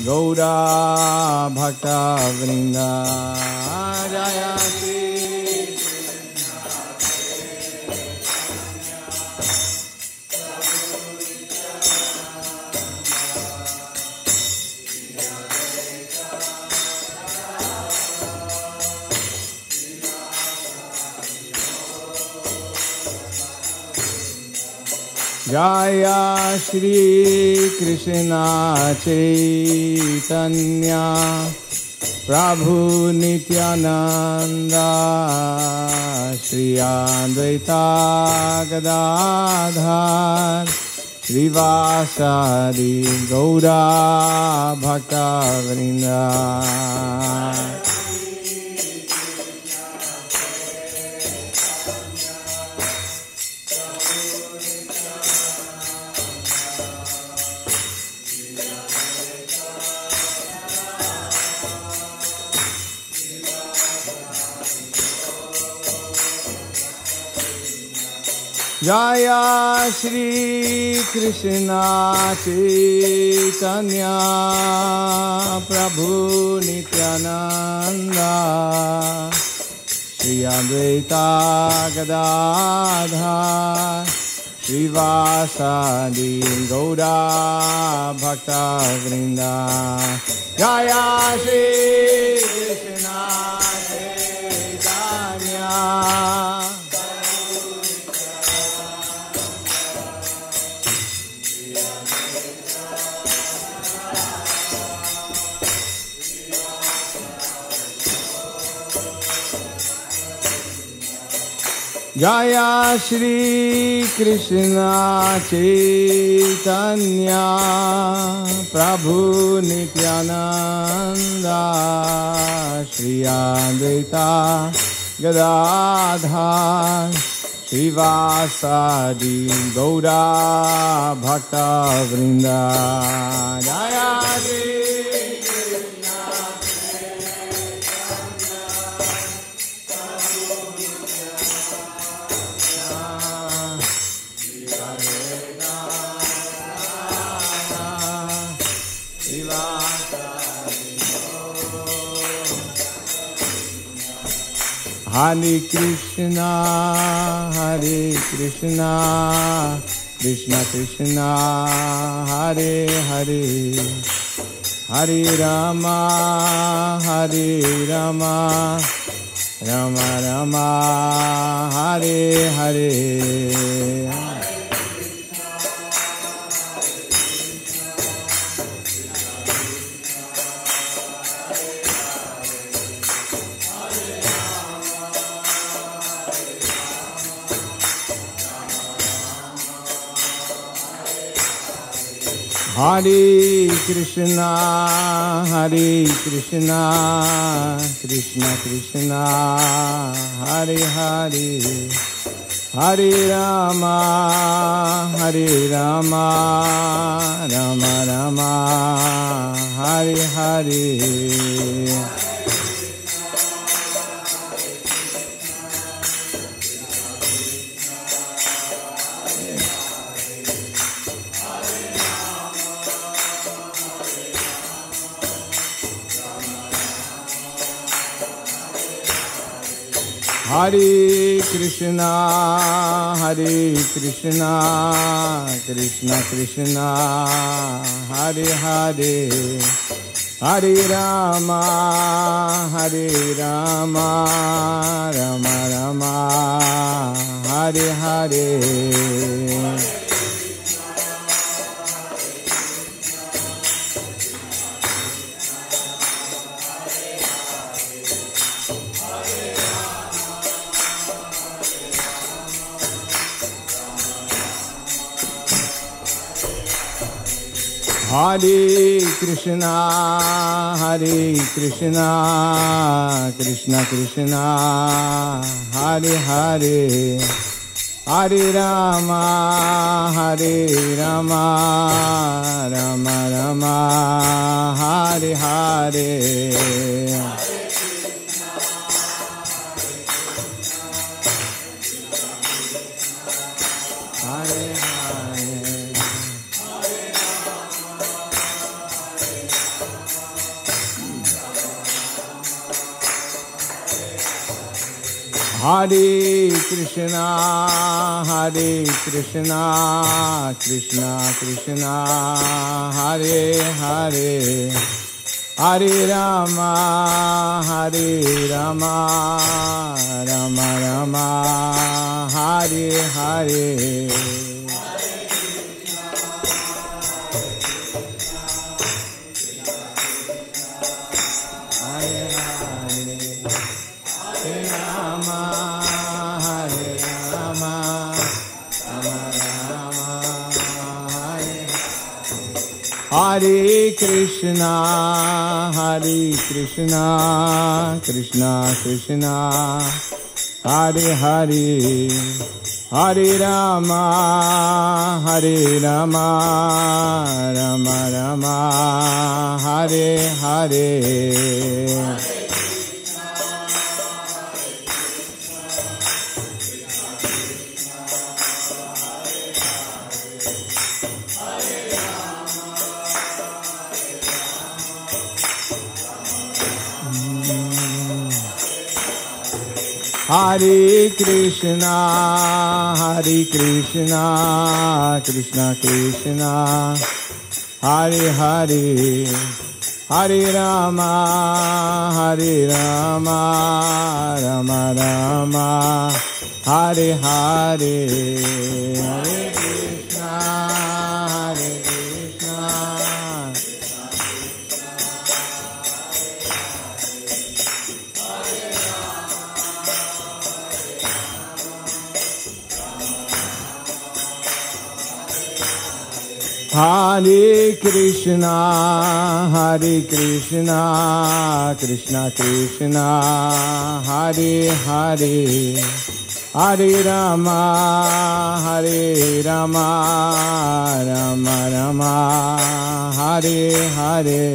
Gaura Bhakta Vrinda Jaya Shri Jaya Shri Krishna Chaitanya Prabhu Nityananda Shri Advaita Gadadhar Srivasadi Gaura Bhakta Vrinda Jaya Shri Krishna Chaitanya Prabhu Nityananda Shri Advaita Gadadhar Srivasadi Gaura Bhakta Vrinda Jaya Shri Krishna Chaitanya Jaya Shri Krishna Chaitanya Prabhu Nityananda Shri Advaita Gadadhar Srivasadi Gaura Bhakta Vrinda Jaya Shri Hare Krishna, Hare Krishna, Krishna Krishna, Hare Hare, Hare Rama, Hare Rama, Rama Rama, Hare Hare. Hare Krishna, Hare Krishna, Krishna Krishna, Hare Hare, Hare Rama, Hare Rama, Rama Rama, Hare Hare. Hare Krishna, Hare Krishna, Krishna Krishna, Hare Hare, Hare Rama, Hare Rama, Rama Rama, Hare Hare. Hare Krishna, Hare Krishna, Krishna Krishna, Hare Hare, Hare Rama, Hare Rama, Rama Rama, Hare Hare. Hare Krishna, Krishna Krishna, Hare Hare, Hare Rama, Rama Rama, Hare Hare. Hare Krishna, Krishna Krishna, Hare Hare, Hare Rama, Rama Rama, Hare Hare. Hare Krishna, Krishna Krishna, Hare Hare, Hare Rama, Rama Rama, Hare Hare. Hare Krishna, Hare Krishna, Krishna Krishna, Hare Hare, Hare Rama, Rama Rama, Hare Hare.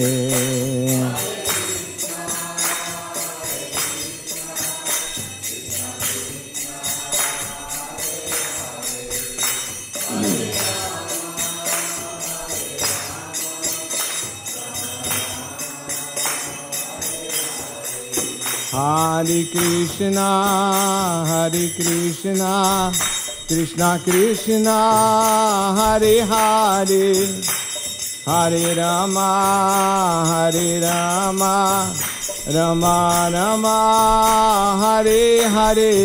Hare Krishna, Krishna Krishna, Hare Hare, Hare Rama, Rama Rama, Hare Hare.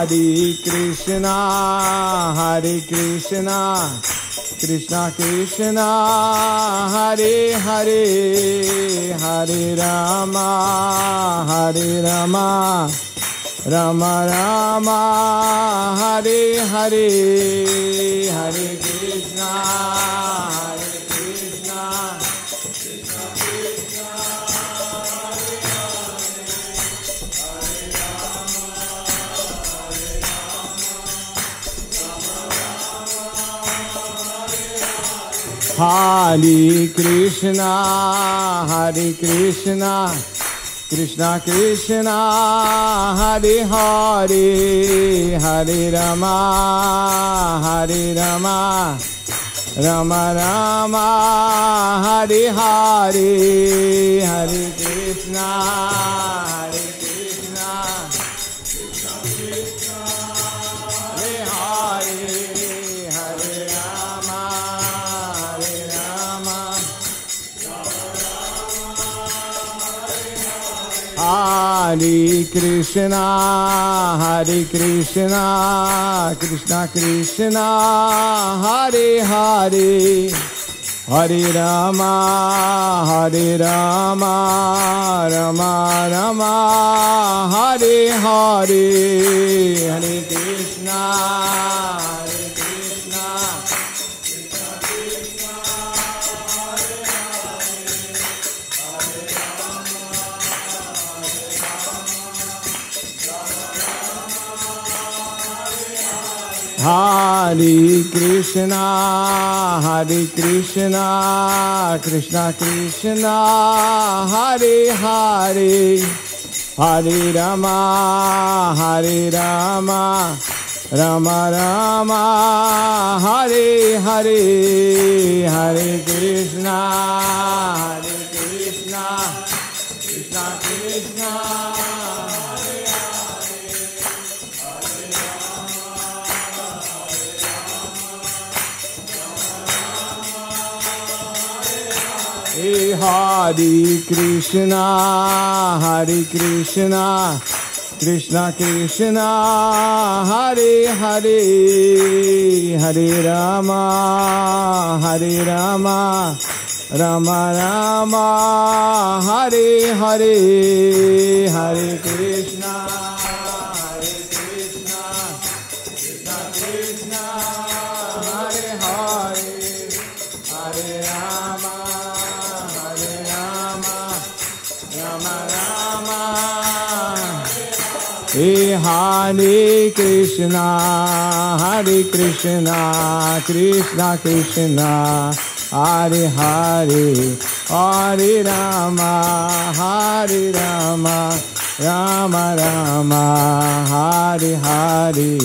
Hare Krishna, Hare Krishna, Krishna Krishna, Hare Hare, Hare Rama, Rama Rama, Hare Hare. Hare Krishna, Hare Krishna, Krishna Krishna, Hare Hare, Hare Rama, Rama Rama, Hare Hare. Hare Krishna, Hare Krishna, Krishna Krishna, Hare Hare, Hare Rama, Rama Rama, Hare Hare. Hare Krishna, Hare Krishna, Krishna Krishna, Hare Hare, Hare Rama, Rama Rama, Hare Hare, Hare Krishna, Krishna Krishna, Hare Krishna, Krishna Krishna, Hare Hare, Hare Rama, Rama Rama, Hare Hare, Hare Krishna, Krishna Krishna, Hare Hare, Hare Rama, Rama Rama. Hare Krishna, Krishna Krishna, Hare Hare, Hare Rama, Rama Rama, Hare Hare,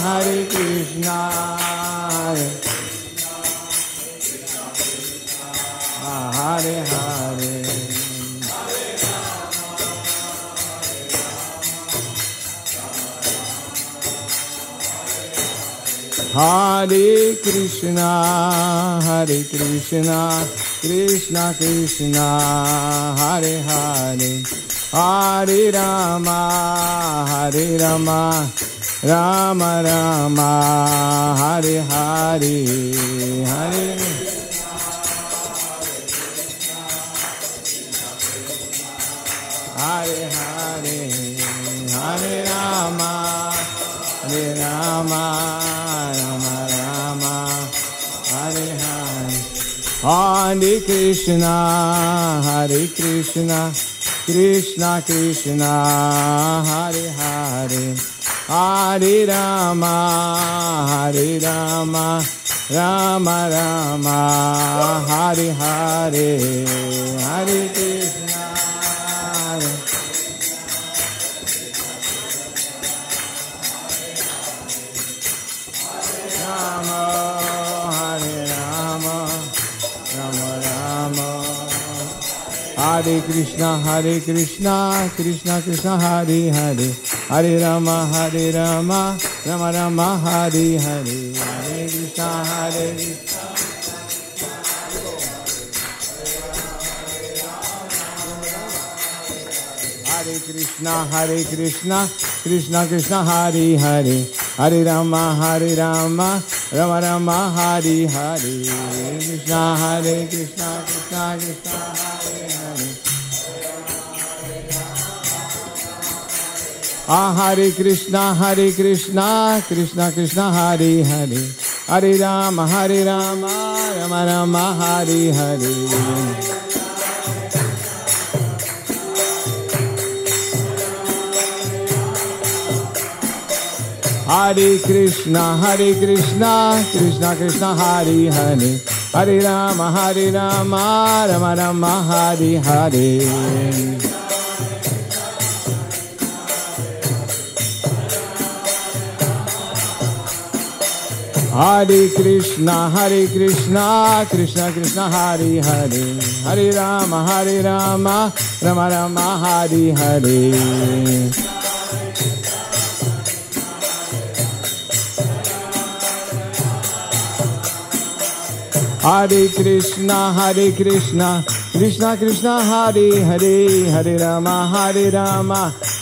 Hare Krishna, Hare Hare. Hare Krishna, Krishna Krishna, Hare Hare, Hare Rama, Rama Rama, Hare Hare, Hare Hare Hare, Hare Rama, Rama Rama, Hare Hare. Hare Krishna, Krishna Krishna, Hare Hare, Hare Rama, Rama Rama, Hare Hare, Hare Krishna. Hare Krishna, Krishna Krishna, Hare Hare, Hare Rama, Rama Rama, Hare Hare, Hare Krishna, Hare Krishna, Krishna Krishna, Hare Hare, Hare Rama, Rama Rama, Hare Hare, Krishna, Krishna Krishna, Hare Hare. Hare Krishna, Krishna Krishna, Hare Hare, Hare Rama, Rama Rama, Hare Hare. Hare Krishna, Krishna Krishna, Hare Hare, Hare Rama, Rama Rama, Hare Hare. Hare Krishna, Krishna Krishna, Hare Hare, Hare Rama, Rama Rama, Hare Hare. Hare Krishna, Krishna Krishna, Hare Hare, Hare Rama,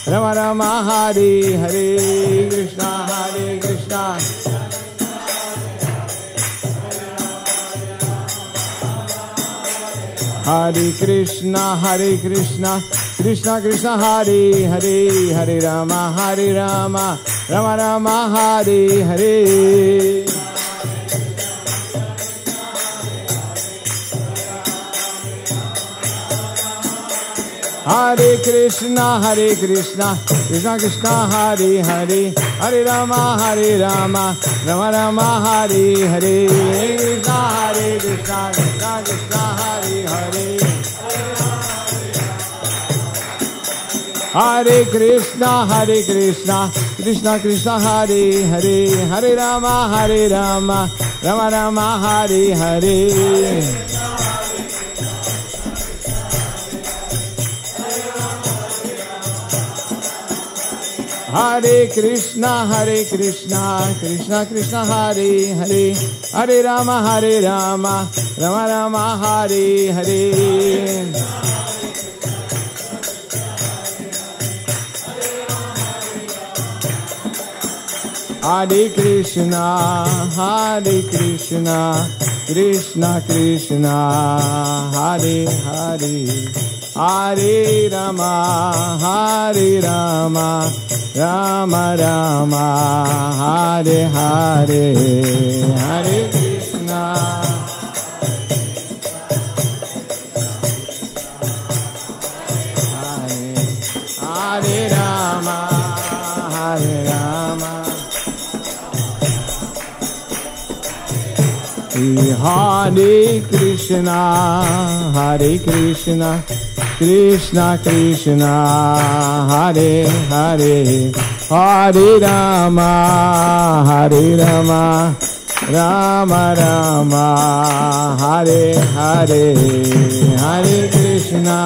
Rama Rama, Hare Hare. Krishna, Krishna. Hare Krishna, Krishna Krishna, Hare Hare, Hare Rama, Rama Rama, Hare Hare. Hare Krishna, Krishna Krishna, Hare Hare, Hare Rama, Rama Rama, Hare Hare, Krishna, Krishna Krishna, Hare Hare, Hare Krishna, Krishna Krishna, Hare Hare, Hare Rama, Rama Rama, Hare Hare. Hare Krishna, Krishna Krishna, Hare Hare, Hare Rama, Rama Rama, Hare Hare. Hare Krishna, Krishna Krishna, Hare Hare, Hare Rama, Rama Rama, Hare Hare, Hare Krishna. Hare Rama, Hare Rama. Hare Krishna, Krishna Krishna, Hare Hare, Hare Rama, Rama Rama, Hare Hare, Hare Krishna.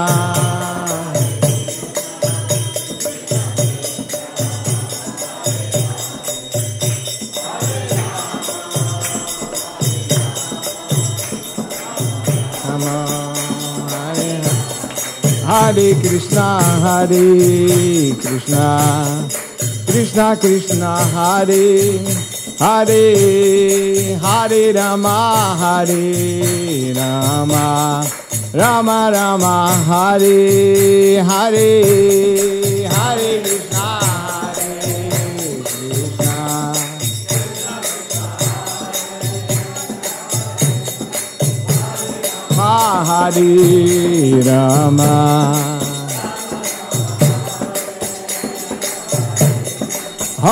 Hare Krishna, Krishna Krishna, Hare Hare, Hare Rama, Rama Rama, Hare Hare, Hare Krishna, Hare Rama.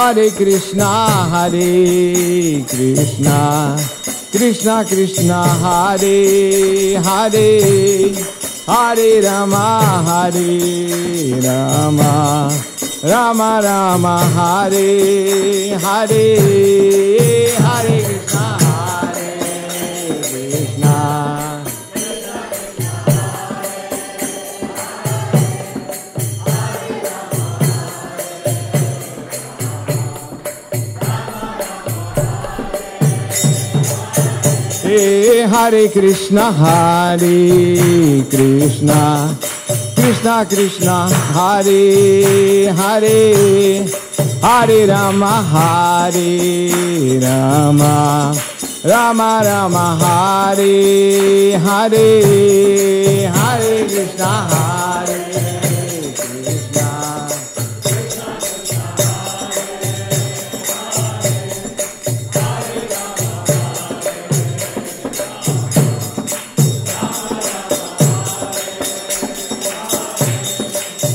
Hare Krishna, Krishna Krishna, Hare Hare, Hare Rama, Rama Rama, Hare Hare, Hare Krishna, Hare Krishna, Krishna Krishna, Hare Hare, Hare Rama, Rama Rama, Hare Hare,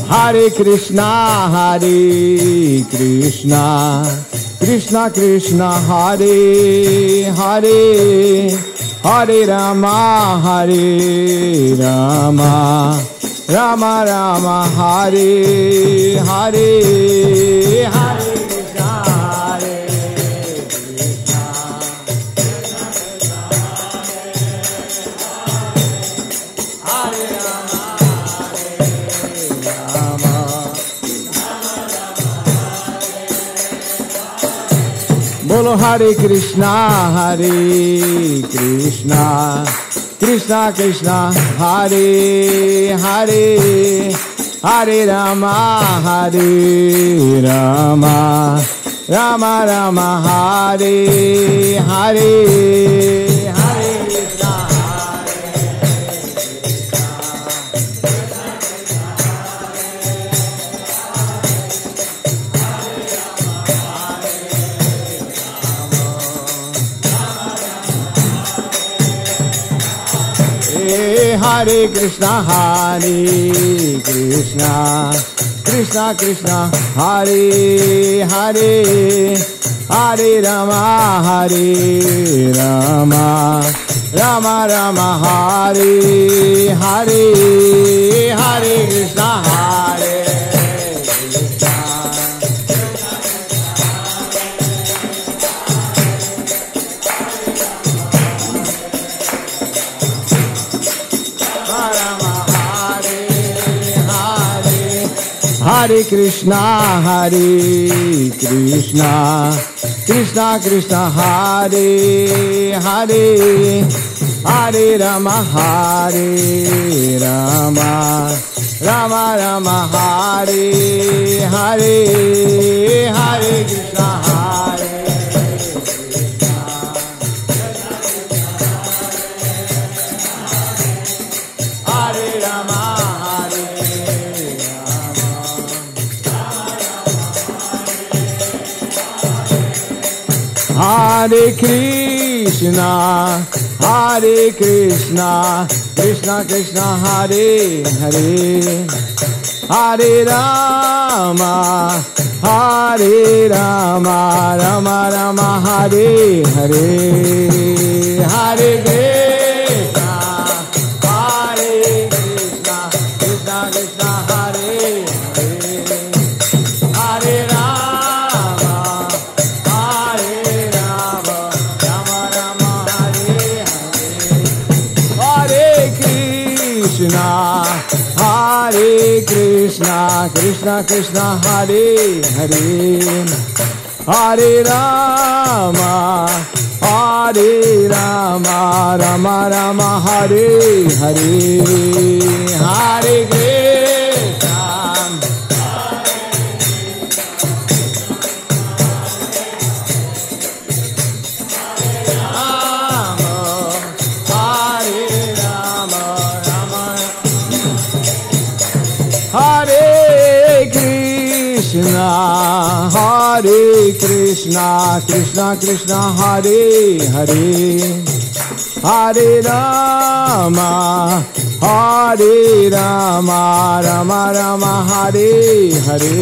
Hare Krishna, Hare Krishna, Krishna Krishna, Hare Hare, Hare Rama, Rama Rama, Hare Hare, Hare Krishna, Bolo Hare Krishna, Krishna Krishna, Hare Hare, Hare Rama, Rama Rama, Hare Hare, Hare Krishna, Hare Krishna, Krishna Krishna, Hare Hare, Hare Rama, Rama Rama, Hare Hare, Hare Krishna, Hare Hare Krishna, Krishna Krishna, Hare Hare, Hare Rama, Rama Rama, Hare Hare, Hare Krishna, Hare Hare Rama. Hare Krishna, Krishna Krishna, Hare Hare, Hare Rama, Rama Rama, Hare Hare, Hare Krishna, Krishna Krishna, Hare Hare, Hare Rama, Hare Krishna, Krishna Krishna, Hare Hare, Hare Rama, Rama Rama, Hare Hare, Hare Krishna, Hare Krishna, Krishna Krishna, Hare Hare, Hare Rama, Rama Rama, Hare Hare,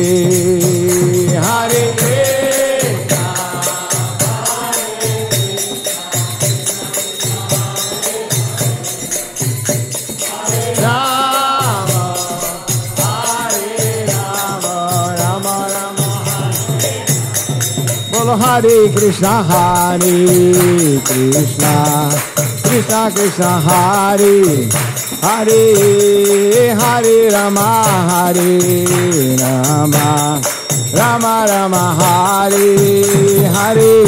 Hare Krishna, Hare Krishna, Krishna Krishna, Hare Hare, Hare Rama, Rama Rama, Hare Hare,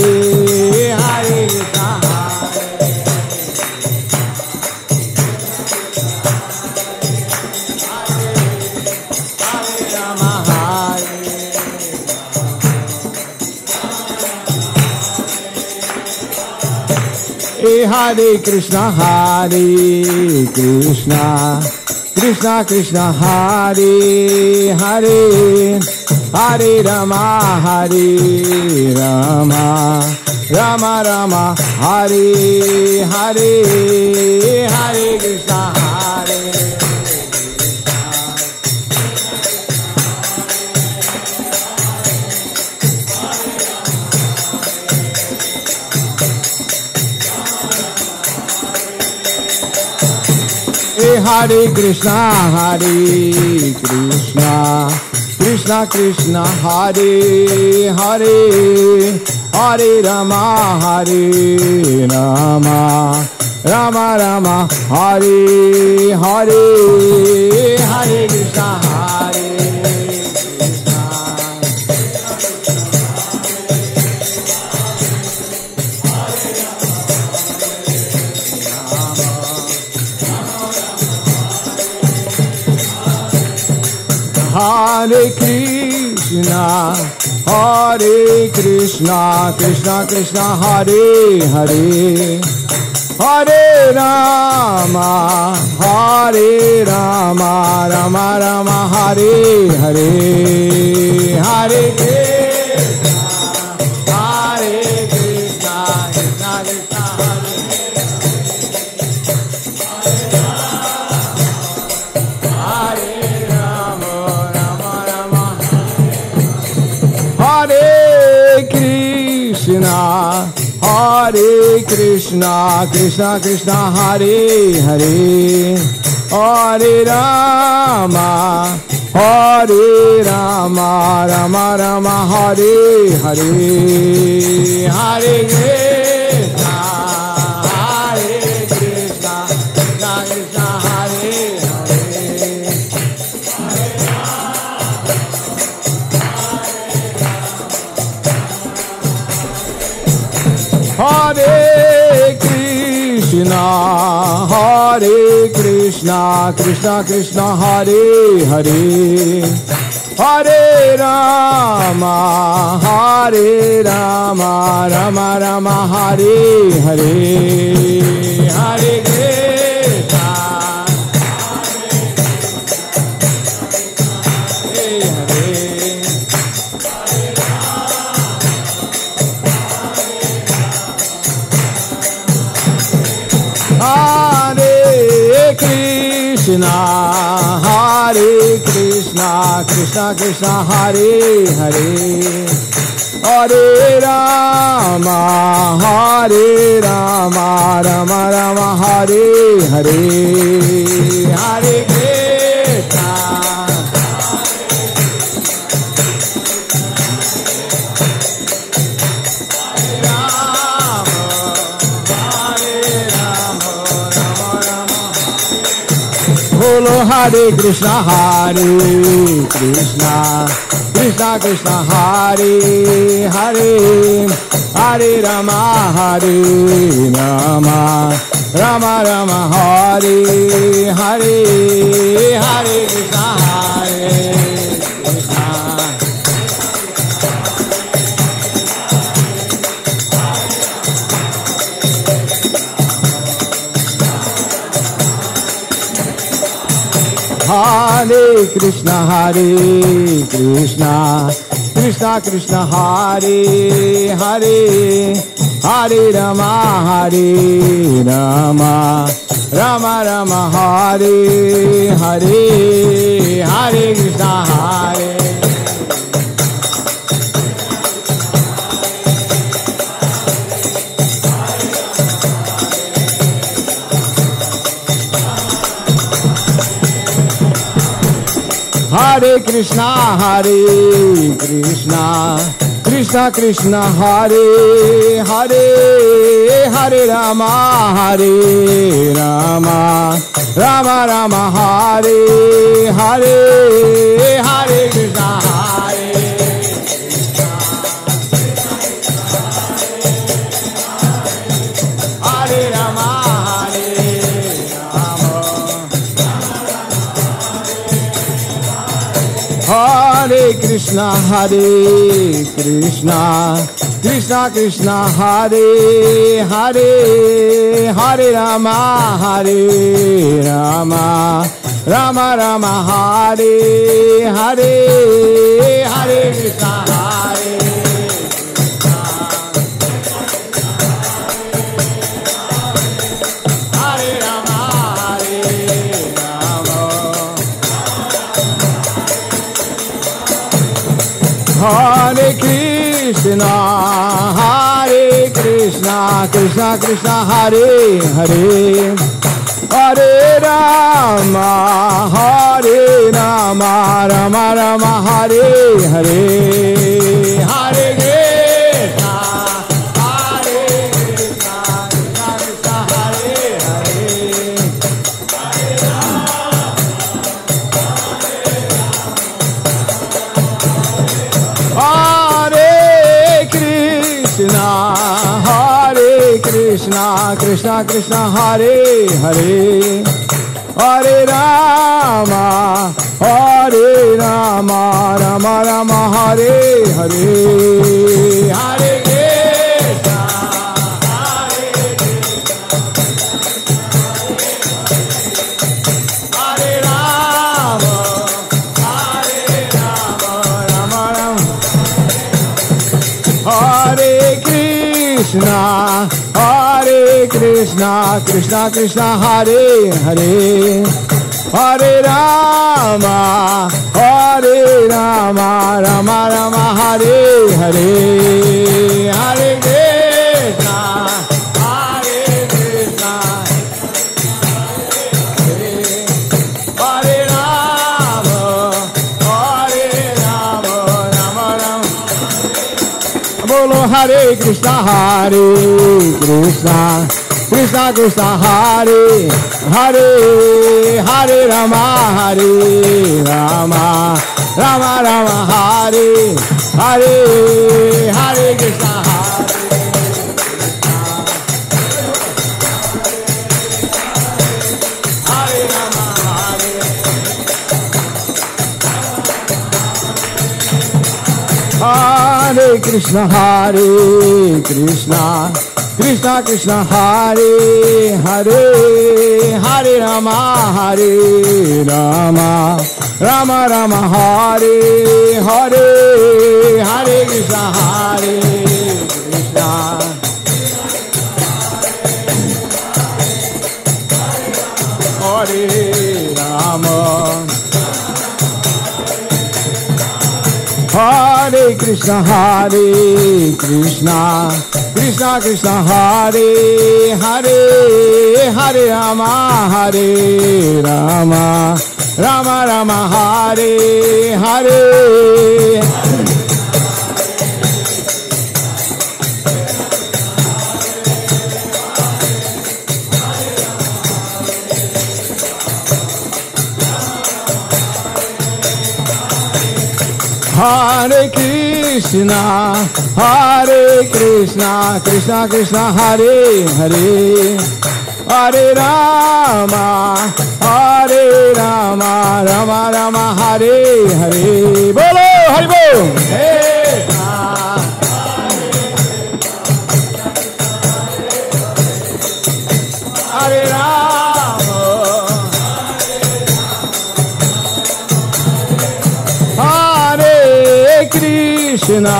Hare Krishna, Hare Krishna, Krishna Krishna, Hare Hare, Hare Rama, Rama Rama, Hare Hare, Hare Krishna, Hare Hare Krishna, Krishna Krishna, Hare Hare, Hare Rama, Rama Rama, Hare Hare, Hare Krishna, Hare Hare Krishna, Krishna Krishna, Hare Hare, Hare Rama, Rama Rama, Hare Hare, Hare Krishna, Krishna Krishna, Hare Hare Krishna, Krishna Krishna, Hare Hare, Hare Rama, Hare Rama, Rama Rama, Hare Hare, Hare Krishna, Hare Krishna, Krishna Krishna, Hare Hare, Hare Krishna, Hare Krishna, Krishna Krishna, Hare Hare, Hare Rama, Hare Rama, Rama Rama, Hare Hare, Hare Krishna, Hare Hare, Hare Krishna, Hare Krishna, Krishna Krishna, Hare Hare, Hare Rama, Hare Rama, Rama Rama, Hare Hare, Hare Krishna, Bolo Hare Krishna, Hare Krishna, Krishna Krishna, Hare Hare, Hare Rama, Hare Rama, Rama Rama, Hare Hare, Hare Krishna, Hare Krishna, Hare Krishna, Hare Krishna, Krishna Krishna, Hare Hare, Hare Rama, Hare Rama, Rama Rama, Hare Hare, Hare Krishna, Hare Hare Krishna, Hare Krishna, Krishna Krishna, Hare Hare, Hare Rama, Hare Rama, Rama Rama, Hare Hare, Hare Krishna, Hare Krishna, Hare Rama, Hare Rama, Hare Krishna, Hare Krishna, Krishna Krishna, Hare Hare, Hare Rama, Hare Rama, Rama Rama, Hare Hare, Hare Krishna, Hare Krishna, Hare Rama, Hare Rama, Hare Krishna, Hare Krishna, Krishna Krishna, Hare Hare, Hare Rama, Hare Rama, Rama Rama, Hare Hare, Hare Krishna, Hare Krishna, Krishna Krishna, Hare Hare, Hare Krishna, Hare Krishna, Krishna Krishna, Hare Hare, Hare Rama, Hare Rama, Rama Rama, Hare Hare, Hare Krishna, Hare Krishna, Hare Rama, Hare Rama, Rama Rama, Hare Krishna, Hare Krishna, Krishna Krishna, Hare Hare, Hare Rama, Hare Rama, Rama Rama, Hare Hare, Hare Krishna, Hare Krishna, Hare Krishna, Krishna Krishna, Hare Hare, Hare Rama, Hare Rama, Rama Rama, Hare Hare, Hare Krishna, Hare Krishna, Hare Krishna, Krishna Krishna, Hare Hare, Hare Rama, Hare Rama, Rama Rama, Hare Hare, Hare Krishna, Hare Krishna, Hare Rama, Hare Krishna, Hare Krishna, Krishna Krishna, Hare Hare, Hare Rama, Hare Rama, Rama Rama, Hare Hare. Hare Krishna, Hare Krishna, Krishna Krishna, Hare Hare, Hare Rama, Hare Rama, Rama Rama, Hare Hare. Bolo Hari Bol. Hare Rama, Hare Krishna,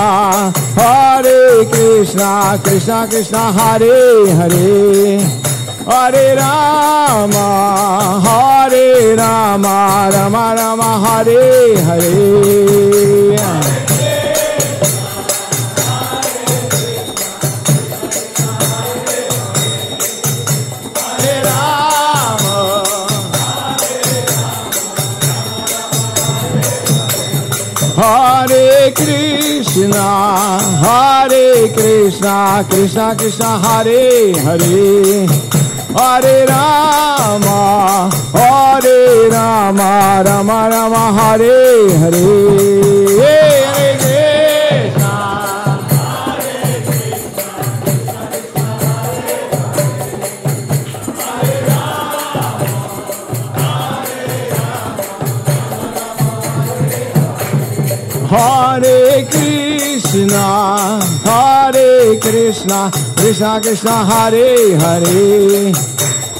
Hare Krishna, Krishna Krishna, Hare Hare, Hare Rama, Hare Rama, Rama Rama, Hare Hare. Hare Krishna, Hare Krishna, Krishna Krishna, Hare Hare, Hare Rama, Hare Rama, Rama Rama, Hare Hare. Hare Krishna, Hare Krishna, Hare Krishna, Krishna Krishna, Hare Hare,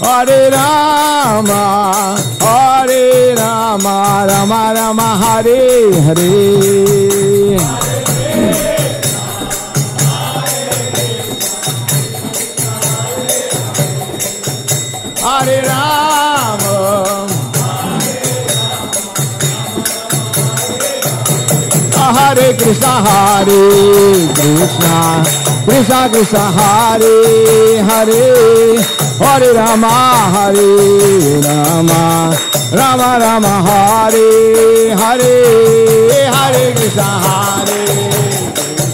Hare Rama, Hare Rama, Rama Rama, Hare Hare. Hare Rama, Hare Krishna, Hare Krishna, Krishna Krishna, Hare Hare, Hare Rama, Hare Rama, Rama Rama, Hare Hare, Hare Krishna, Hare Krishna,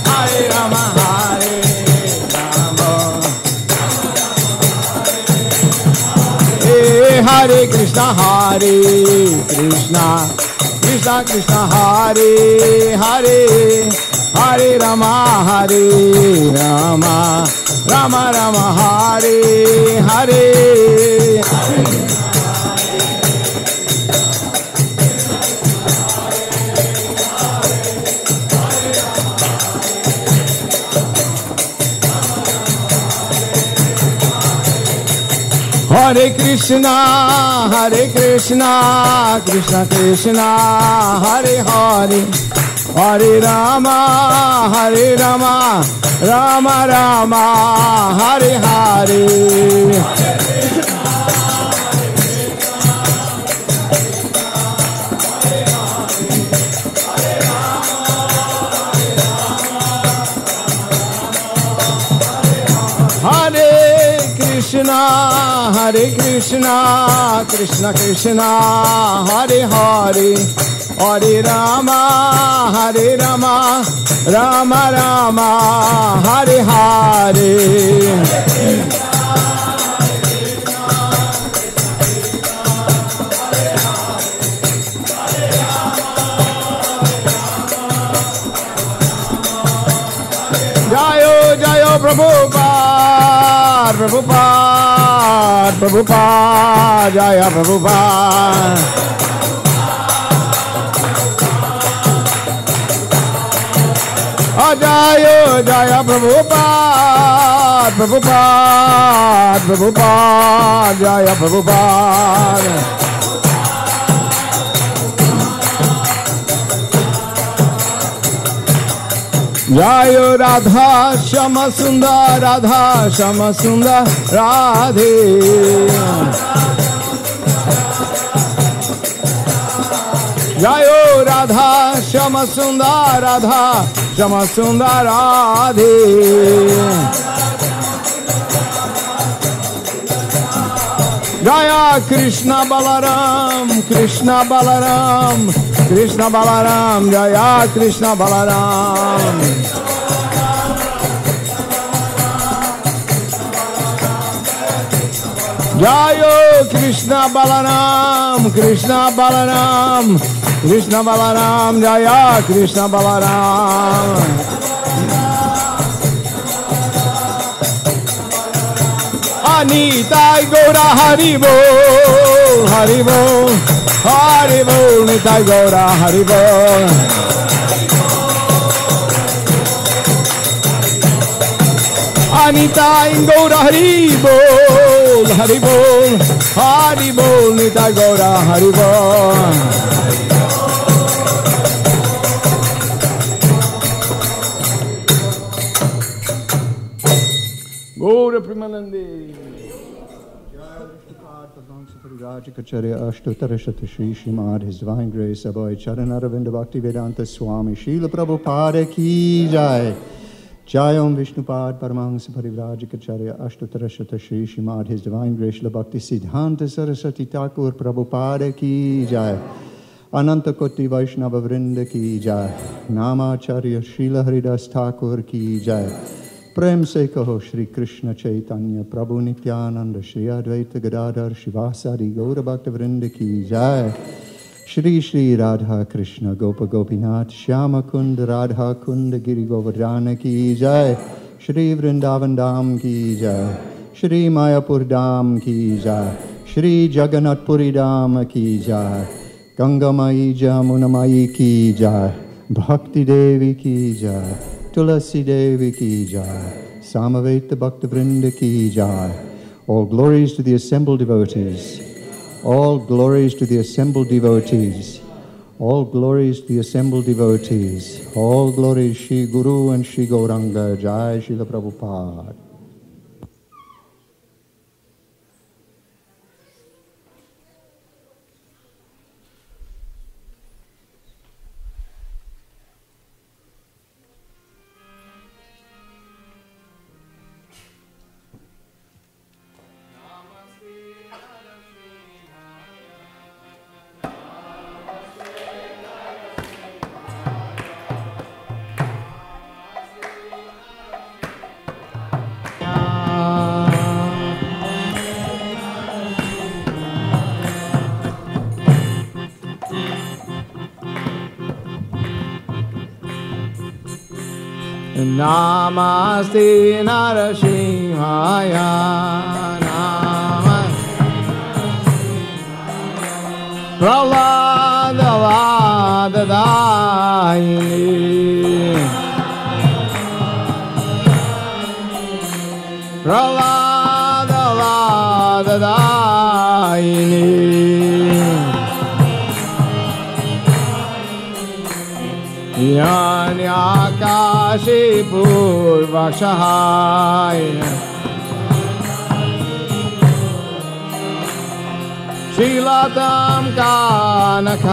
Hare Rama, Hare Rama, Hare Krishna, Hare Krishna, Krishna Krishna, Hare Hare, Hare Rama, Hare Rama, Rama Rama, Hare Hare. Hare Krishna, Hare Krishna, Krishna Krishna, Hare Hare, Hare Rama, Hare Rama, Rama Rama, Hare Hare. Hare Krishna, Hare Krishna, Krishna Krishna, Hare Hare, Hare Rama, Hare Rama, Rama Rama, Hare Hare. Jayo, Jayo Prabhupada, Prabhupada, Prabhupada, Jaya Prabhupada. Jayo, Jaya Prabhupada, Prabhupada, Prabhupada, Jaya Prabhupada. Jayo Radha Shama Sundar, Radha Shama Sundar, Radhe. Jayo Radha Shama Sundar, Radha Shama Sundar, Radhe. Jaya Krishna Balaram, Krishna Balaram, Krishna Balaram, Jaya Krishna Balaram. Jayo Krishna Balaram, Krishna Balaram, Krishna Balaram, Jaya Krishna Balaram. Nitai Gaura Hari Bol, Hari Bol, Hari Bol, Nitai Gaura Hari Bol. Nitai Gaura Hari Bol, Hari Bol, Hari Bol, Nitai Gaura Hari Bol. Gaura Premanande. Rajacharya Ashtotara Shata Shri Srimad His Divine Grace Abhay Charanaravinda Bhakti Vedanta Swami Srila Prabhupada Ki Jai. Jai Om Vishnupad Paramahansa Parivrajacharya Ashtotara Shata Shri Srimad His Divine Grace Srila Bhakti Siddhanta Saraswati Thakur Prabhupada Ki Jai. Ananta Koti Vaishnava Vrinda Ki Jai. Namacharya Srila Haridas Thakur Ki Jai. प्रेम से कहो श्री कृष्ण चैतन्य प्रभु नित्यानंद श्री अद्वैत गदाधर शिवासादि गौर भक्त वृंद की जय। श्री श्री राधा कृष्ण गोप गोपीनाथ श्याम कुंद राधा कुंद गिरि गोवर्धन की जय। श्री वृंदावन धाम की जय। श्री मायापुर धाम की जय। श्री जगन्नाथपुरी धाम की जय। गंगामयी जमुनामयी की जय। भक्ति देवी की जय। Tulasi Devi ki jai, Samaveta Bhakta Vrinda ki jai. All glories to the assembled devotees. All glories to the assembled devotees. All glories to the assembled devotees. All glories Shri Guru and Shri Gauranga. Jai Srila Prabhupada. Namaste Narasimhaya. Prahlada Vadadayini. Prahlada Vadadayini. Yanyakashi Purvakshahaya. Shilatam Kanakalai.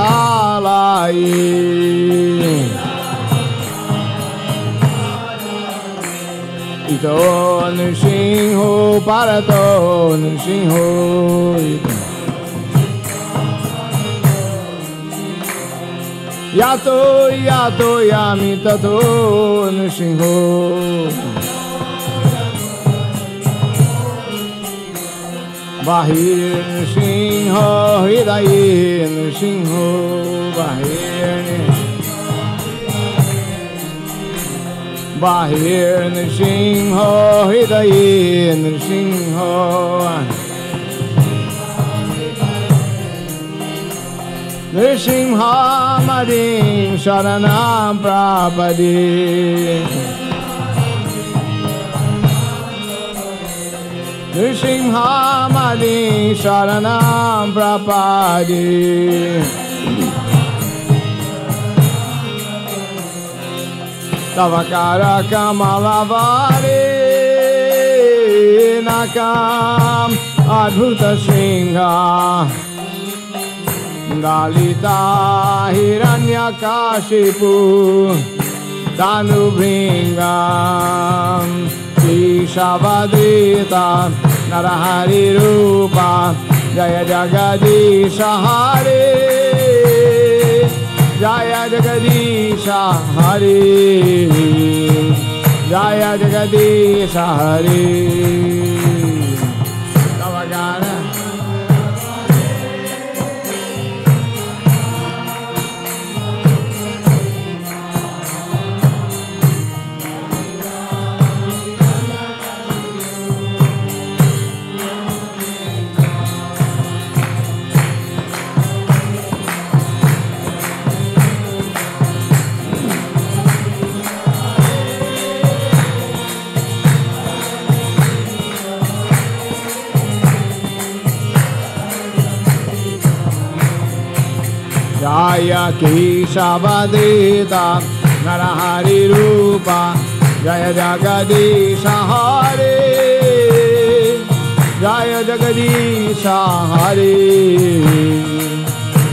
Ito Nrsimho Parato Nrsimho. Yato yato yami tato nrsimho. Bahir nrsimho hridaye nrsimho. Bahir nrsimho hridaye nrsimho. Nrsimha Madim Sharanam Prapade. Nrsimha Madim Sharanam Prapade. Tavakara Kamalavare Nakam Adbhuta Singha. Dalita Hiranyakashipu Danubringam Ishavadita Narahari Rupa Jaya Jagadisha Hare Jaya Jagadisha Hare Jaya Jagadisha Hare. Jaya Keshavadita Narahari Rupa Jaya Jagadisha Hare Jaya Jagadisha Hare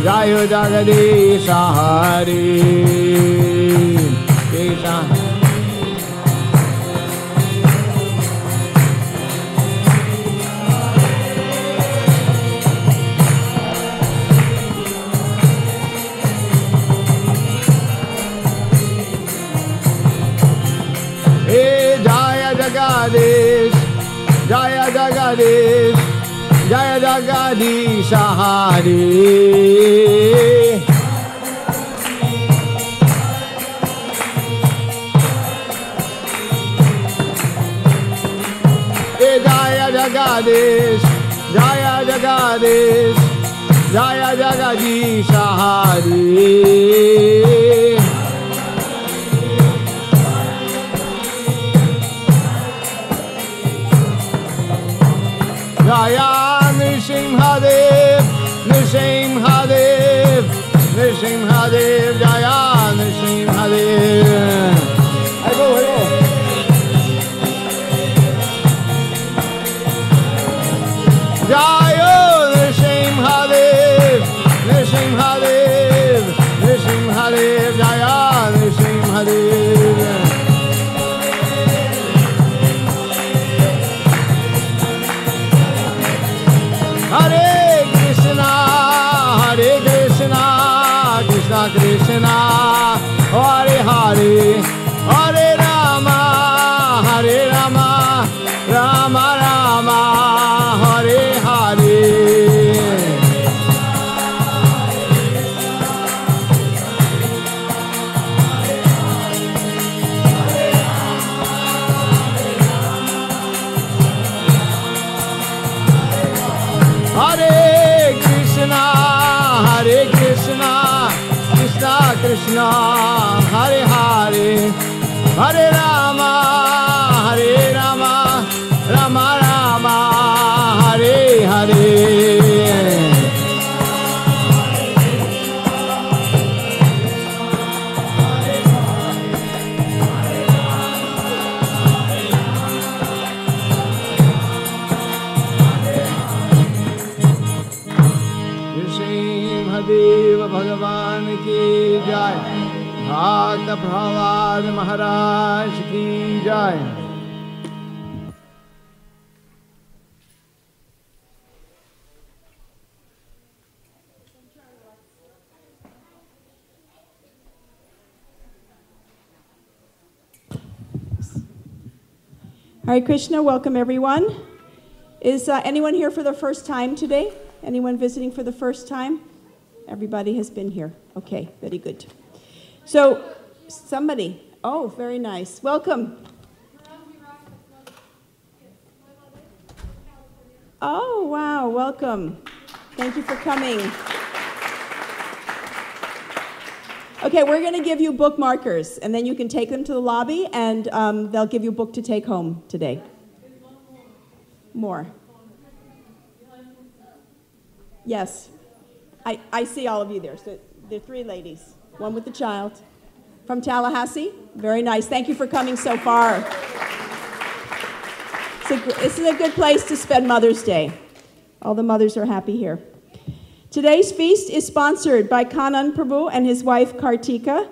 Jaya Jagadisha Hare Kesha. Jagadish, Jaya Jagadish, Jaya Jagadish Hare. Jaya Jagadish, Jaya Jagadish, Jaya Jagadish Hare. Jaya Nrsimhadev, Nrsimhadev, Nrsimhadev, Jaya Nrsimhadev. Hello. Jaya Nrsimhadev, Nrsimhadev, Nrsimhadev, Jaya Nrsimhadev. Hare Krishna, Krishna Krishna, Hare Hare, Hare Rama, Rama Rama, Hare Hare. Hare Krishna, Krishna Krishna, Hare Hare, Hare Rama, Rama Rama, Hare Hare. देव भगवान की जय, भक्त प्रहलाद महाराज की जय। Hare Krishna, welcome everyone. Is anyone here for the first time today? Anyone visiting for the first time? Everybody has been here. Okay, very good. So, somebody, oh, very nice. Welcome. Oh, wow, welcome. Thank you for coming. Okay, we're going to give you bookmarkers, and then you can take them to the lobby, and they'll give you a book to take home today. More. Yes. I see all of you there. So there are three ladies. One with the child. From Tallahassee? Very nice. Thank you for coming so far. This is a good place to spend Mother's Day. All the mothers are happy here. Today's feast is sponsored by Kanan Prabhu and his wife Kartika.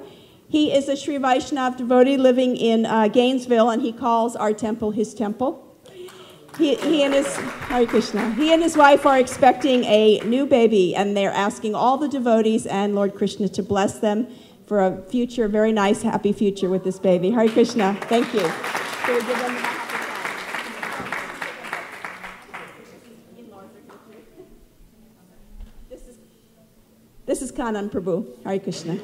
He is a Sri Vaishnav devotee living in Gainesville, and he calls our temple his temple. He and his Hare Krishna. He and his wife are expecting a new baby, and they're asking all the devotees and Lord Krishna to bless them for a future, very nice, happy future with this baby. Hare Krishna. Thank you. So we give them a This is Kanan Prabhu. Hare Krishna.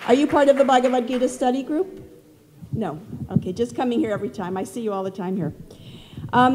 Are you part of the Bhagavad Gita study group? No. Okay, just coming here every time. I see you all the time here.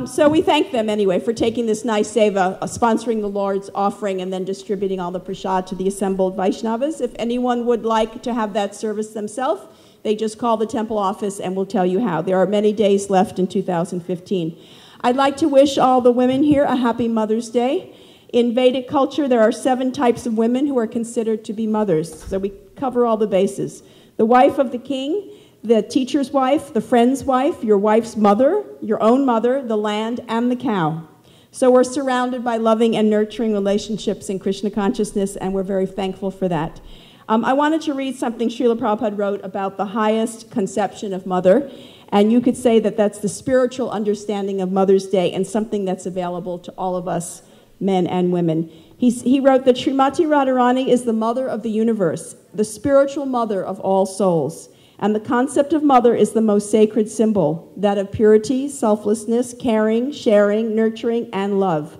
So we thank them anyway for taking this nice seva, sponsoring the Lord's offering, and then distributing all the prasad to the assembled Vaishnavas. If anyone would like to have that service themselves, they just call the temple office and we'll tell you how. There are many days left in 2015. I'd like to wish all the women here a happy Mother's Day. In Vedic culture, there are 7 types of women who are considered to be mothers. So we cover all the bases. The wife of the king, the teacher's wife, the friend's wife, your wife's mother, your own mother, the land, and the cow. So we're surrounded by loving and nurturing relationships in Krishna consciousness, and we're very thankful for that. I wanted to read something Srila Prabhupada wrote about the highest conception of mother, and you could say that that's the spiritual understanding of Mother's Day and something that's available to all of us, men and women. He wrote that Srimati Radharani is the mother of the universe, the spiritual mother of all souls. And the concept of mother is the most sacred symbol, that of purity, selflessness, caring, sharing, nurturing, and love.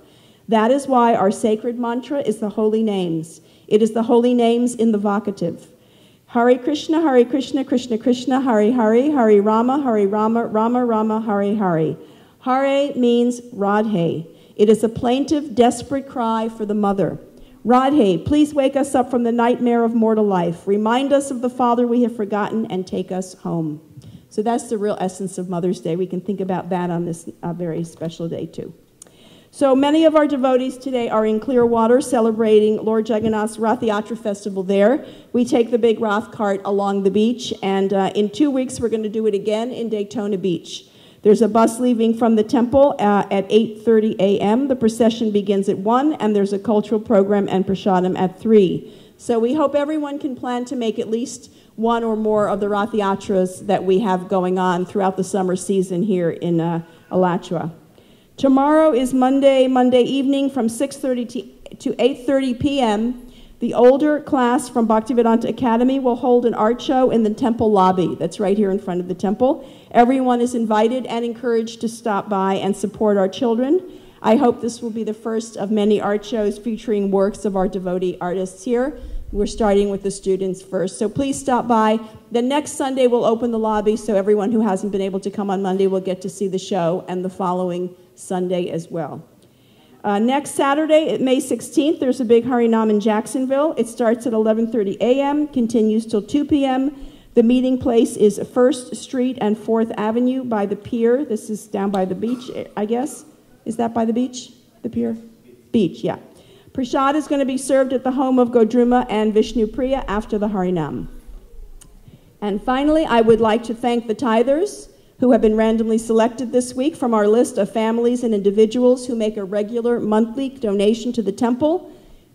That is why our sacred mantra is the holy names. It is the holy names in the vocative. Hare Krishna, Krishna Krishna, Hare Hare, Hare Rama, Rama Rama, Hare Hare. Hare means Radhe. It is a plaintive, desperate cry for the mother. Radhe, please wake us up from the nightmare of mortal life. Remind us of the father we have forgotten and take us home. So that's the real essence of Mother's Day. We can think about that on this very special day too. So many of our devotees today are in Clearwater celebrating Lord Jagannath's Rath Yatra festival there. We take the big Rath cart along the beach, and in 2 weeks we're going to do it again in Daytona Beach. There's a bus leaving from the temple at 8:30 a.m. The procession begins at 1, and there's a cultural program and prasadam at 3. So we hope everyone can plan to make at least one or more of the Rath Yatras that we have going on throughout the summer season here in Alachua. Tomorrow is Monday evening from 6:30 to 8:30 p.m. The older class from Bhaktivedanta Academy will hold an art show in the temple lobby. That's right here in front of the temple. Everyone is invited and encouraged to stop by and support our children. I hope this will be the first of many art shows featuring works of our devotee artists here. We're starting with the students first, so please stop by. The next Sunday we'll open the lobby, so everyone who hasn't been able to come on Monday will get to see the show, and the following Sunday as well. Next Saturday, May 16th, there's a big Harinam in Jacksonville. It starts at 11:30 a.m., continues till 2 p.m. The meeting place is 1st Street and 4th Avenue by the pier. This is down by the beach, I guess. Is that by the beach? The pier? Beach, yeah. Prasad is going to be served at the home of Godruma and Vishnu Priya after the Harinam. And finally, I would like to thank the tithers who have been randomly selected this week from our list of families and individuals who make a regular monthly donation to the temple,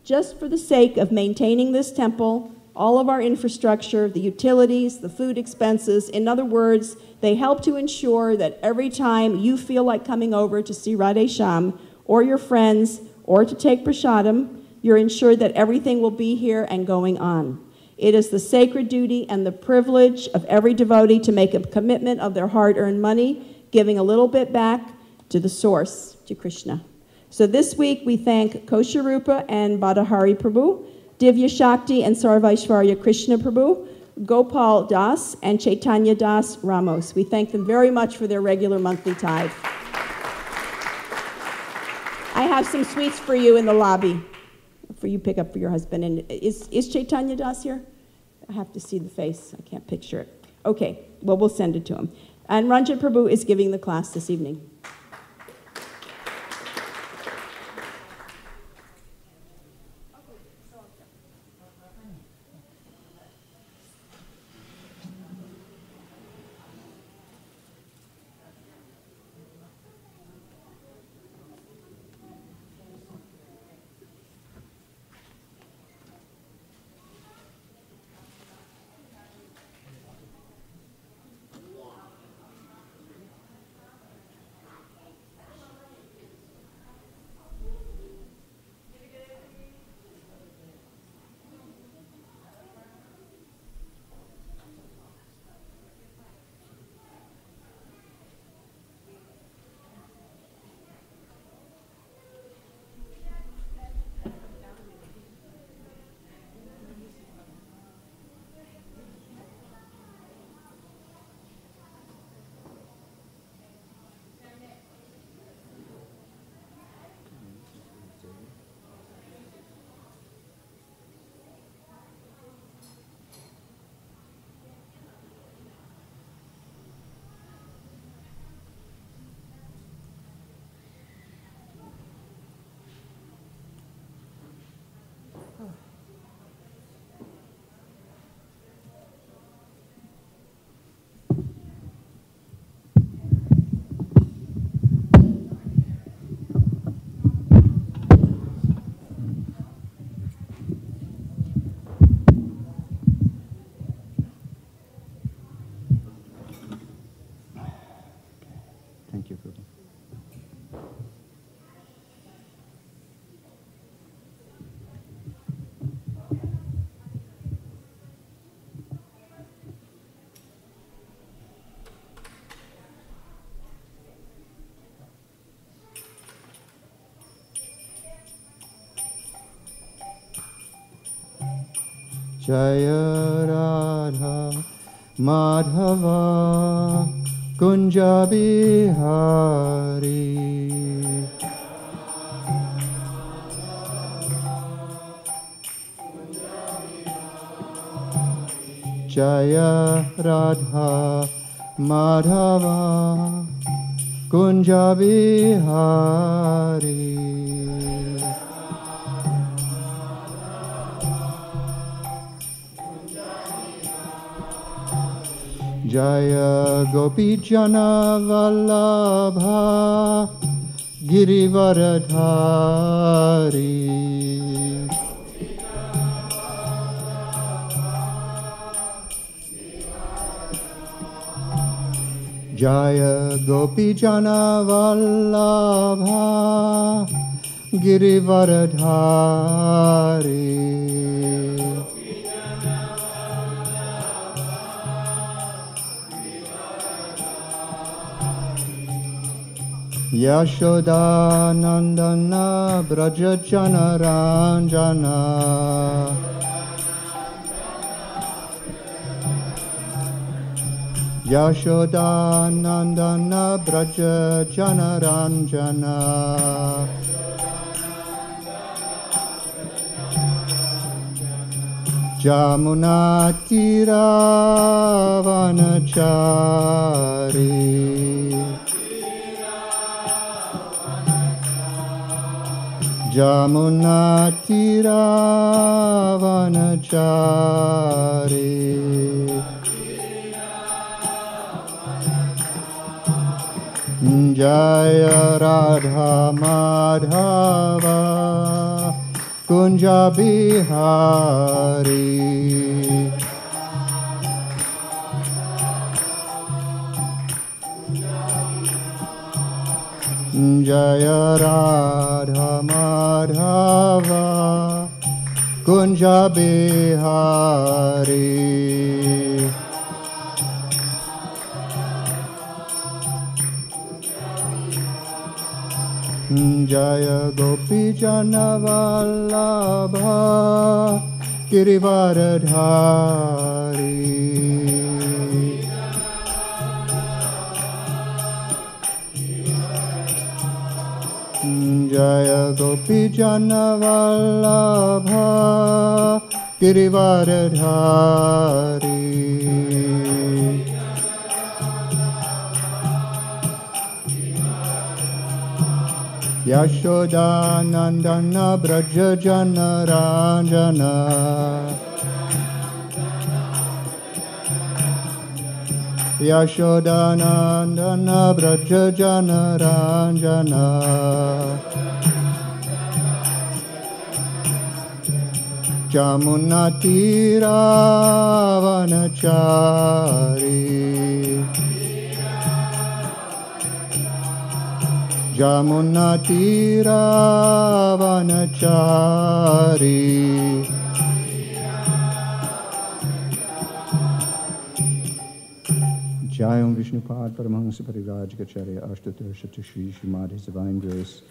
just for the sake of maintaining this temple, all of our infrastructure, the utilities, the food expenses. In other words, they help to ensure that every time you feel like coming over to see Radhe Shyam or your friends or to take prasadam, you're ensured that everything will be here and going on. It is the sacred duty and the privilege of every devotee to make a commitment of their hard-earned money, giving a little bit back to the source, to Krishna. So this week we thank Kosharupa and Badahari Prabhu, Divya Shakti and Sarvaishvarya Krishna Prabhu, Gopal Das, and Chaitanya Das Ramos. We thank them very much for their regular monthly tithe. I have some sweets for you in the lobby for you pick up for your husband. And is Chaitanya Das here? I have to see the face. I can't picture it. Okay, well, we'll send it to him. And Ranjan Prabhu is giving the class this evening. Thank you, Prabhu. Jaya Radha Madhava Kunja Bihari Jaya Radha Madhava Kunja Bihari Jaya Gopi Jana Vallabha Girivaradhari Jaya Gopi Jana Vallabha Girivaradhari Yashoda Nandana Braja Jana Ranjana Yashoda Nandana Braja Jana Ranjana Jamuna Tira Vanachari Jamuna Tira Vanachari Jaya Radha Madhava Kunja Bihari Jaya Radha Madhava Kunja Bihari. Jaya Gopi Jana Vallabha Girivaradhari. Jaya Gopi Jana Vallabha Girivaradhari. Yashoda Nandana Braja Jana Ranjana. Yashoda Nandana Braja Jana Ranjana. Jamuna Tira Vanachari. Jamuna Tira Vanachari. Jayam Vishnupad Paramahansa Parivrajacharya Ashtatarshati Shri Srimad His Divine Grace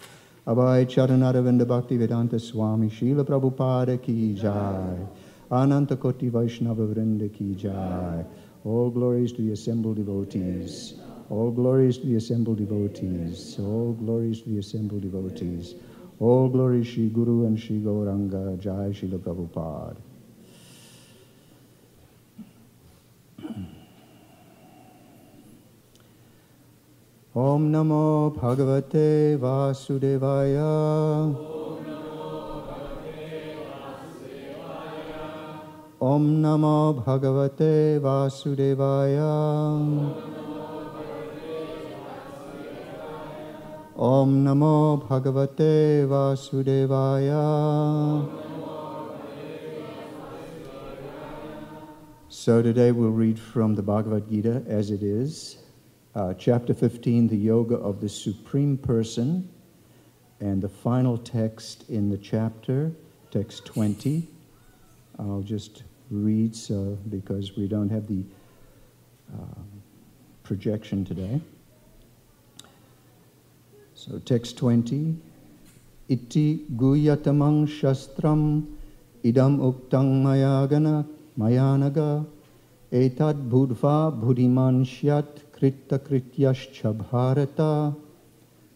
Abhay Charanaravinda Bhakti Vedanta Swami Srila Prabhupada Ki Jai Ananta Koti Vaishnava Vrinda Ki Jai. All glories to the assembled devotees. All glories to the assembled devotees. All glories to the assembled devotees. All glories Shri Guru and Shri Gauranga. Jai Srila Prabhupada. Om Namo Bhagavate Vasudevaya. Om Namo Bhagavate Vasudevaya. Om Namo Bhagavate Vasudevaya. So today we'll read from the Bhagavad Gita as it is. Chapter 15, the Yoga of the Supreme Person, and the final text in the chapter, text 20. I'll just read because we don't have the projection today. So text 20, Iti guyatamang shastram idam uktang mayanaga etad budva buddhiman shyat Kritta Krityascha Bharata.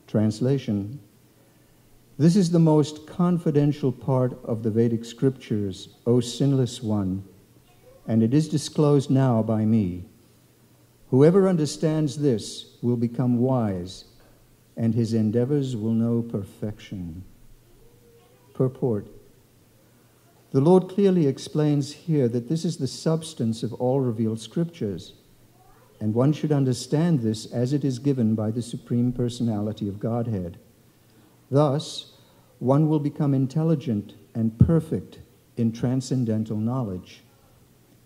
Translation. This is the most confidential part of the Vedic scriptures, O sinless one, and it is disclosed now by me. Whoever understands this will become wise, and his endeavors will know perfection. Purport. The Lord clearly explains here that this is the substance of all revealed scriptures, and one should understand this as it is given by the Supreme Personality of Godhead. Thus, one will become intelligent and perfect in transcendental knowledge.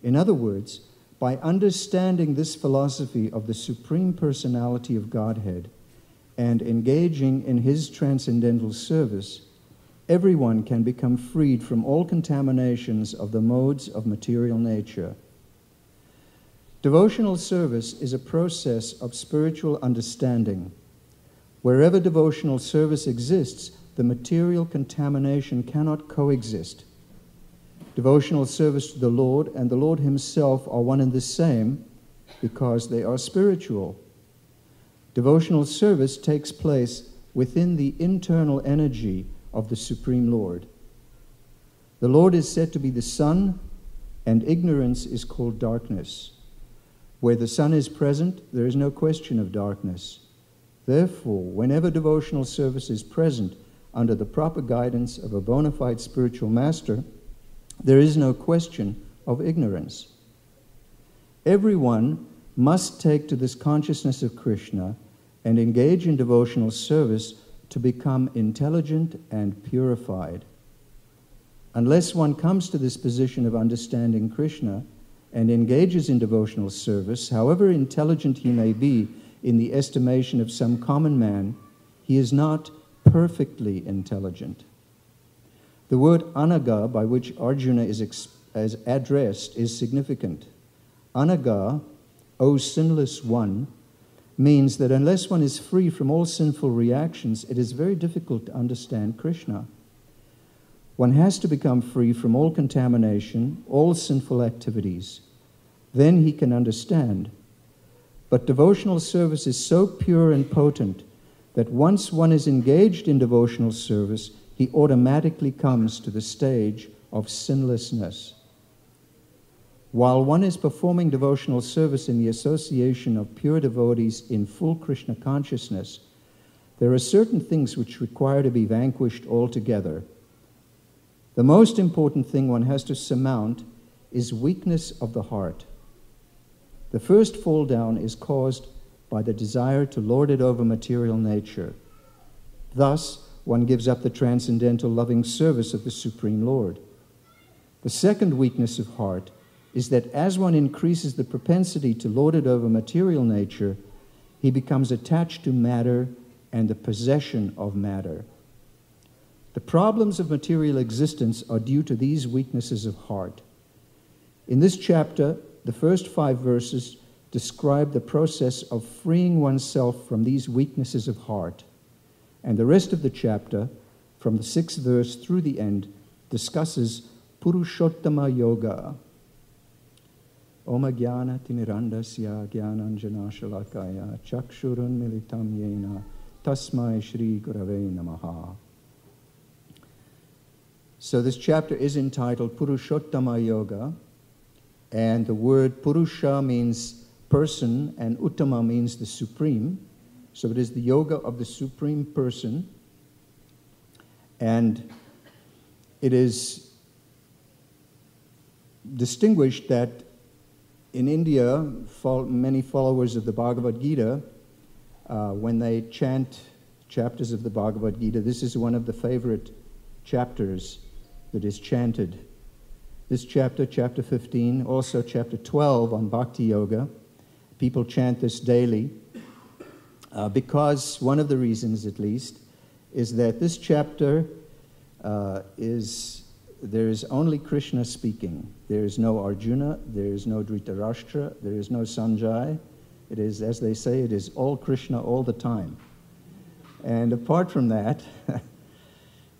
In other words, by understanding this philosophy of the Supreme Personality of Godhead and engaging in His transcendental service, everyone can become freed from all contaminations of the modes of material nature. Devotional service is a process of spiritual understanding. Wherever devotional service exists, the material contamination cannot coexist. Devotional service to the Lord and the Lord Himself are one and the same because they are spiritual. Devotional service takes place within the internal energy of the Supreme Lord. The Lord is said to be the sun, and ignorance is called darkness. Where the sun is present, there is no question of darkness. Therefore, whenever devotional service is present under the proper guidance of a bona fide spiritual master, there is no question of ignorance. Everyone must take to this consciousness of Krishna and engage in devotional service to become intelligent and purified. Unless one comes to this position of understanding Krishna and engages in devotional service, however intelligent he may be in the estimation of some common man, he is not perfectly intelligent. The word anaga, by which Arjuna is addressed, is significant. Anaga, O sinless one, means that unless one is free from all sinful reactions, it is very difficult to understand Krishna. One has to become free from all contamination, all sinful activities. Then he can understand. But devotional service is so pure and potent that once one is engaged in devotional service, he automatically comes to the stage of sinlessness. While one is performing devotional service in the association of pure devotees in full Krishna consciousness, there are certain things which require to be vanquished altogether. The most important thing one has to surmount is weakness of the heart. The first fall down is caused by the desire to lord it over material nature. Thus, one gives up the transcendental loving service of the Supreme Lord. The second weakness of heart is that as one increases the propensity to lord it over material nature, he becomes attached to matter and the possession of matter. The problems of material existence are due to these weaknesses of heart. In this chapter, the first 5 verses describe the process of freeing oneself from these weaknesses of heart, and the rest of the chapter, from the 6th verse through the end, discusses Purushottama Yoga. Om Jnana Timirandasya Jnananjana Shalakaya Chakshurun Militam Yena Tasmai Shri Gurave Namaha. So this chapter is entitled Purushottama Yoga, and the word Purusha means person and Uttama means the supreme. So it is the yoga of the supreme person, and it is distinguished that in India, many followers of the Bhagavad Gita, when they chant chapters of the Bhagavad Gita, this is one of the favorite chapters that is chanted. This chapter, chapter 15, also chapter 12 on Bhakti Yoga, people chant this daily because one of the reasons, at least, is that this chapter there is only Krishna speaking. There is no Arjuna, there is no Dhritarashtra, there is no Sanjay. It is, as they say, it is all Krishna all the time. And apart from that,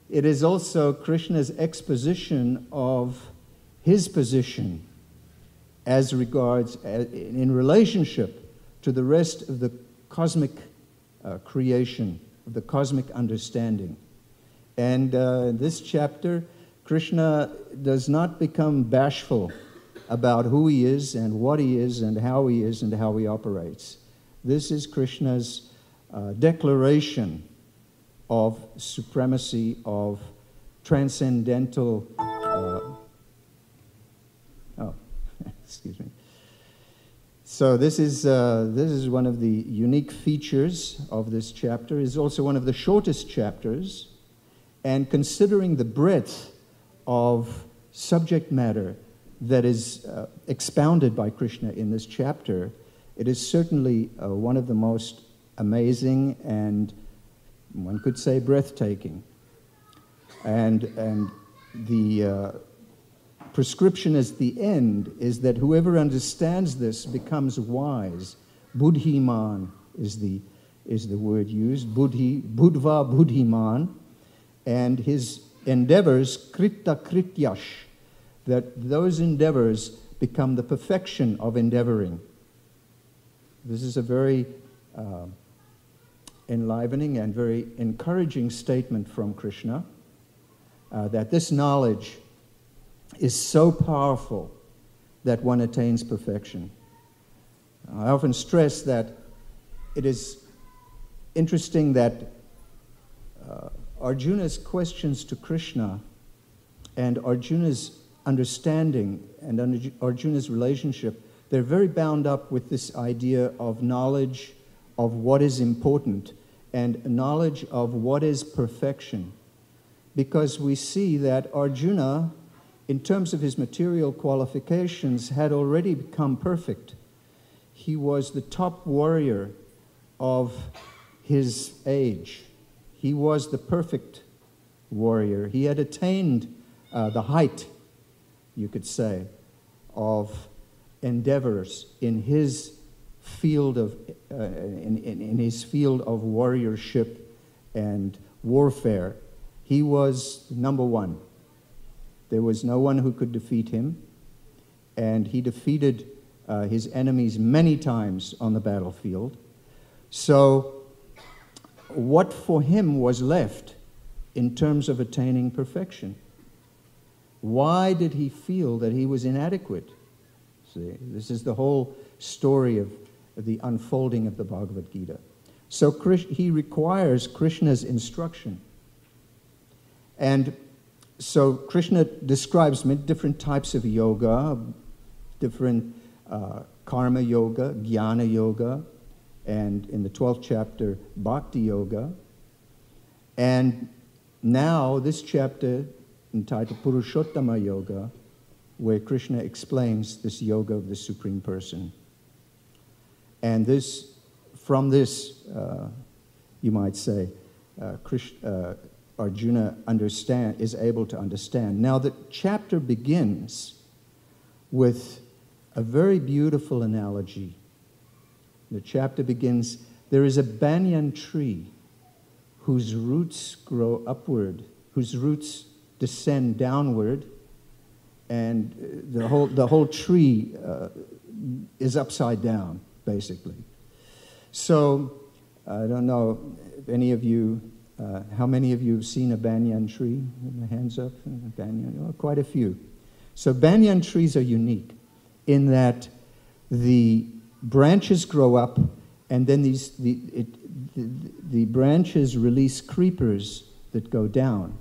it is also Krishna's exposition of his position as regards, in relationship to the rest of the cosmic creation, of the cosmic understanding. And this chapter, Krishna does not become bashful about who he is and what he is and how he operates. This is Krishna's declaration of supremacy, of transcendental excuse me. So this is one of the unique features of this chapter. It's also one of the shortest chapters, and considering the breadth of subject matter that is expounded by Krishna in this chapter, it is certainly one of the most amazing and, one could say, breathtaking. And the prescription as the end is that whoever understands this becomes wise. Buddhiman is the word used. Buddhi, Buddhva Buddhiman, and his endeavors, kritta krityash, that those endeavors become the perfection of endeavoring. This is a very enlivening and very encouraging statement from Krishna, that this knowledge is so powerful that one attains perfection. I often stress that it is interesting that Arjuna's questions to Krishna and Arjuna's understanding and Arjuna's relationship, they're very bound up with this idea of knowledge of what is important and knowledge of what is perfection. Because we see that Arjuna, in terms of his material qualifications, had already become perfect. He was the top warrior of his age. He was the perfect warrior. He had attained the height, you could say, of endeavors in his field of in his field of warriorship and warfare. He was number one. There was no one who could defeat him, and he defeated his enemies many times on the battlefield. So what for him was left in terms of attaining perfection? Why did he feel that he was inadequate? See, this is the whole story of the unfolding of the Bhagavad Gita. So he requires Krishna's instruction. And so Krishna describes many different types of yoga, different karma yoga, jnana yoga, and in the 12th chapter, bhakti yoga. And now this chapter entitled Purushottama Yoga, where Krishna explains this yoga of the Supreme Person. And from this, you might say, Arjuna is able to understand. Now the chapter begins with a very beautiful analogy. The chapter begins, there is a banyan tree whose roots grow upward, whose roots descend downward, and the whole tree is upside down, basically. So I don't know if any of you, how many of you have seen a banyan tree? Hands up. Banyan, quite a few. So banyan trees are unique in that the branches grow up, and then the branches release creepers that go down.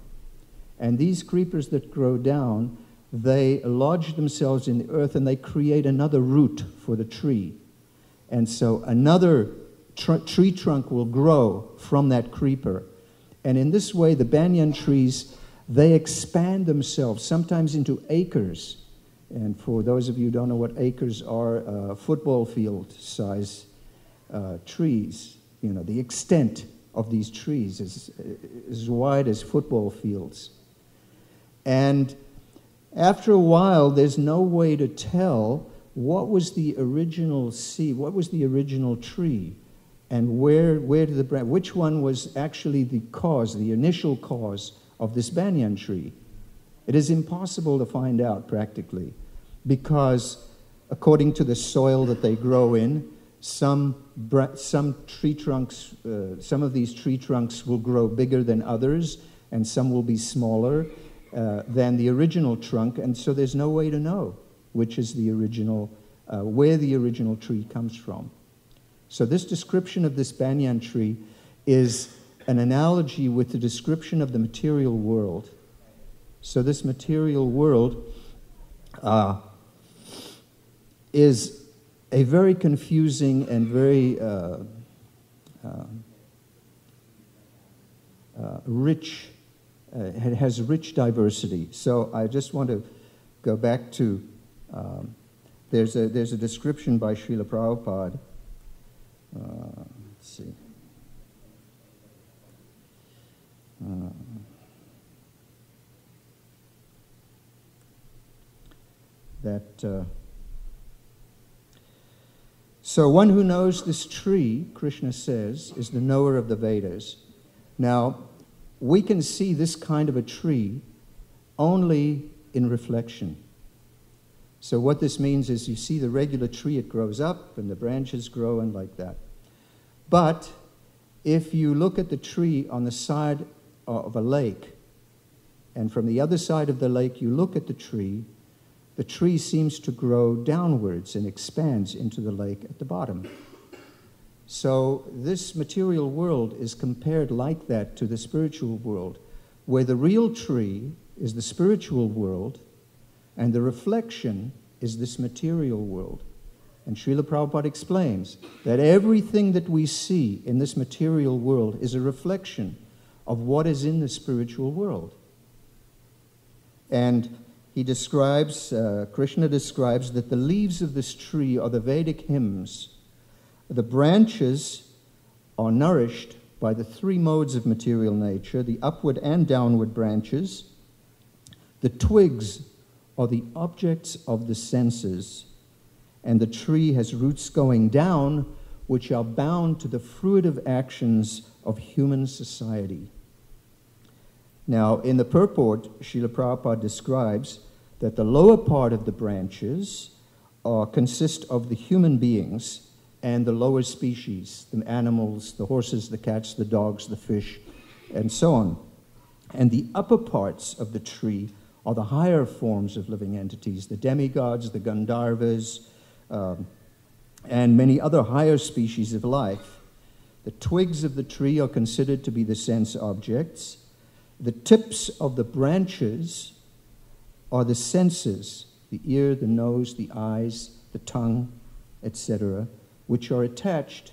And these creepers that grow down, they lodge themselves in the earth and they create another root for the tree. And so another tree trunk will grow from that creeper. And in this way, the banyan trees, they expand themselves, sometimes into acres. And for those of you who don't know what acres are, football field size trees. You know, the extent of these trees is as wide as football fields. And after a while, there's no way to tell what was the original seed, what was the original tree, and where did the branch, which one was actually the cause, the initial cause of this banyan tree. It is impossible to find out practically, because according to the soil that they grow in, some tree trunks, some of these tree trunks will grow bigger than others, and some will be smaller than the original trunk, and so there's no way to know which is the original, where the original tree comes from. So this description of this banyan tree is an analogy with the description of the material world. So this material world is a very confusing and very rich, it has rich diversity. So I just want to go back to, there's a description by Srila Prabhupada. Let's see. So one who knows this tree, Krishna says, is the knower of the Vedas. Now, we can see this kind of a tree only in reflection. So what this means is you see the regular tree, it grows up and the branches grow and like that. But if you look at the tree on the side of a lake, and from the other side of the lake you look at the tree seems to grow downwards and expands into the lake at the bottom. So this material world is compared like that to the spiritual world, where the real tree is the spiritual world, and the reflection is this material world. And Srila Prabhupada explains that everything that we see in this material world is a reflection of what is in the spiritual world. And he describes, Krishna describes that the leaves of this tree are the Vedic hymns. The branches are nourished by the three modes of material nature, the upward and downward branches. The twigs are the objects of the senses, and the tree has roots going down, which are bound to the fruitive actions of human society. Now, in the purport, Srila Prabhupada describes that the lower part of the branches consist of the human beings and the lower species, the animals, the horses, the cats, the dogs, the fish, and so on. And the upper parts of the tree are the higher forms of living entities, the demigods, the Gandharvas, and many other higher species of life. The twigs of the tree are considered to be the sense objects. The tips of the branches are the senses, the ear, the nose, the eyes, the tongue, etc., which are attached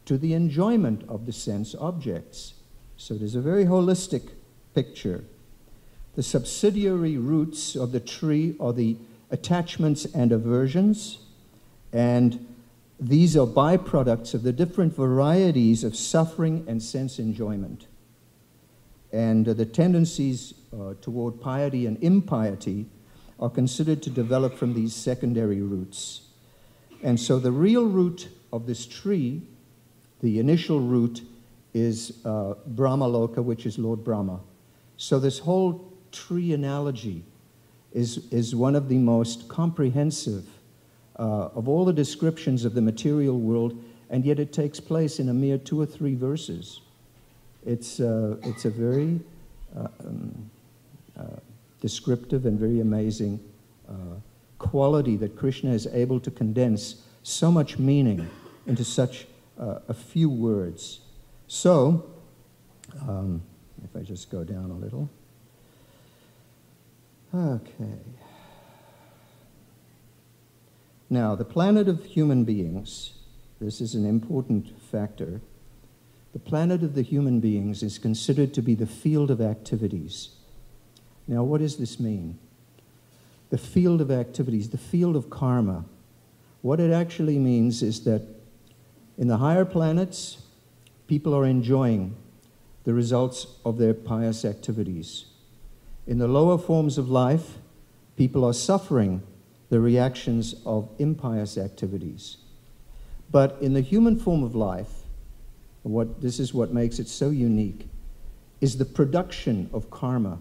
to the enjoyment of the sense objects. So it is a very holistic picture. The subsidiary roots of the tree are the attachments and aversions, and these are byproducts of the different varieties of suffering and sense enjoyment. And the tendencies toward piety and impiety are considered to develop from these secondary roots. And so the real root of this tree, the initial root, is Brahmaloka, which is Lord Brahma. So this whole tree analogy is one of the most comprehensive of all the descriptions of the material world, and yet it takes place in a mere 2 or 3 verses. It's a very descriptive and very amazing quality that Krishna is able to condense so much meaning into such a few words. So, if I just go down a little. Okay. Now, the planet of human beings, this is an important factor. The planet of the human beings is considered to be the field of activities. Now, what does this mean? The field of activities, the field of karma. What it actually means is that in the higher planets, people are enjoying the results of their pious activities. In the lower forms of life, people are suffering the reactions of impious activities. But in the human form of life, this is what makes it so unique, is the production of karma,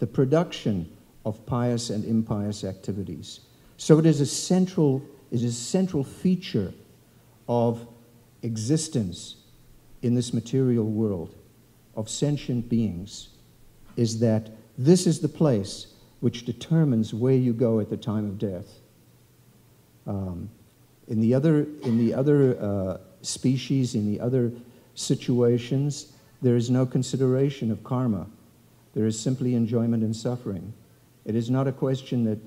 the production of pious and impious activities. So it is a central feature of existence in this material world of sentient beings, is that this is the place which determines where you go at the time of death. In the other species, in the other situations, there is no consideration of karma. There is simply enjoyment and suffering. It is not a question that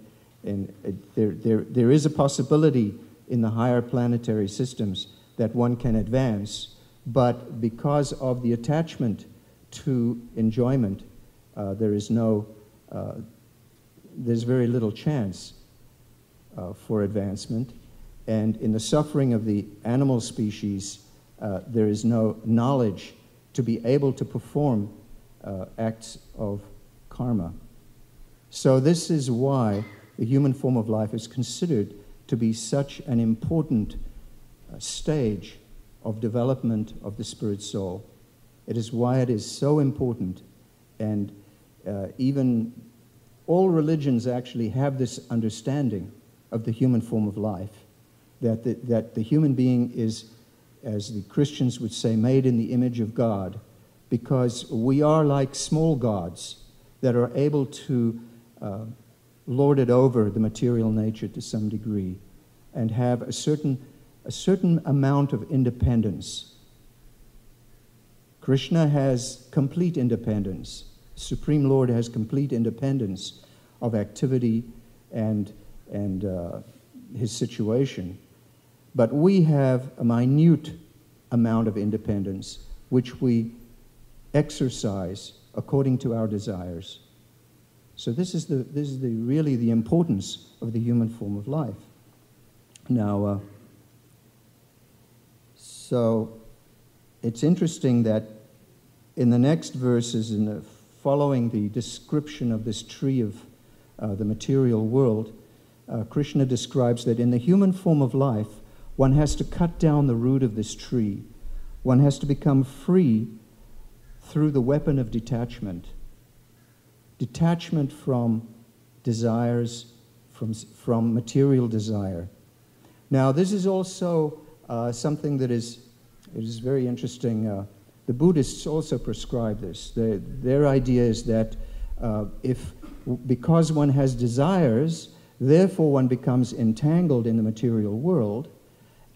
there is a possibility in the higher planetary systems that one can advance, but because of the attachment to enjoyment, there's very little chance for advancement. And in the suffering of the animal species, there is no knowledge to be able to perform acts of karma. So this is why the human form of life is considered to be such an important stage of development of the spirit soul. It is why it is so important, and even all religions actually have this understanding of the human form of life, that the human being is, as the Christians would say, made in the image of God, because we are like small gods that are able to lord it over the material nature to some degree and have a certain amount of independence. Krishna has complete independence. Supreme Lord has complete independence of activity and his situation. But we have a minute amount of independence which we exercise according to our desires. So this is really the importance of the human form of life. Now, so it's interesting that in the next verses, following the description of this tree of the material world, Krishna describes that in the human form of life, one has to cut down the root of this tree. One has to become free through the weapon of detachment. Detachment from desires, from material desire. Now, this is also something that is very interesting. The Buddhists also prescribe this. Their idea is that because one has desires, therefore one becomes entangled in the material world,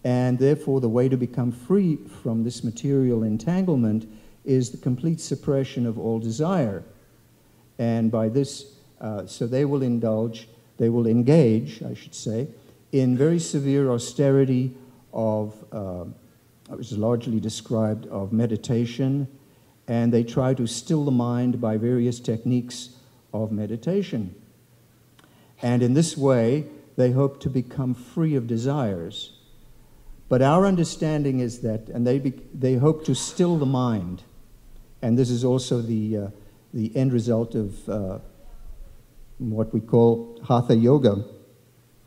and therefore the way to become free from this material entanglement is the complete suppression of all desire. And by this, so they will engage, I should say, in very severe austerity of, it was largely described, of meditation, and they try to still the mind by various techniques of meditation. And in this way, they hope to become free of desires. But our understanding is that, and they hope to still the mind, and this is also the end result of what we call Hatha Yoga,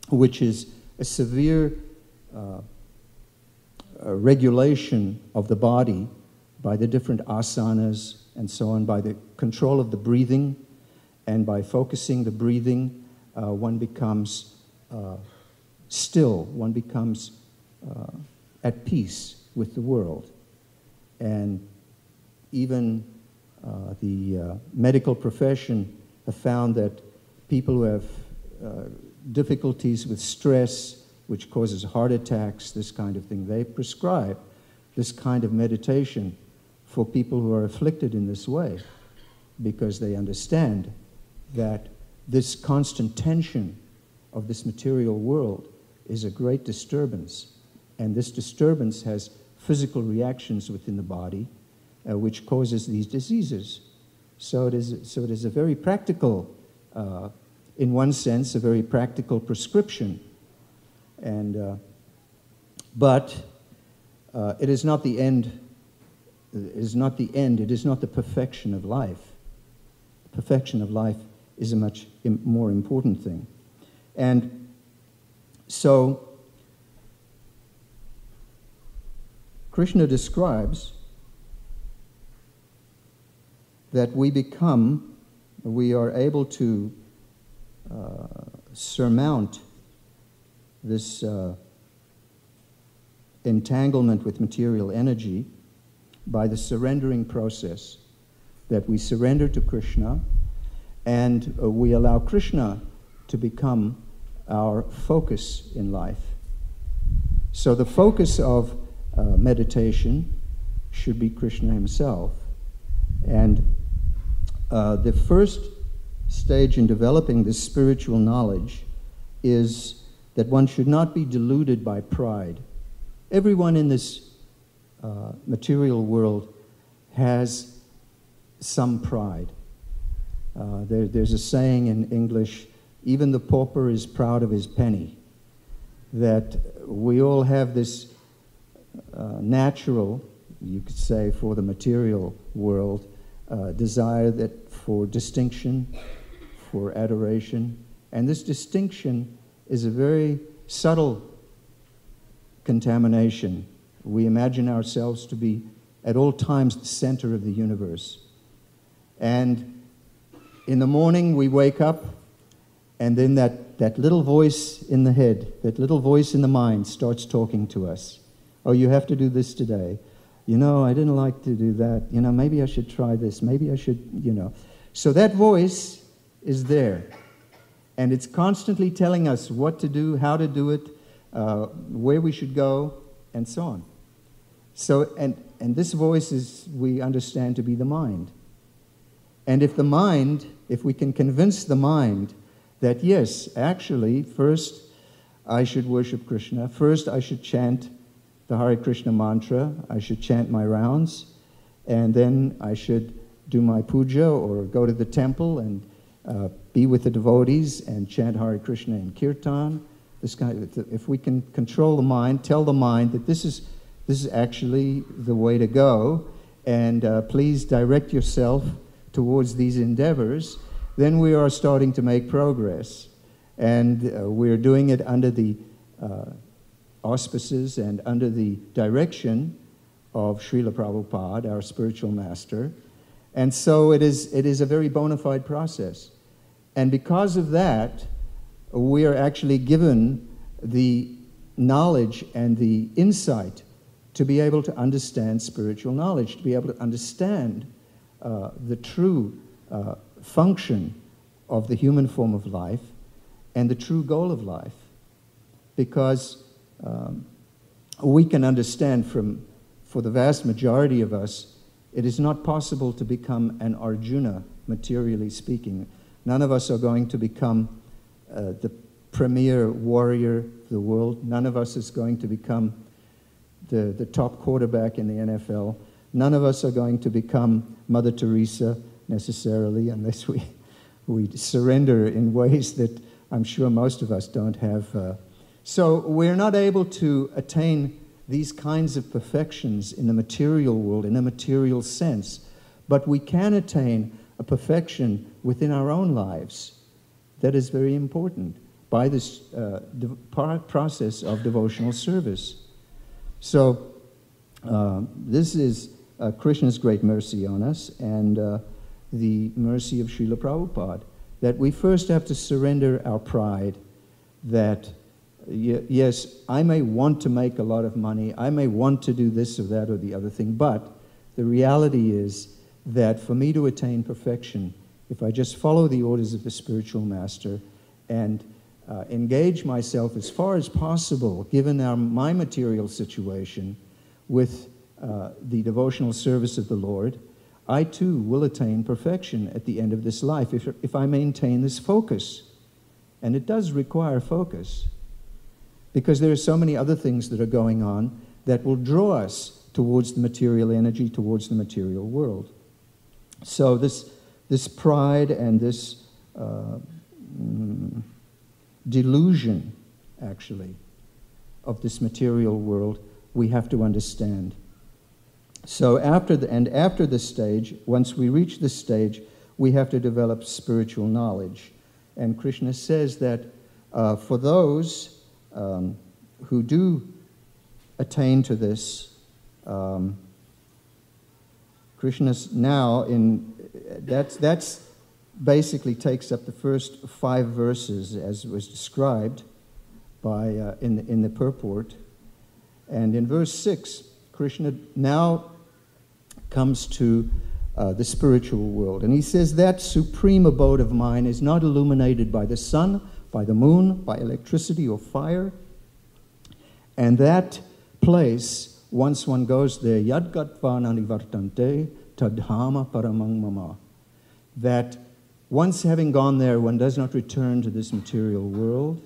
which is a severe regulation of the body by the different asanas and so on, by the control of the breathing, and by focusing the breathing, one becomes still, one becomes at peace with the world. And even the medical profession have found that people who have difficulties with stress, which causes heart attacks, this kind of thing, they prescribe this kind of meditation for people who are afflicted in this way, because they understand that this constant tension of this material world is a great disturbance, and this disturbance has physical reactions within the body, which causes these diseases. So it is a very practical, in one sense, a very practical prescription. And but it is not the end. It is not the end. It is not the perfection of life. The perfection of life is a much more important thing. And so Krishna describes that we are able to surmount this entanglement with material energy by the surrendering process, that we surrender to Krishna and we allow Krishna to become our focus in life. So the focus of meditation should be Krishna himself. And the first stage in developing this spiritual knowledge is that one should not be deluded by pride. Everyone in this material world has some pride. There's a saying in English, even the pauper is proud of his penny. That we all have this natural, you could say, for the material world, desire that for distinction, for adoration. And this distinction is a very subtle contamination. We imagine ourselves to be at all times the center of the universe. And in the morning we wake up, and then that little voice in the head, that little voice in the mind starts talking to us. Oh, you have to do this today. You know, I didn't like to do that. You know, maybe I should try this. Maybe I should, you know. So that voice is there. And it's constantly telling us what to do, how to do it, where we should go, and so on. So, and this voice is, we understand to be the mind. And if we can convince the mind that, yes, actually, first I should worship Krishna, first I should chant the Hare Krishna mantra, I should chant my rounds, and then I should do my puja or go to the temple and be with the devotees and chant Hare Krishna in kirtan. If we can control the mind, tell the mind that this is actually the way to go, and please direct yourself towards these endeavors, then we are starting to make progress. And we're doing it under the auspices and under the direction of Srila Prabhupada, our spiritual master. And so it is a very bona fide process. And because of that, we are actually given the knowledge and the insight to be able to understand spiritual knowledge, to be able to understand the true function of the human form of life and the true goal of life. Because we can understand for the vast majority of us, it is not possible to become an Arjuna, materially speaking. None of us are going to become the premier warrior of the world. None of us is going to become the top quarterback in the NFL. None of us are going to become Mother Teresa necessarily, unless we surrender in ways that I'm sure most of us don't have. So we're not able to attain these kinds of perfections in the material world, in a material sense, but we can attain a perfection within our own lives that is very important by this process of devotional service. So this is Krishna's great mercy on us, and the mercy of Srila Prabhupada, that we first have to surrender our pride that, yes, I may want to make a lot of money, I may want to do this or that or the other thing, but the reality is that for me to attain perfection, if I just follow the orders of the spiritual master and engage myself as far as possible, given my material situation, with the devotional service of the Lord, I too will attain perfection at the end of this life if I maintain this focus. And it does require focus, because there are so many other things that are going on that will draw us towards the material energy, towards the material world. So this pride and this delusion, actually, of this material world, we have to understand. So after this stage, once we reach this stage, we have to develop spiritual knowledge. And Krishna says that for those who do attain to this, Krishna's now that's basically takes up the first 5 verses as was described by in the purport. And in verse 6, Krishna now comes to the spiritual world. And he says, that supreme abode of mine is not illuminated by the sun, by the moon, by electricity or fire. And that place, once one goes there, yadgatva nanivartante tadhama paramang mama, that once having gone there, one does not return to this material world.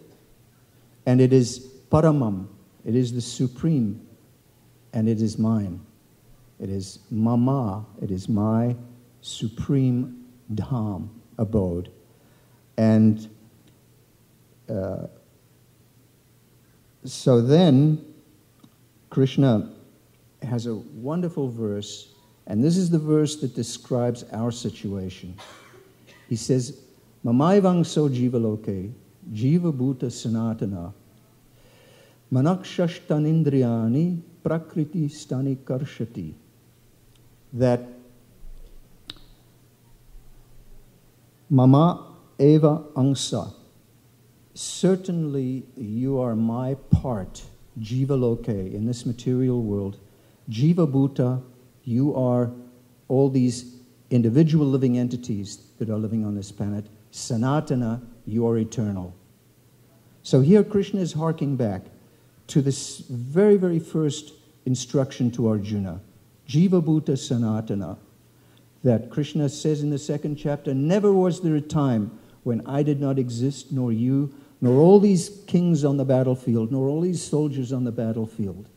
And it is paramam, it is the supreme, and it is mine. It is mama, it is my supreme dham, abode. And so then Krishna has a wonderful verse, and this is the verse that describes our situation. He says, Mamaivang so jivaloke, jiva bhuta sanatana, manakshashtanindriyani prakriti stani karshati. That mama eva angsa, certainly you are my part, jiva loke, in this material world. Jiva bhuta, you are all these individual living entities that are living on this planet. Sanatana, you are eternal. So here Krishna is harking back to this very, very first instruction to Arjuna. Jiva bhuta sanatana. That Krishna says in the 2nd chapter, never was there a time when I did not exist, nor you, nor all these kings on the battlefield, nor all these soldiers on the battlefield.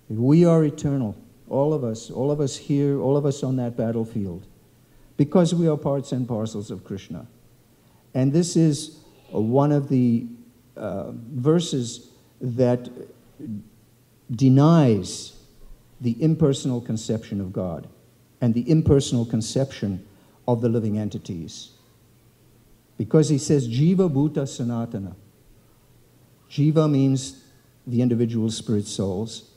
We are eternal, all of us here, all of us on that battlefield, because we are parts and parcels of Krishna. And this is one of the verses that denies the impersonal conception of God and the impersonal conception of the living entities. Because he says, Jiva Bhuta Sanatana. Jiva means the individual spirit souls.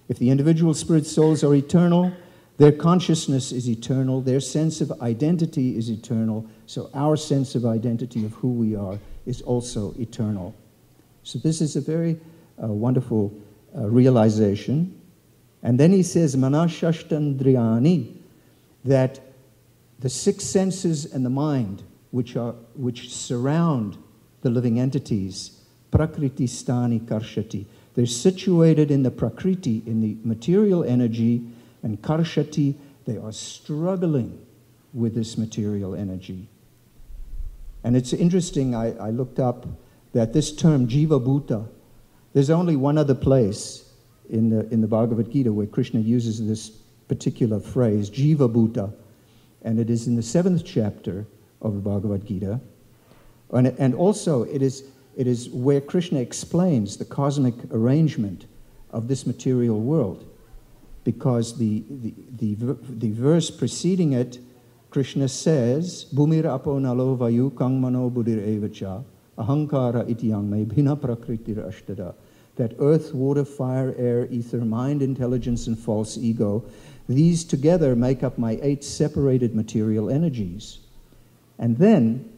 If the individual spirit souls are eternal, their consciousness is eternal, their sense of identity is eternal, so our sense of identity of who we are is also eternal. So this is a very wonderful realization. And then he says, Manashashtandriyani, that the six senses and the mind, which surround the living entities, prakriti stani karshati, they're situated in the prakriti, in the material energy, and karshati, they are struggling with this material energy. And it's interesting, I looked up that this term, Jiva Bhuta, there's only one other place in the Bhagavad Gita where Krishna uses this particular phrase, Jiva Bhuta, and it is in the 7th chapter of the Bhagavad Gita. And also it is where Krishna explains the cosmic arrangement of this material world. Because the verse preceding it, Krishna says, Bhumir apo nalo vayu kang mano buddhir evacha ahankara ityang me bhina prakritir ashtada, that earth, water, fire, air, ether, mind, intelligence, and false ego, these together make up my 8 separated material energies. And then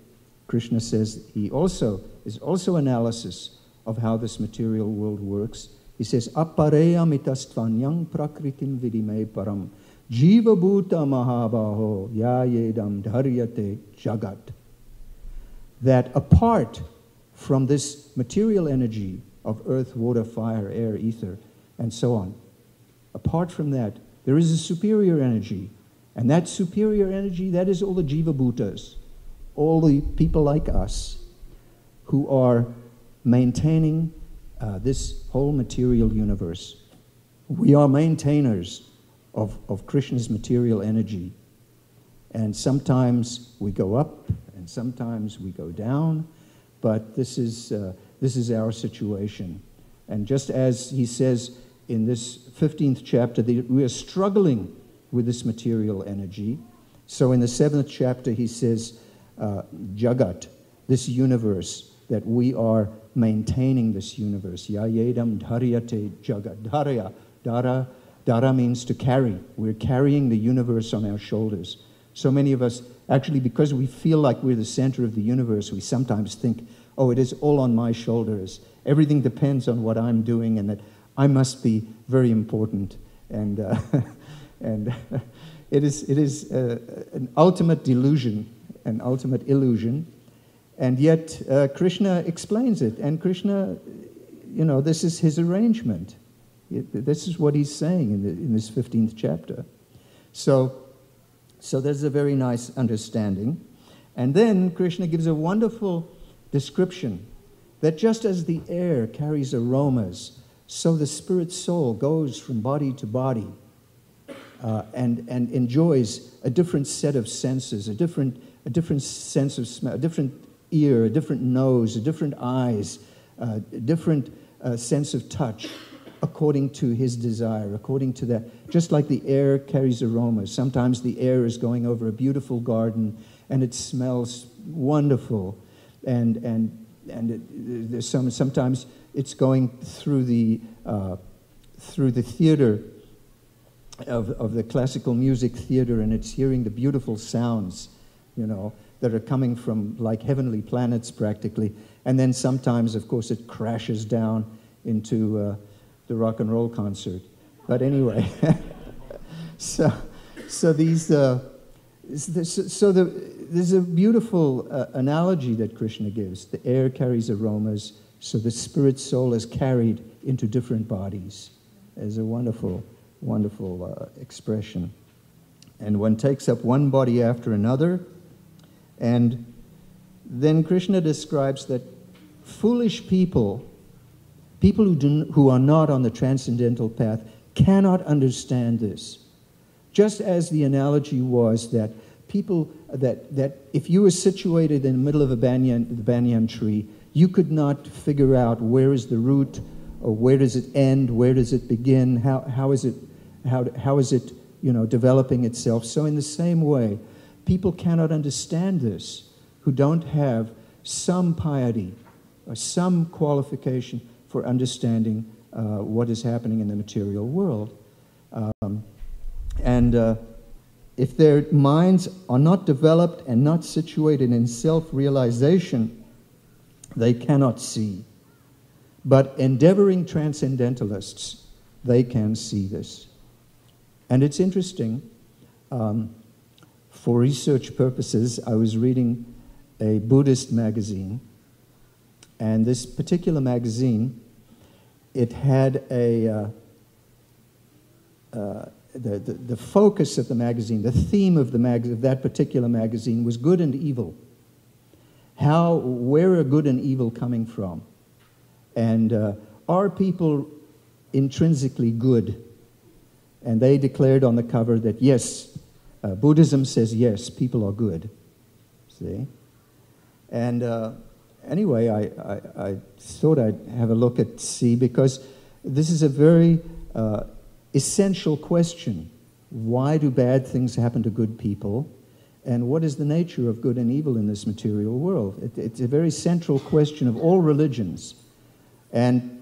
Krishna says he is also analysis of how this material world works. He says, Apareya mitastvanyang prakritim vidime param jiva bhuta mahabaho yayedam dharyate jagat. That apart from this material energy of earth, water, fire, air, ether, and so on, apart from that, there is a superior energy. And that superior energy, that is all the jiva bhutas, all the people like us who are maintaining this whole material universe. We are maintainers of Krishna's material energy. And sometimes we go up and sometimes we go down, but this is our situation. And just as he says in this 15th chapter that we are struggling with this material energy, so in the 7th chapter he says, Jagat, this universe, that we are maintaining this universe. Yayedam dharyate jagat. Dharya. Dara means to carry. We're carrying the universe on our shoulders. So many of us, actually, because we feel like we're the center of the universe, we sometimes think, oh, it is all on my shoulders. Everything depends on what I'm doing, and that I must be very important. And and it is an ultimate delusion, an ultimate illusion. And yet, Krishna explains it. And Krishna, this is his arrangement. This is what he's saying in this 15th chapter. So there's a very nice understanding. And then Krishna gives a wonderful description that just as the air carries aromas, so the spirit soul goes from body to body and enjoys a different set of senses, a different sense of smell, a different ear, a different nose, a different eyes, a different sense of touch, according to his desire, according to that. Just like the air carries aromas. Sometimes the air is going over a beautiful garden and it smells wonderful, and there's sometimes it's going through the theater of the classical music theater, and it's hearing the beautiful sounds, that are coming from like heavenly planets practically. And then sometimes, of course, it crashes down into the rock and roll concert. But anyway, there's a beautiful analogy that Krishna gives. The air carries aromas, so the spirit soul is carried into different bodies. As a wonderful, wonderful expression. And one takes up one body after another. And then Krishna describes that foolish people who are not on the transcendental path, cannot understand this. Just as the analogy was that people, that if you were situated in the middle of the banyan tree, you could not figure out where is the root, or where does it end, where does it begin, how how is it, developing itself? So in the same way, people cannot understand this who don't have some piety or some qualification for understanding what is happening in the material world. If their minds are not developed and not situated in self-realization, they cannot see. But endeavoring transcendentalists, they can see this. And it's interesting, for research purposes, I was reading a Buddhist magazine, and this particular magazine, it had the focus of the magazine, the theme of that particular magazine was good and evil. Where are good and evil coming from? And are people intrinsically good? And they declared on the cover that yes, Buddhism says yes, people are good. See? And anyway, I thought I'd have a look at C, because this is a very essential question. Why do bad things happen to good people? And what is the nature of good and evil in this material world? It's a very central question of all religions. And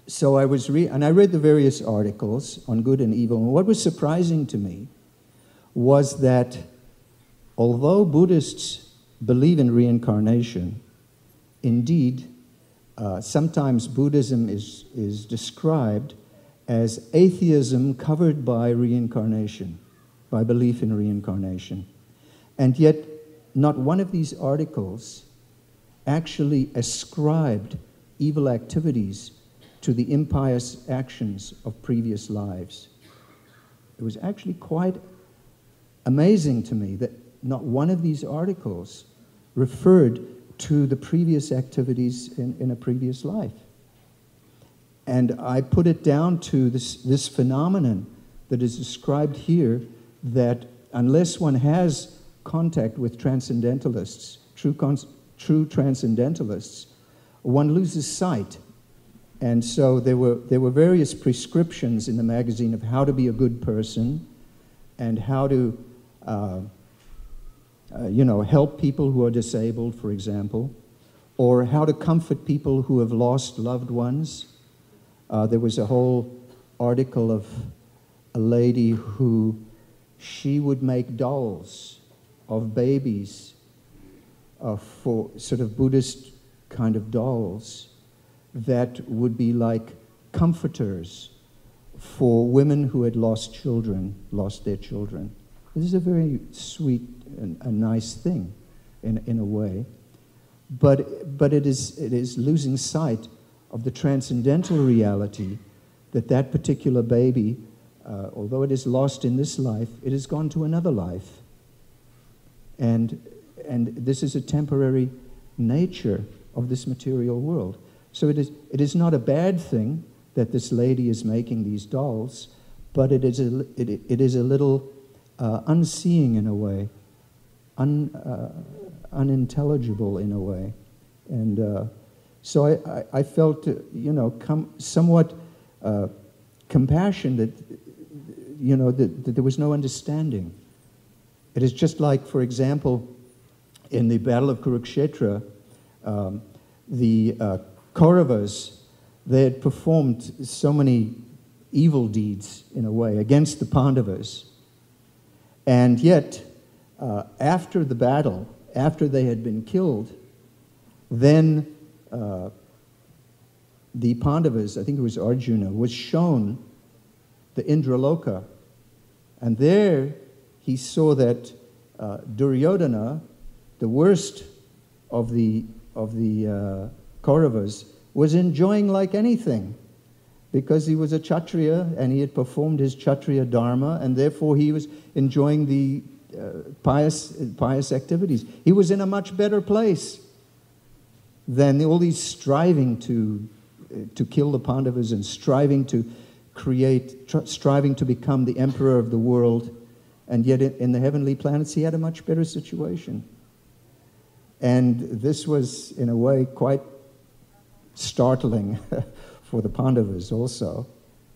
so I read the various articles on good and evil. And what was surprising to me was that although Buddhists believe in reincarnation, indeed, sometimes Buddhism is described as atheism covered by reincarnation, by belief in reincarnation. And yet, not one of these articles actually ascribed evil activities to the impious actions of previous lives. It was actually quite amazing to me that not one of these articles referred to the previous activities in a previous life. And I put it down to this phenomenon that is described here, that unless one has contact with transcendentalists, true transcendentalists, one loses sight. And so there were various prescriptions in the magazine of how to be a good person and how to help people who are disabled, for example, or how to comfort people who have lost loved ones. There was a whole article of a lady who she would make dolls of babies for sort of Buddhist kind of dolls that would be like comforters for women who had lost their children. This is a very sweet and a nice thing in a way. But it is losing sight of the transcendental reality that particular baby, although it is lost in this life, it has gone to another life. And this is a temporary nature of this material world. So it is not a bad thing that this lady is making these dolls, but it is a little unseeing in a way, unintelligible in a way. And so I felt, somewhat compassion that there was no understanding. It is just like, for example, in the Battle of Kurukshetra, the Kauravas, they had performed so many evil deeds, in a way, against the Pandavas. And yet, after the battle, after they had been killed, then the Pandavas, I think it was Arjuna, was shown the Indraloka. And there he saw that Duryodhana, the worst of the Kauravas, was enjoying like anything, because he was a Kshatriya and he had performed his Kshatriya dharma, and therefore he was enjoying the pious activities. He was in a much better place than all these striving to kill the Pandavas and striving to become the emperor of the world. And yet in the heavenly planets he had a much better situation. And this was, in a way, quite startling for the Pandavas also.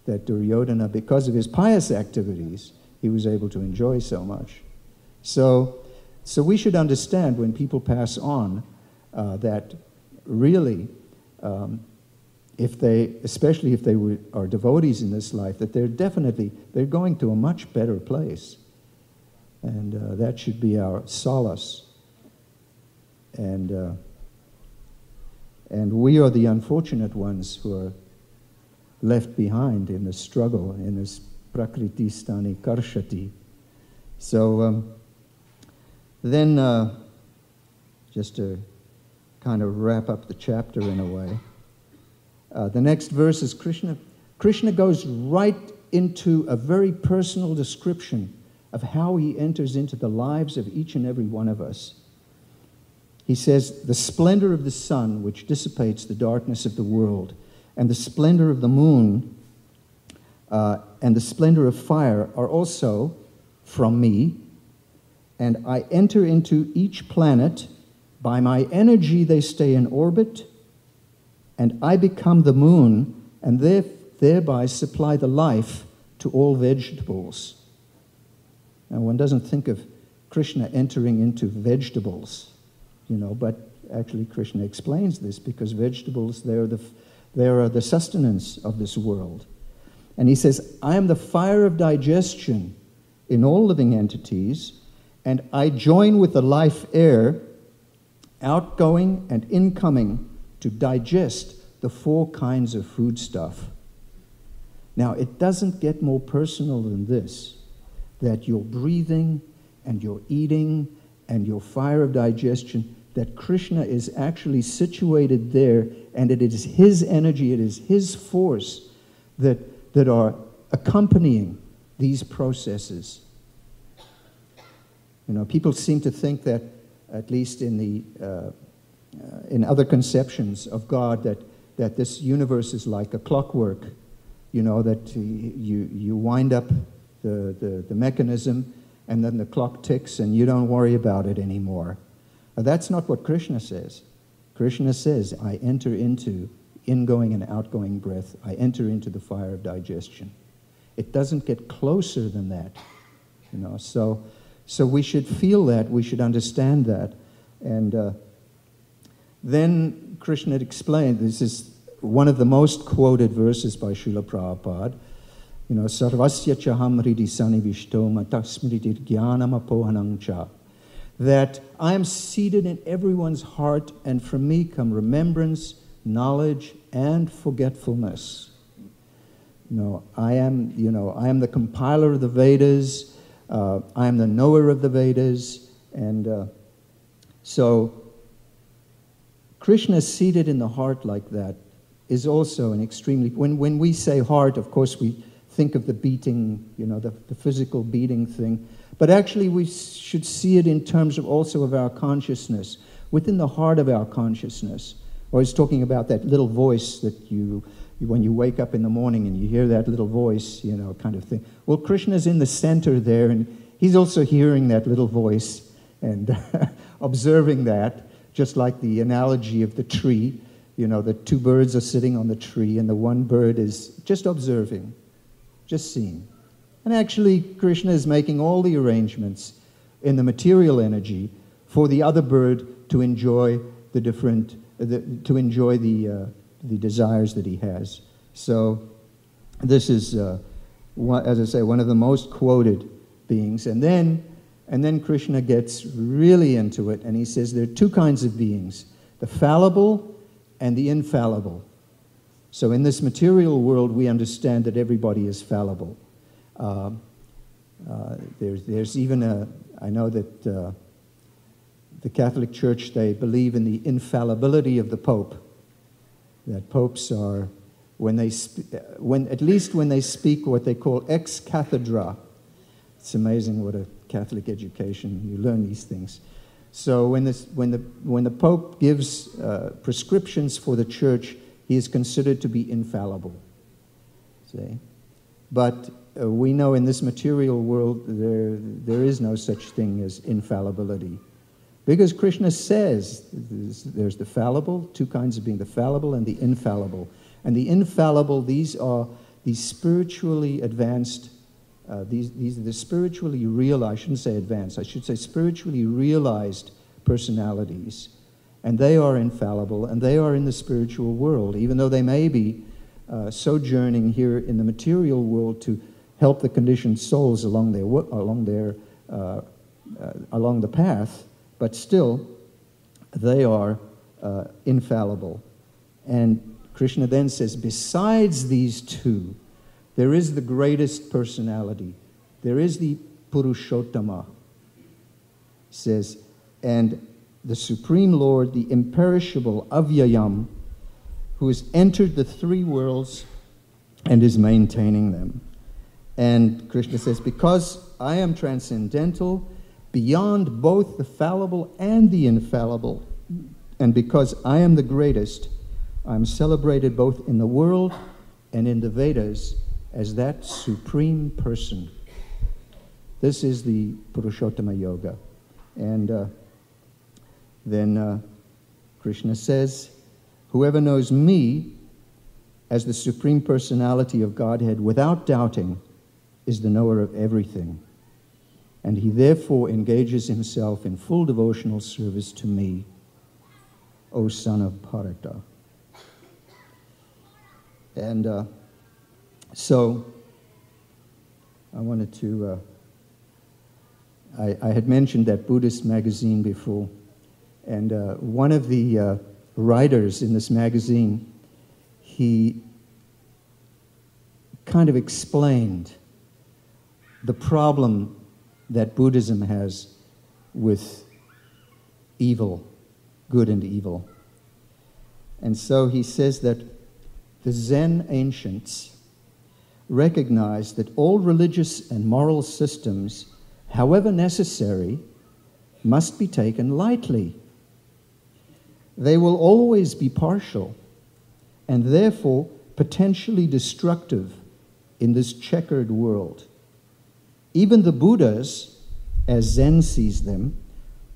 that Duryodhana, because of his pious activities, he was able to enjoy so much. So we should understand when people pass on that really, especially if they are devotees in this life, that they're going to a much better place. And that should be our solace. And we are the unfortunate ones who are left behind in the struggle, in this prakriti stani karshati. So then, just to kind of wrap up the chapter in a way, the next verse is Krishna. Krishna goes right into a very personal description of how he enters into the lives of each and every one of us. He says, the splendor of the sun, which dissipates the darkness of the world, and the splendor of the moon, and the splendor of fire are also from me, and I enter into each planet. By my energy they stay in orbit, and I become the moon, and thereby supply the life to all vegetables. Now, one doesn't think of Krishna entering into vegetables, but actually Krishna explains this, because vegetables, they are the sustenance of this world. And he says, I am the fire of digestion in all living entities, and I join with the life air, outgoing and incoming, to digest the 4 kinds of foodstuff. Now, it doesn't get more personal than this, that you're breathing and you're eating and your fire of digestion, that Krishna is actually situated there, and it is his energy, it is his force that are accompanying these processes. People seem to think that, at least in other conceptions of God, that this universe is like a clockwork, that you wind up the mechanism, and then the clock ticks and you don't worry about it anymore. That's not what Krishna says. Krishna says, I enter into ingoing and outgoing breath. I enter into the fire of digestion. It doesn't get closer than that. So we should feel that, we should understand that. And then Krishna explained, this is one of the most quoted verses by Srila Prabhupada, Sarvasya chaham hridi sanivishto matasmritir jnanam apohanam cha, that I am seated in everyone's heart, and from me come remembrance, knowledge, and forgetfulness. I am the compiler of the Vedas. I am the knower of the Vedas, and so Krishna seated in the heart like that is also an extremely. When we say heart, of course we think of the beating, the physical beating thing. But actually we should see it in terms of also of our consciousness, within the heart of our consciousness. Or he's talking about that little voice that when you wake up in the morning and you hear that little voice, kind of thing. Well, Krishna's in the center there, and he's also hearing that little voice and observing that, just like the analogy of the tree. The 2 birds are sitting on the tree, and the one bird is just observing, just seeing. And actually, Krishna is making all the arrangements in the material energy for the other bird to enjoy the desires that he has. So this is, as I say, one of the most quoted beings. And then Krishna gets really into it, and he says there are 2 kinds of beings, the fallible and the infallible. So in this material world, we understand that everybody is fallible. There's even I know that the Catholic Church, they believe in the infallibility of the Pope. That popes are, when they speak what they call ex cathedra. It's amazing what a Catholic education, you learn these things. So when the Pope gives prescriptions for the Church, he is considered to be infallible. See? But we know in this material world there is no such thing as infallibility. Because Krishna says there's the fallible, 2 kinds of being, the fallible and the infallible. And the infallible, these are these spiritually advanced, these are the spiritually real, I shouldn't say advanced, I should say spiritually realized personalities. And they are infallible, and they are in the spiritual world, even though they may be sojourning here in the material world to help the conditioned souls along the path, but still they are infallible. And Krishna then says, besides these two, there is the greatest personality. There is the Purushottama, says, and the Supreme Lord, the imperishable Avyayam, who has entered the three worlds and is maintaining them. And Krishna says, because I am transcendental, beyond both the fallible and the infallible, and because I am the greatest, I'm celebrated both in the world and in the Vedas as that supreme person. This is the Purushottama Yoga. And then Krishna says, whoever knows me as the Supreme Personality of Godhead without doubting is the knower of everything. And he therefore engages himself in full devotional service to me, O son of Bharata. And so I wanted to, I had mentioned that Buddhist magazine before, and one of the writers in this magazine, he kind of explained the problem that Buddhism has with evil, good and evil. And so he says that the Zen ancients recognized that all religious and moral systems, however necessary, must be taken lightly. They will always be partial and therefore potentially destructive in this checkered world. Even the Buddhas, as Zen sees them,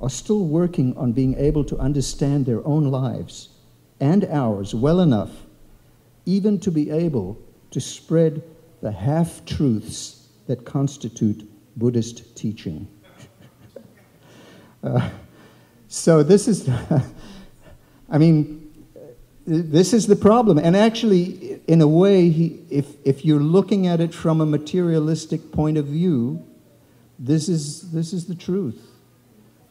are still working on being able to understand their own lives and ours well enough, even to be able to spread the half-truths that constitute Buddhist teaching. So this is, this is the problem. And actually, in a way, if you're looking at it from a materialistic point of view, this is the truth.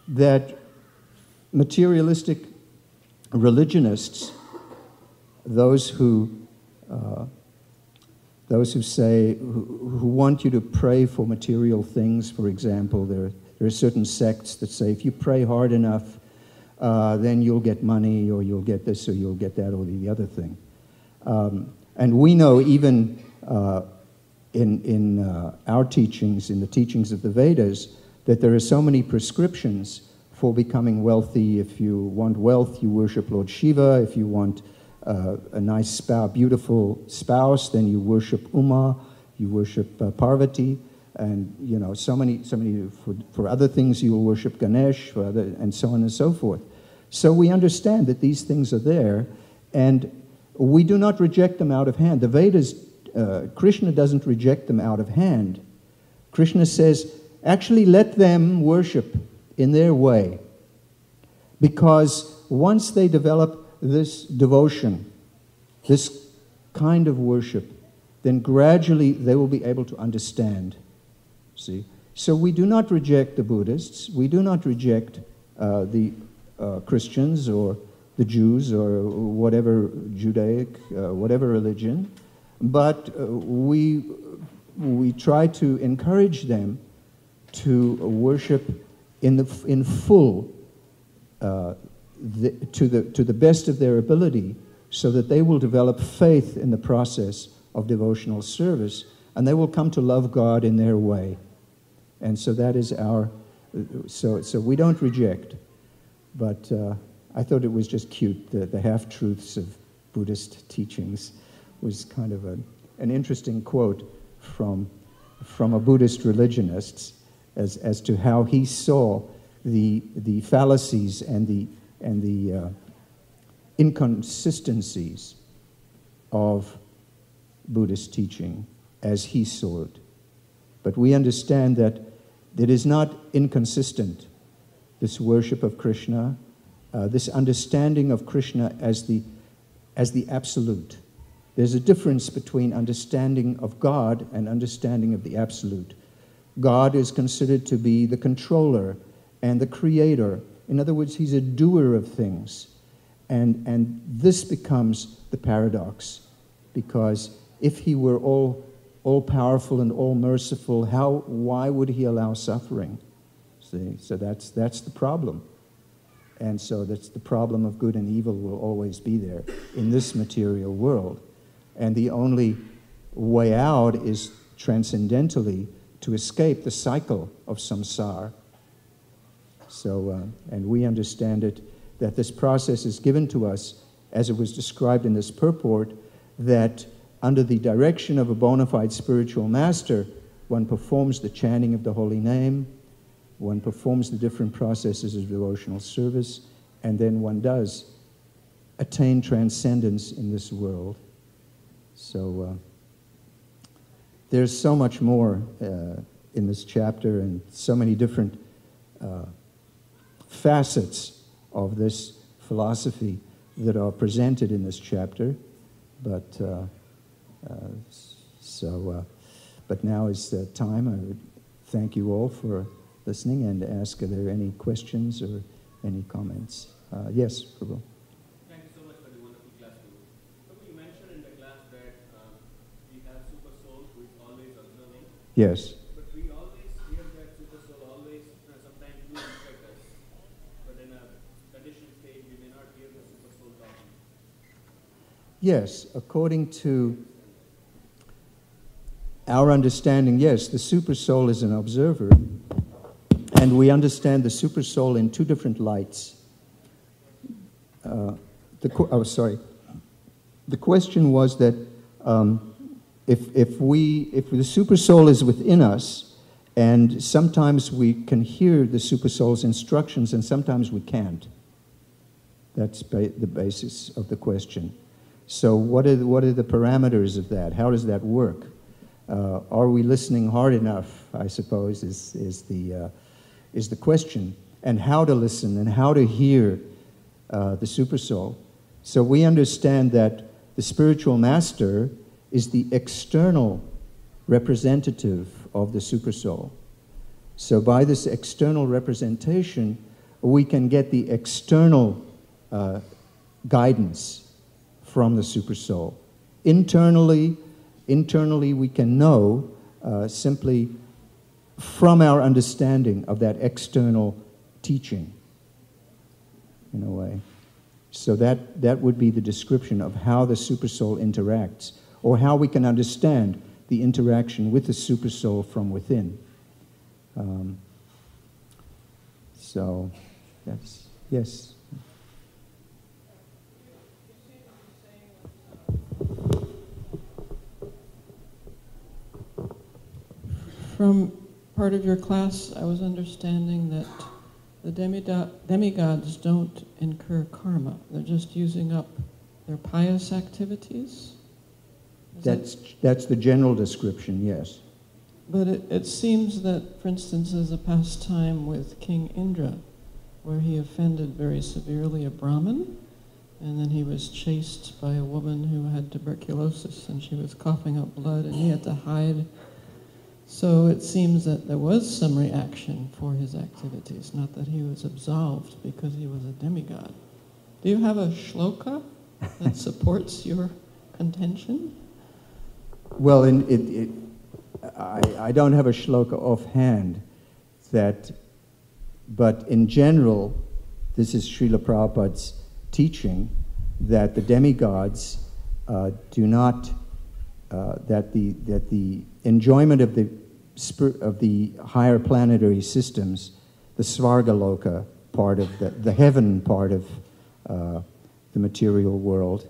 That materialistic religionists, those who say, who want you to pray for material things, for example, there are certain sects that say if you pray hard enough, then you'll get money, or you'll get this, or you'll get that, or the other thing. And we know even in our teachings, in the teachings of the Vedas, that there are so many prescriptions for becoming wealthy. If you want wealth, you worship Lord Shiva. If you want a nice spouse, beautiful spouse, then you worship Uma, you worship Parvati, and so many for other things you will worship Ganesh, and so on and so forth. So we understand that these things are there, and we do not reject them out of hand. The Vedas, Krishna doesn't reject them out of hand. Krishna says, actually let them worship in their way, because once they develop this devotion, this kind of worship, then gradually they will be able to understand. See? So we do not reject the Buddhists, we do not reject the Christians or the Jews or whatever Judaic, whatever religion, but we try to encourage them to worship in full, to the best of their ability, so that they will develop faith in the process of devotional service, and they will come to love God in their way. And so that is our, so we don't reject, but I thought it was just cute, the half-truths of Buddhist teachings was kind of an interesting quote from a Buddhist religionist as to how he saw the fallacies and the inconsistencies of Buddhist teaching as he saw it. But we understand that it is not inconsistent, this worship of Krishna, this understanding of Krishna as the absolute. There's a difference between understanding of God and understanding of the absolute. God is considered to be the controller and the creator. In other words, he's a doer of things. And this becomes the paradox, because if he were all powerful and all merciful, why would he allow suffering? See, so that's the problem. And so that's the problem of good and evil will always be there in this material world. And the only way out is transcendentally to escape the cycle of samsara. So, and we understand it, that this process is given to us, as it was described in this purport, that under the direction of a bona fide spiritual master, one performs the chanting of the holy name, one performs the different processes of devotional service, and then one does attain transcendence in this world. So there's so much more in this chapter, and so many different facets of this philosophy that are presented in this chapter. But but now is the time. I would thank you all for listening and ask, are there any questions or any comments? Yes, Prabhu. Thank you so much for the wonderful class. Prabhu, you mentioned in the class that we have super soul who is always observing. Yes. But we always hear that super soul always sometimes do inspect us. But in a conditioned state, we may not hear the super soul talking. Yes, according to our understanding, yes, the super soul is an observer, and we understand the super soul in two different lights. The question was that if the super soul is within us, and sometimes we can hear the super soul's instructions, and sometimes we can't. That's the basis of the question. So what are the parameters of that? How does that work? Are we listening hard enough, I suppose, is the question. And how to listen and how to hear the super soul. So we understand that the spiritual master is the external representative of the super soul. So by this external representation, we can get the external guidance from the super soul. Internally we can know simply from our understanding of that external teaching, in a way. So that would be the description of how the super soul interacts, or how we can understand the interaction with the super soul from within. So that's, yes. From part of your class, I was understanding that the demigods don't incur karma. They're just using up their pious activities. That's the general description, yes. But it seems that, for instance, there's a pastime with King Indra, where he offended very severely a Brahmin, and then he was chased by a woman who had tuberculosis, and she was coughing up blood, and he had to hide. So it seems that there was some reaction for his activities, not that he was absolved because he was a demigod. Do you have a shloka that supports your contention? Well, I don't have a shloka offhand, but in general, this is Srila Prabhupada's teaching that the demigods do not, that the enjoyment of the higher planetary systems, the Svargaloka part of the heaven part of the material world,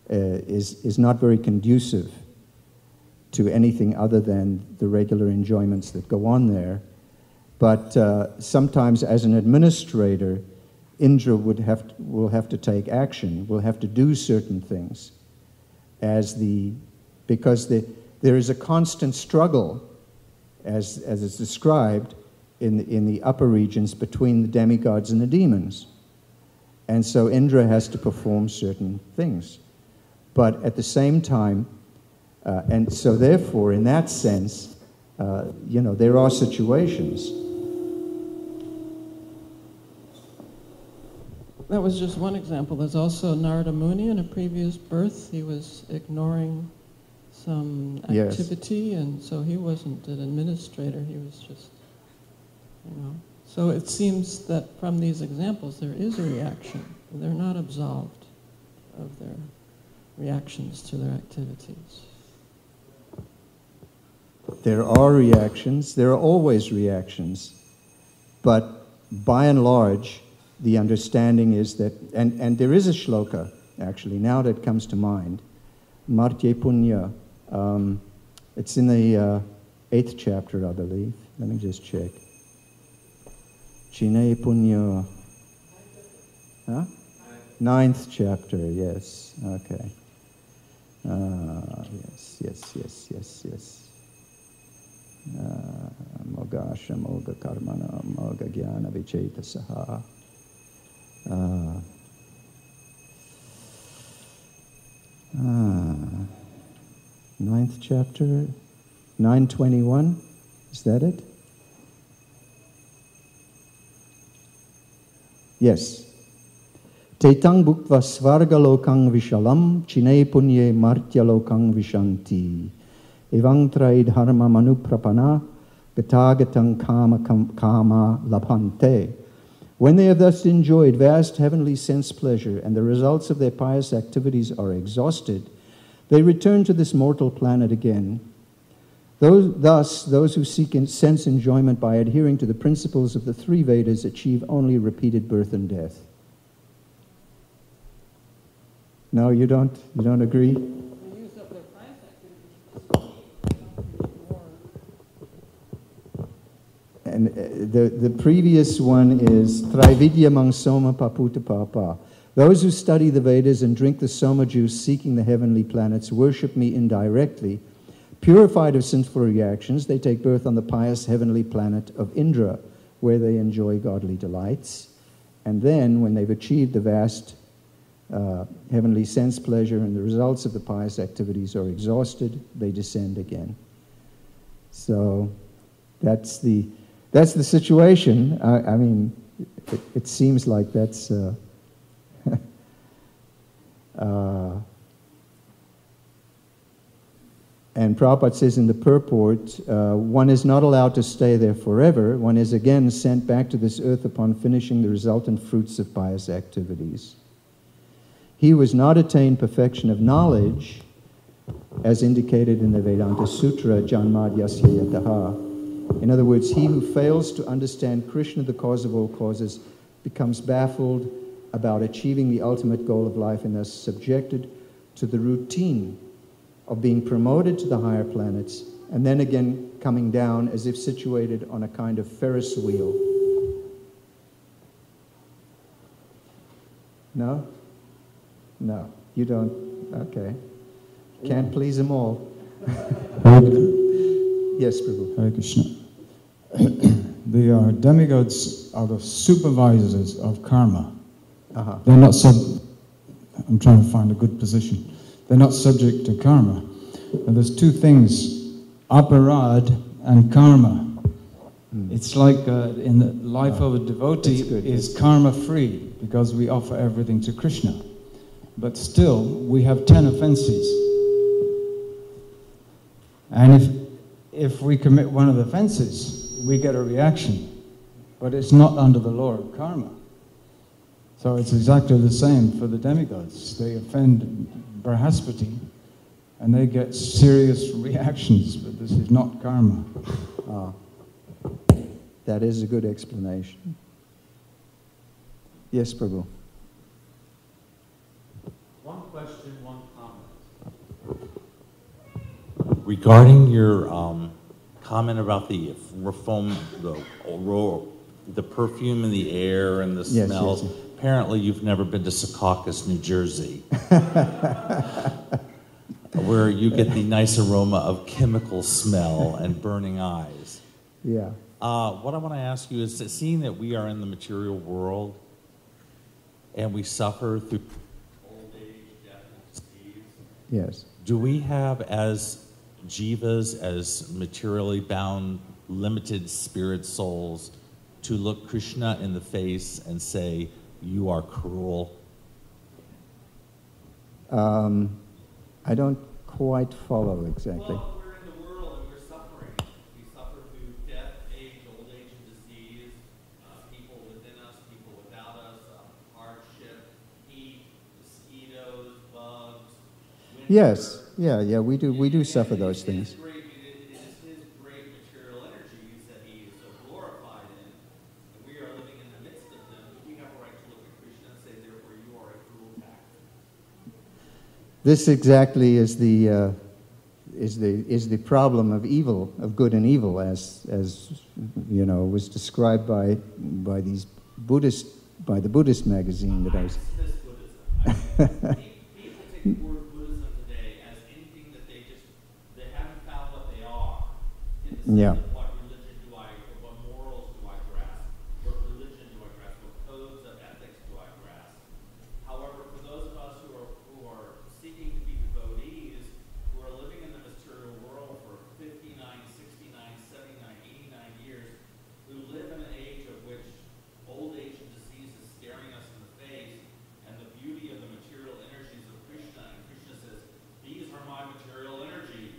is not very conducive to anything other than the regular enjoyments that go on there. But sometimes as an administrator, Indra will have to take action, will have to do certain things as the because there is a constant struggle, as is described in the upper regions, between the demigods and the demons. And so Indra has to perform certain things. But at the same time, and so therefore, in that sense, there are situations. That was just one example. There's also Narada Muni in a previous birth. He was ignoring some activity, Yes. and so he wasn't an administrator. He was just, So it seems that from these examples there is a reaction. They're not absolved of their reactions to their activities. There are reactions. There are always reactions. But by and large, the understanding is that, and there is a shloka, actually, now that comes to mind, Martye Punya. It's in the 8th chapter, I believe. Let me just check. Chine Punya. Huh? 9th chapter, yes. Okay. Yes. Mogasha Moga Karmana Moga Jnana Vicheta Saha. 9th chapter, 9:21. Is that it? Yes. Tetang bhuktva svarga lokang vishalam chine punye martya lokang vishanti. Evang traid harma manuprapana gatagatam kama lapante. When they have thus enjoyed vast heavenly sense pleasure and the results of their pious activities are exhausted, they return to this mortal planet again. Thus, those who seek sense enjoyment by adhering to the principles of the 3 Vedas achieve only repeated birth and death. No, you don't agree? And the previous one is Traividya Soma Paputa Papa. Those who study the Vedas and drink the Soma juice seeking the heavenly planets worship me indirectly. Purified of sinful reactions, they take birth on the pious heavenly planet of Indra, where they enjoy godly delights. And then, when they've achieved the vast heavenly sense pleasure and the results of the pious activities are exhausted, they descend again. So that's the situation. I mean, it seems like that's and Prabhupada says in the purport, one is not allowed to stay there forever. One is again sent back to this earth upon finishing the resultant fruits of pious activities. He who has not attained perfection of knowledge, as indicated in the Vedanta Sutra, Janmad Yasya Yataha. In other words, he who fails to understand Krishna, the cause of all causes, becomes baffled about achieving the ultimate goal of life and thus subjected to the routine of being promoted to the higher planets and then again coming down as if situated on a kind of Ferris wheel. No? No, you don't. Okay. Can't please them all. Yes, Prabhu. Hare Krishna. They are demigods are the supervisors of karma. Uh-huh. They're not I'm trying to find a good position. They're not subject to karma. And there's 2 things, aparad and karma. It's like in the life of a devotee is karma-free because we offer everything to Krishna. But still, we have 10 offenses. And if we commit one of the offenses, we get a reaction. But it's not under the law of karma. So it's exactly the same for the demigods. They offend Brahaspati, and they get serious reactions, but this is not karma. That is a good explanation. Yes, Prabhu. One question, one comment. Regarding your comment about the foam, the perfume in the air and the smells, yes. Apparently you've never been to Secaucus, New Jersey. where you get the nice aroma of chemical smell and burning eyes. Yeah. What I want to ask you is that seeing that we are in the material world and we suffer through old age, death, and disease, Yes. do we have as jivas, as materially bound, limited spirit souls, to look Krishna in the face and say, "You are cruel"? I don't quite follow exactly. Well, we're in the world and we're suffering. We suffer through death, age, old age, and disease. People within us, people without us, hardship, heat, mosquitoes, bugs. Winter. Yes. Yeah. We do suffer those things. It is his great material energies that he is so glorified in, and we are living in the midst of them. We have a right to look at Krishna and say, "Therefore, you are a cruel tax." This exactly is the problem of evil, of good and evil, as you know, was described by the Buddhist magazine that I was. This Buddhism. People take the word Buddhism today as anything that they haven't found what they are. In the sense Yeah. of what morals do I grasp? What religion do I grasp? What codes of ethics do I grasp? However, for those of us who are seeking to be devotees, who are living in the material world for 59, 69, 79, 89 years, who live in an age of which old age and disease is staring us in the face, and the beauty of the material energies of Krishna, and Krishna says, "These are my material energies,"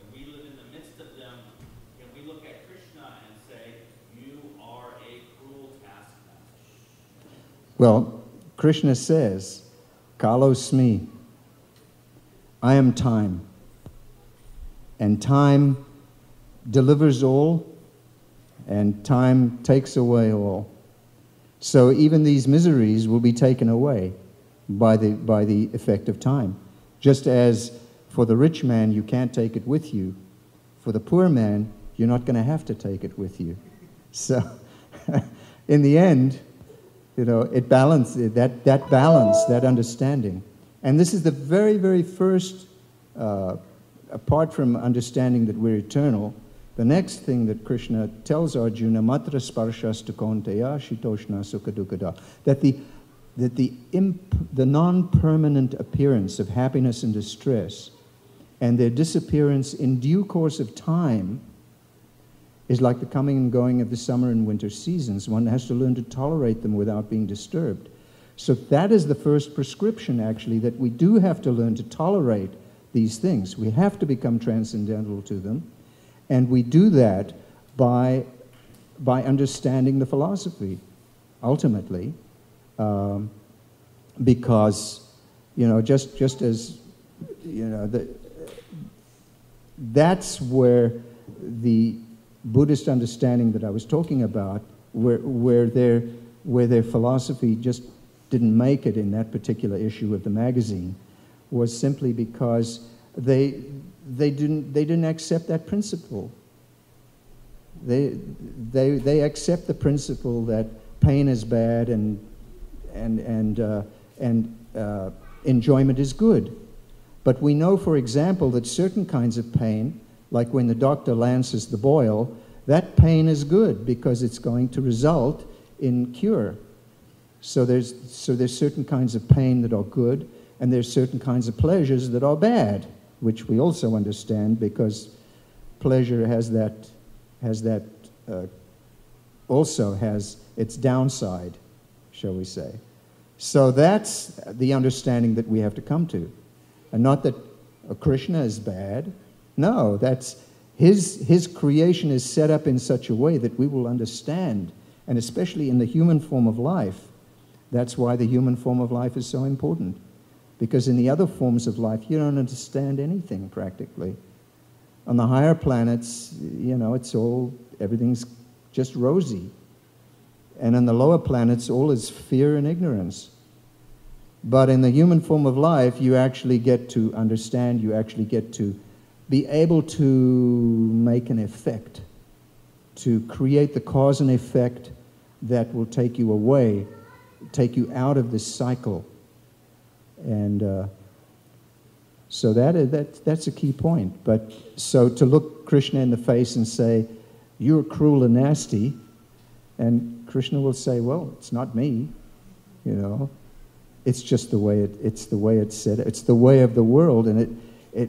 and we live in the midst of them, and we look at Krishna and say, "You are a cruel taskmaster." Well, Krishna says, "Kalosmi, I am time, and time delivers all, and time takes away all." So even these miseries will be taken away by the effect of time. Just as for the rich man, you can't take it with you, for the poor man, you're not going to have to take it with you. So in the end, you know, it balances that balance, that understanding. And this is the very, very first, apart from understanding that we're eternal, the next thing that Krishna tells Arjuna, matra sparshas tu kaunteya shitoshna sukha dukkha, that the non-permanent appearance of happiness and distress and their disappearance in due course of time is like the coming and going of the summer and winter seasons. One has to learn to tolerate them without being disturbed. So that is the first prescription, actually, that we do have to learn to tolerate these things. We have to become transcendental to them, and we do that by understanding the philosophy, ultimately, because, you know, just as, you know, that's where the Buddhist understanding that I was talking about, where their philosophy just didn't make it in that particular issue of the magazine, was simply because they didn't accept that principle. They accept the principle that pain is bad and enjoyment is good. But we know, for example, that certain kinds of pain, like when the doctor lances the boil, that pain is good because it's going to result in cure. So there's certain kinds of pain that are good, and there's certain kinds of pleasures that are bad, which we also understand because pleasure also has its downside, shall we say. So that's the understanding that we have to come to. And not that Krishna is bad. No, that's his creation is set up in such a way that we will understand, and especially in the human form of life. That's why the human form of life is so important. Because in the other forms of life, you don't understand anything practically. On the higher planets, you know, everything's just rosy. And in the lower planets, all is fear and ignorance. But in the human form of life, you actually get to understand, you actually get to be able to make an effect, to create the cause and effect that will take you away, take you out of this cycle. And So that's a key point. But so to look Krishna in the face and say, "You're cruel and nasty," and Krishna will say, "Well, it's not me, you know. It's just the way it's the way it's said. It's the way of the world, and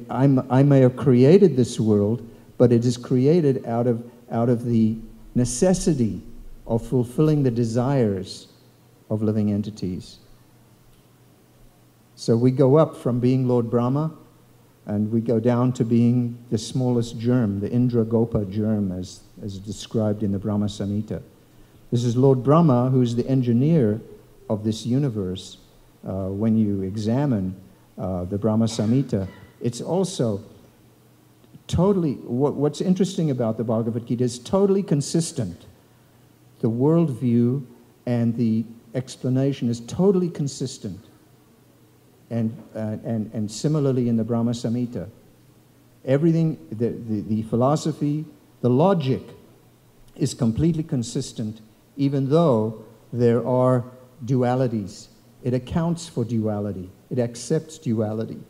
I may have created this world, but it is created out of the necessity of fulfilling the desires of living entities." So we go up from being Lord Brahma, and we go down to being the smallest germ, the Indra Gopa germ, as described in the Brahma Samhita. This is Lord Brahma, who is the engineer of this universe. When you examine the Brahma Samhita, it's also totally, what's interesting about the Bhagavad Gita is totally consistent. The worldview and the explanation is totally consistent. And similarly in the Brahma Samhita. Everything, the philosophy, the logic is completely consistent, even though there are dualities. It accounts for duality. It accepts duality.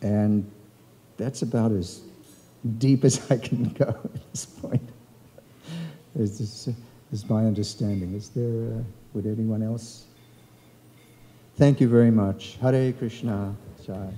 And that's about as deep as I can go at this point. This is my understanding. Is there, would anyone else? Thank you very much. Hare Krishna. Jai.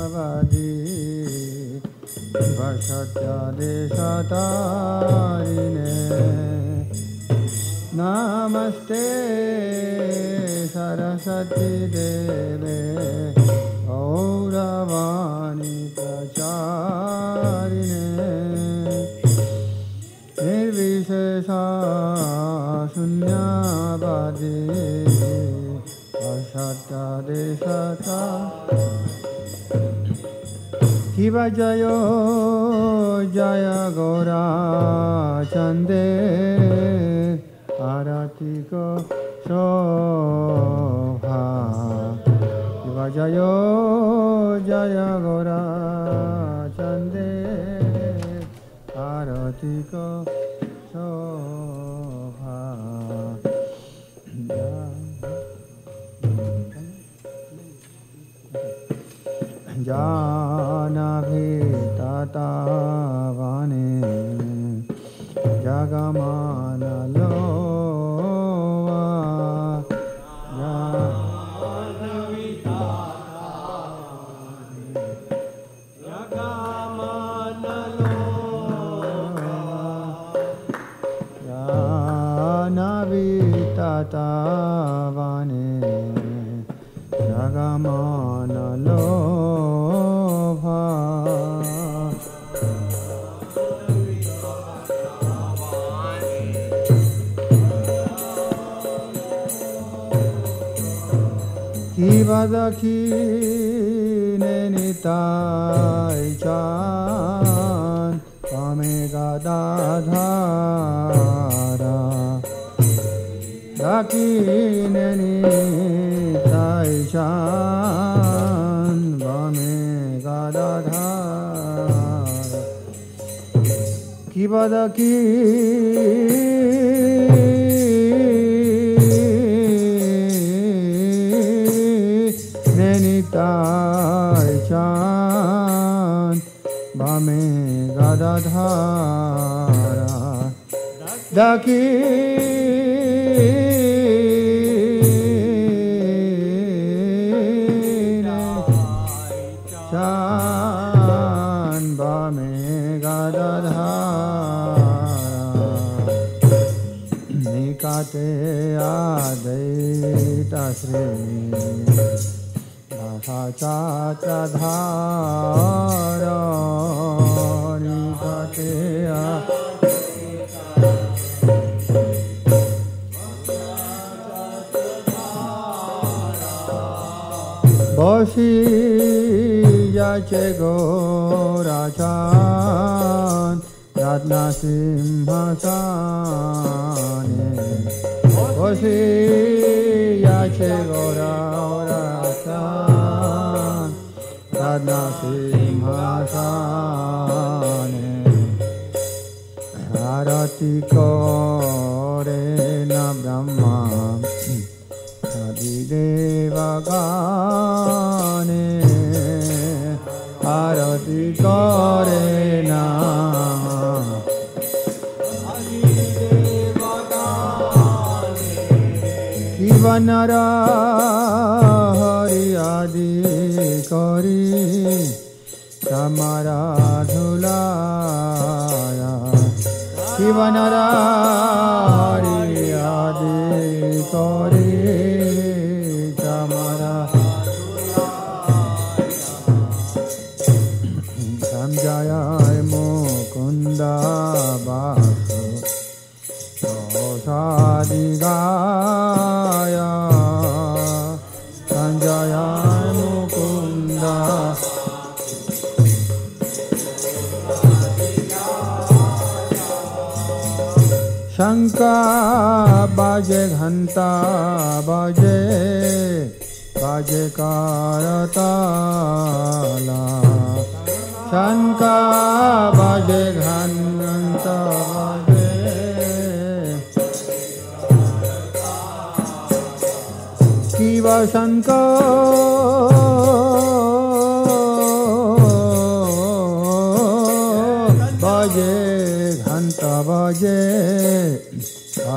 Sunnavadi Vashatyade Satarine Namaste Saraswati Deve Auravani Pracharine Nirvishesha Sunyavadi Vashatyade Satarine Kiva Jayo Jaya Gora Chande Aratiko Shobha Kiva Jayo Jaya Gora Chande Aratiko Shobha Janavi Tatavane Jagamana Lova Janavi Tatavane Jagamana Lova Janavi Tatavane Jagamana Lova Kivadaki Nenitai Chan Omega Dadhara Daki Nenitai Chan Omega Dadhara Kivadaki Nenitai Chan Bame Gadadhara Daki Chan Bame Gadadhara Nikate Adaita Sri Chatra Nikateya Boshi Yache Gorachan Ratna Simhasane Boshi Yache Gorachan Radha Simhasane Arati Kore Na Brahma Adi Deva Gane Arati Kore Na Adi Deva Gane Kivanara Hari Adi Kori Tamara Dhulaya Kivanara Hari Adi Kori Tamara Samjaya Mukunda Basu Sadigaya Sanjaya Mukunda Shanka Baje Ghanta Baje Baje Karatala Shanka Baje Ghanta Baje Kiva Shanka Baje Ghanta Baje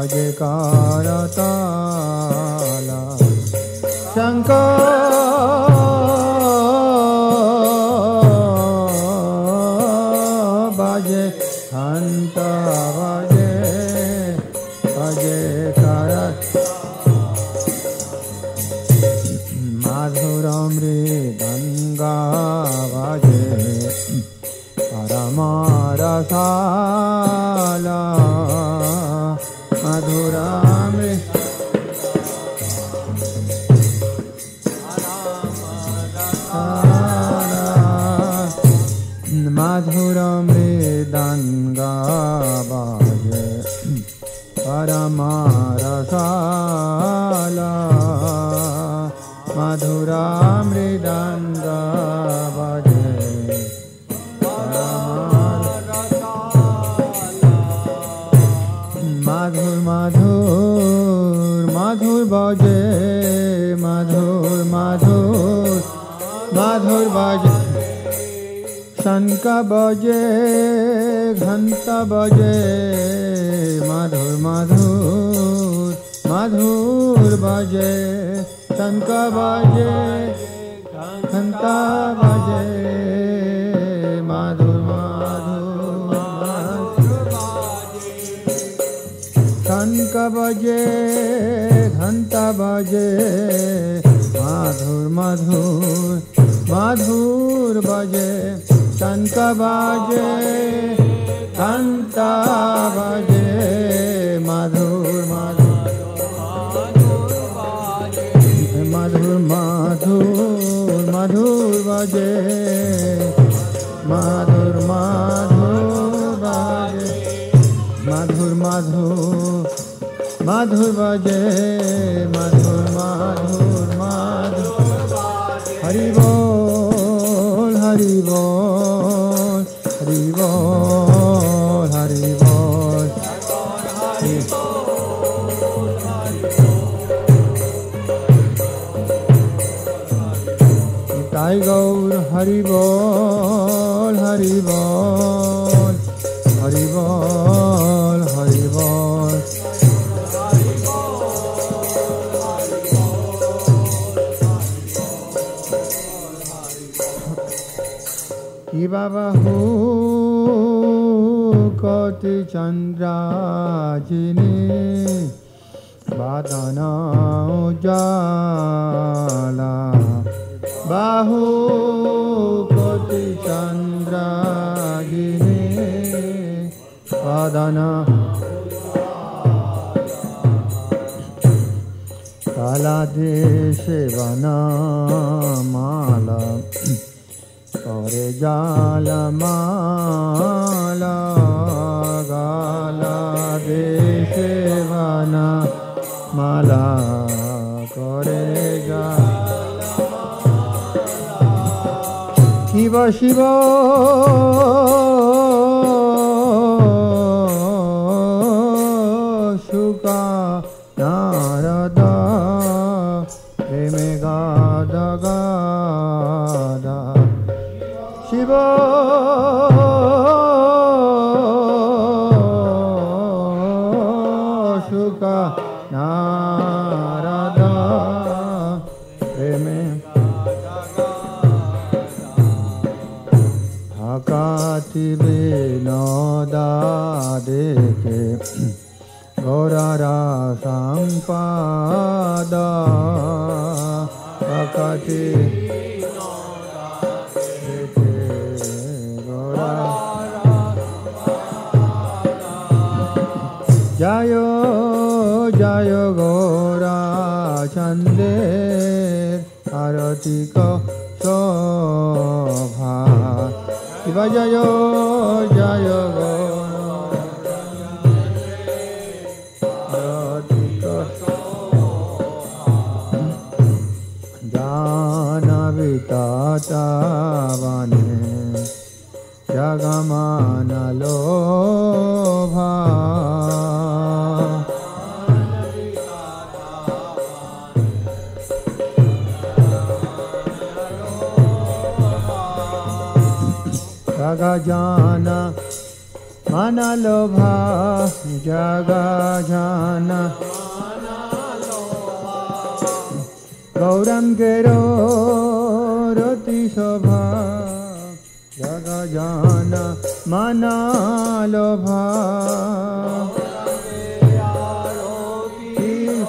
baje karatala shankar baje khanta baje karat madhuramri ganga baje Paramarasala Madhuramri Madhuramri Danga Baje Paramarasala Madhuramri Danga Baje Madhur madhur madhur baje madhur madhur madhur baje shanka baje ghanta baje madhur madhur madhur baje shanka baje ghanta baje madhur Shanka baje, ghanta baje, madhur madhur, madhur baje, shanka baje, ghanta baje, madhur madhur, madhur madhur, madhur baje, madhur madhur baje, madhur madhur. Madhur baje, madhur madhur madhur Hari bol, Hari bol, Hari bol, Hari bol Nitai Gaur Hari bol, Hari bol, Hari bol, Hari bol Ki babahu koti chandra jini badana ujala bahu koti chandra jini badana kala deshe vana mala Kore jala mala gala deshe vana mala kore jala Shiva Shiva Shuka Narada Reme Gada Gada Shiva Shuka Narada Reme Hakati Vinoda Deke Gaurara Sampada Hakati Jayo Jayo Gora Chande Arati Ko Shobha Shiva Jayo Jayo Gora Arati Ko Shobha Jana Vitata Vane Jagamana Lobha Jagajana manalobha jagajana gauram gero roti shobha jagajana manalobha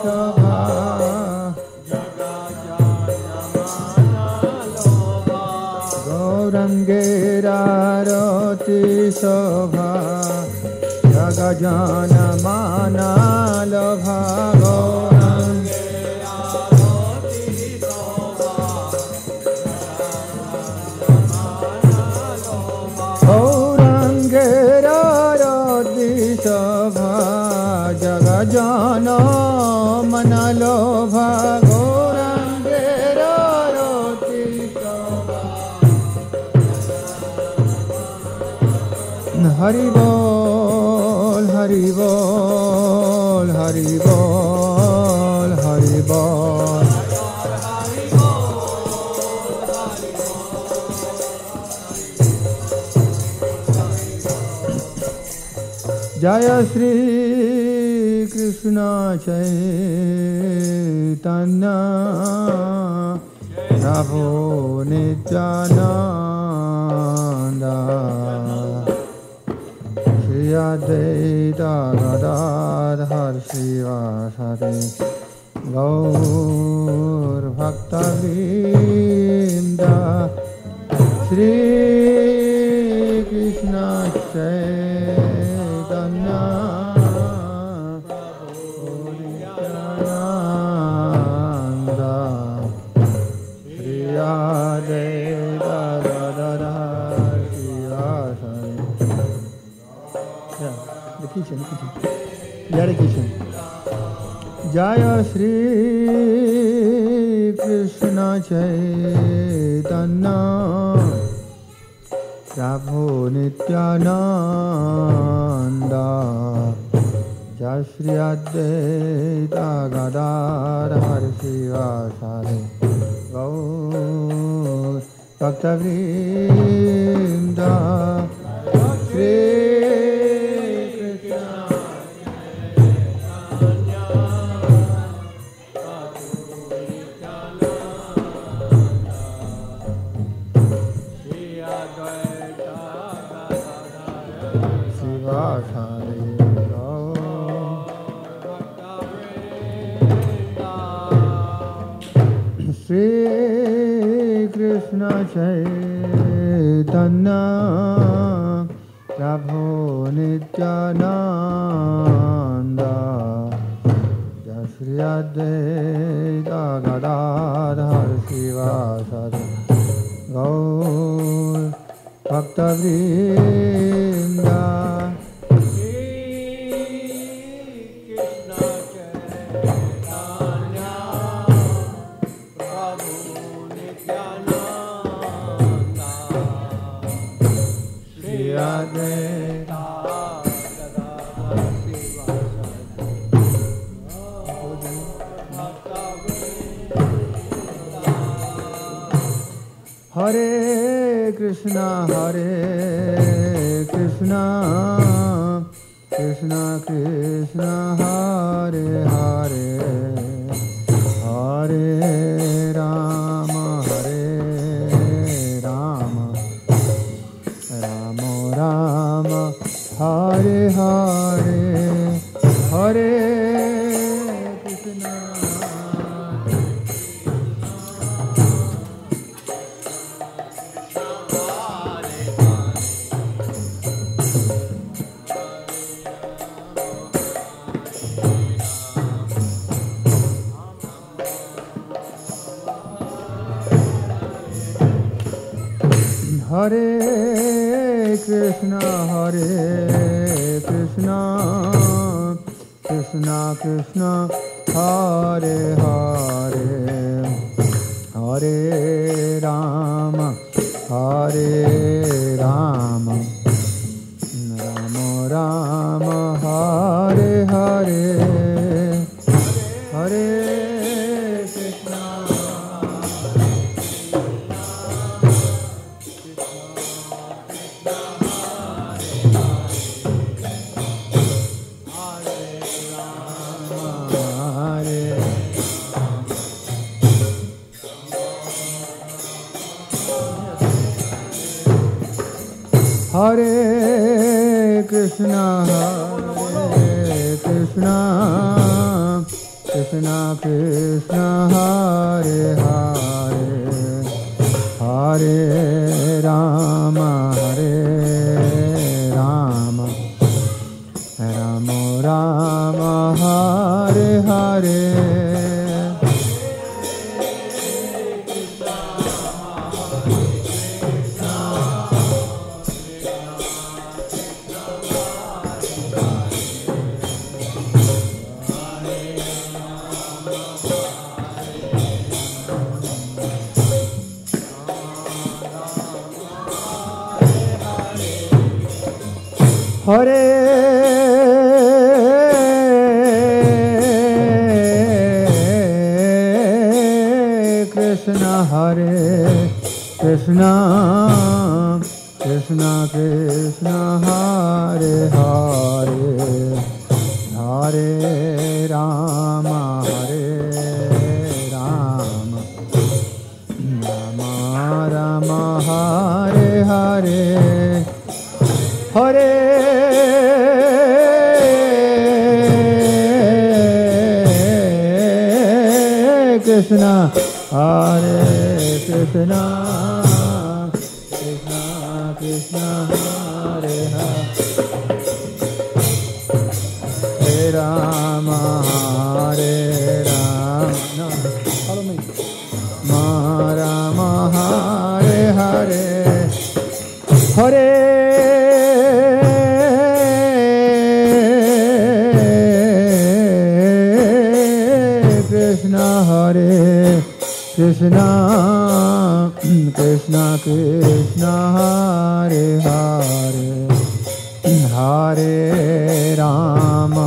shobha gaurangira roti shobha jagajana manalobha gaurangira roti shobha jagajana manalobha gaurangira roti shobha Hari bol, Hari bol, Hari bol, Hari bol. Jaya Shri Krishna Chaitanya Prabhu Nityananda Shri Advaita Gadadhar Srivasadi Gaur Bhakta Vrinda Shri Krishna Chaitanya Prabhu Nityananda Shri Advaita Gadadhar Srivasadi. The kitchen. Yeah, the kitchen. Jaya Shri Krishna Chaitanya Prabhu Nityananda Jaya Shri Advaita Gadadhar Srivasadi Gaur Bhakta Vrinda Shri Shri Krishna Chaitanya Prabhu Nityananda Jaya Shri Advaita Gadadhar Srivasadi Gaur Bhakta Vrinda Hare Krishna, Krishna Krishna, Hare Hare, Hare Rama, Rama Rama, Hare Hare, Hare Krishna. Hare Krishna, Krishna Krishna, Hare Hare, Hare Rama, Rama Rama, Hare Hare, Hare Krishna. Hare Krishna, Krishna Krishna, Hare Hare, Hare Rama, Rama Rama, Hare Hare. Hare Krishna, Hare Krishna, Krishna Krishna, Hare Hare, Hare Rama, Rama Rama, Hare Hare, Hare Krishna, Hare Krishna, Krishna Krishna, Hare Hare, Hare Rama, Hare Rama. Follow me. Rama, Hare Hare, Hare Krishna, Hare Krishna, Krishna Krishna, Hare Hare, Hare Rama,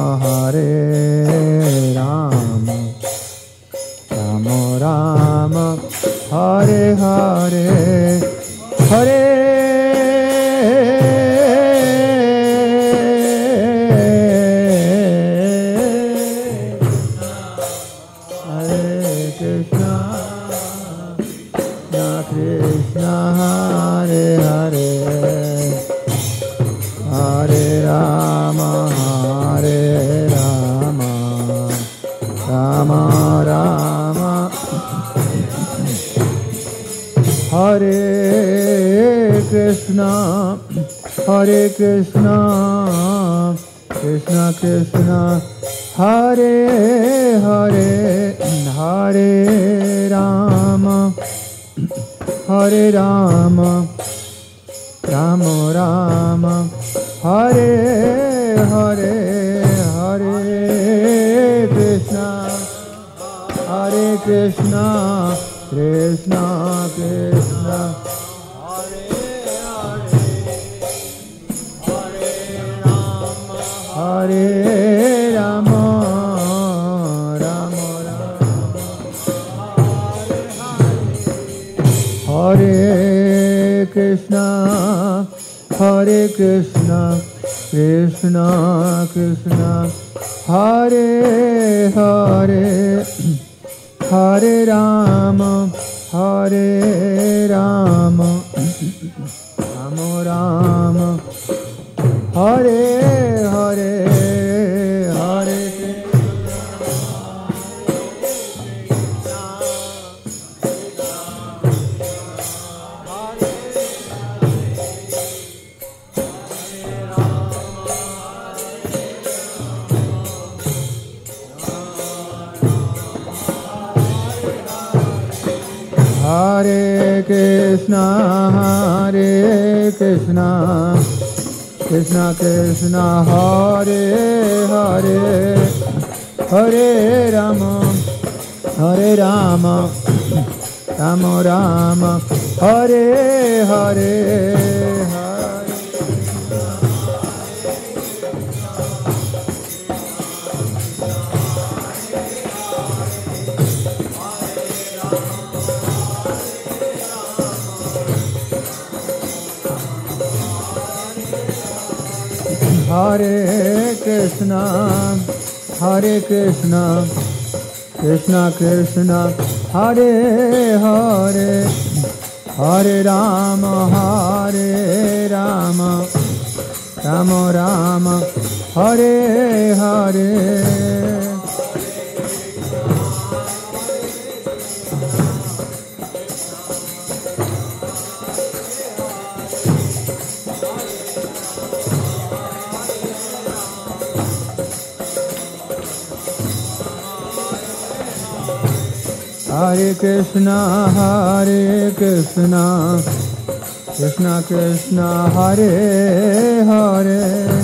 Rama Rama, Hare Hare, Hare Krishna, Krishna Hare Hare, Hare Rama, Rama Rama, Hare Krishna, Krishna Krishna, Hare Hare, Hare Rama, Rama Rama, Hare Hare, Hare Krishna, Krishna Krishna, Hare Rama, Rama Rama, Hare Krishna, Krishna Krishna, Hare Hare, Hare Rama, Rama Rama, Hare Hare, Hare Hare Krishna, Krishna Krishna, Hare Hare, Hare Rama, Rama Rama, Hare Hare, Hare Krishna, Krishna Krishna, Hare Hare, Hare Rama, Rama Rama, Hare Hare. Hare Krishna, Krishna Krishna, Hare Hare,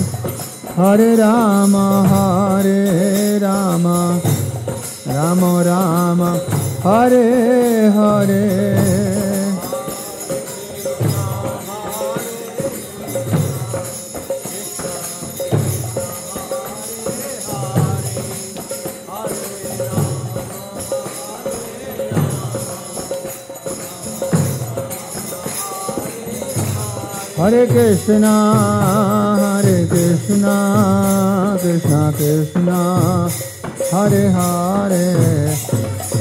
Hare Rama, Rama Rama, Hare Hare. Hare Krishna, Krishna Krishna, Hare Hare,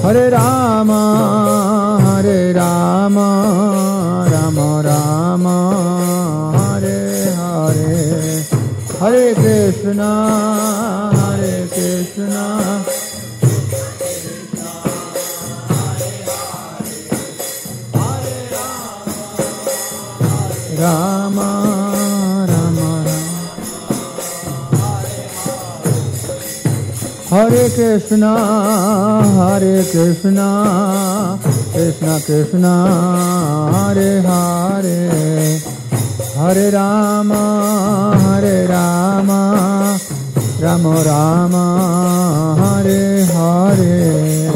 Hare Rama, Rama Rama, Hare Hare, Hare Krishna, Rama Rama, Hare Krishna, Krishna Krishna, Hare Hare, Hare Rama, Rama Rama, Hare Hare.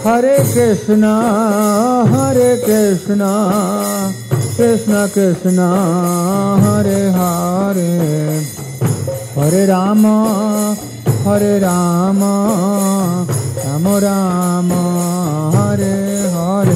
Hare Krishna, Krishna Krishna, Hare Hare, Hare Rama, Rama Rama, Hare Hare.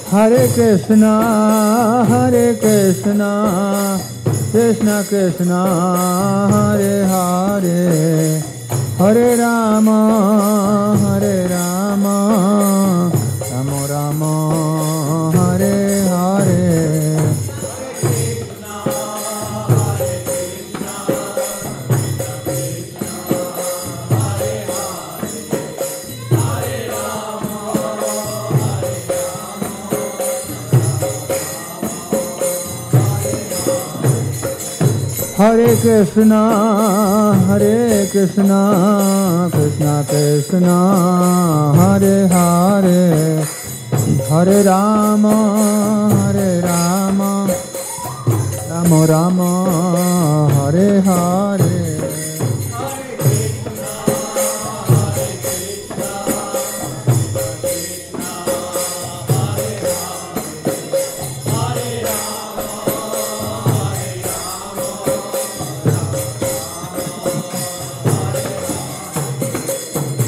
Hare Krishna, Krishna Krishna, Hare Hare, Hare Rama, Rama Rama, Hare Hare. Hare Krishna, Krishna Krishna, Hare Hare, Hare Rama, Rama Rama, Hare Hare.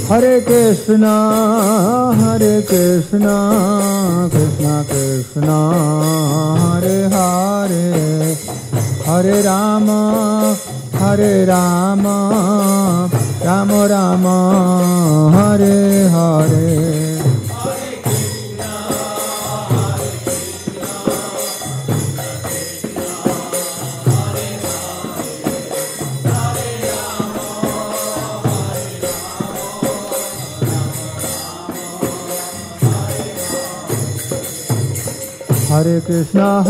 Hare Krishna, Krishna Krishna, Hare Hare, Hare Rama, Rama Rama, Hare Hare. Hare Krishna,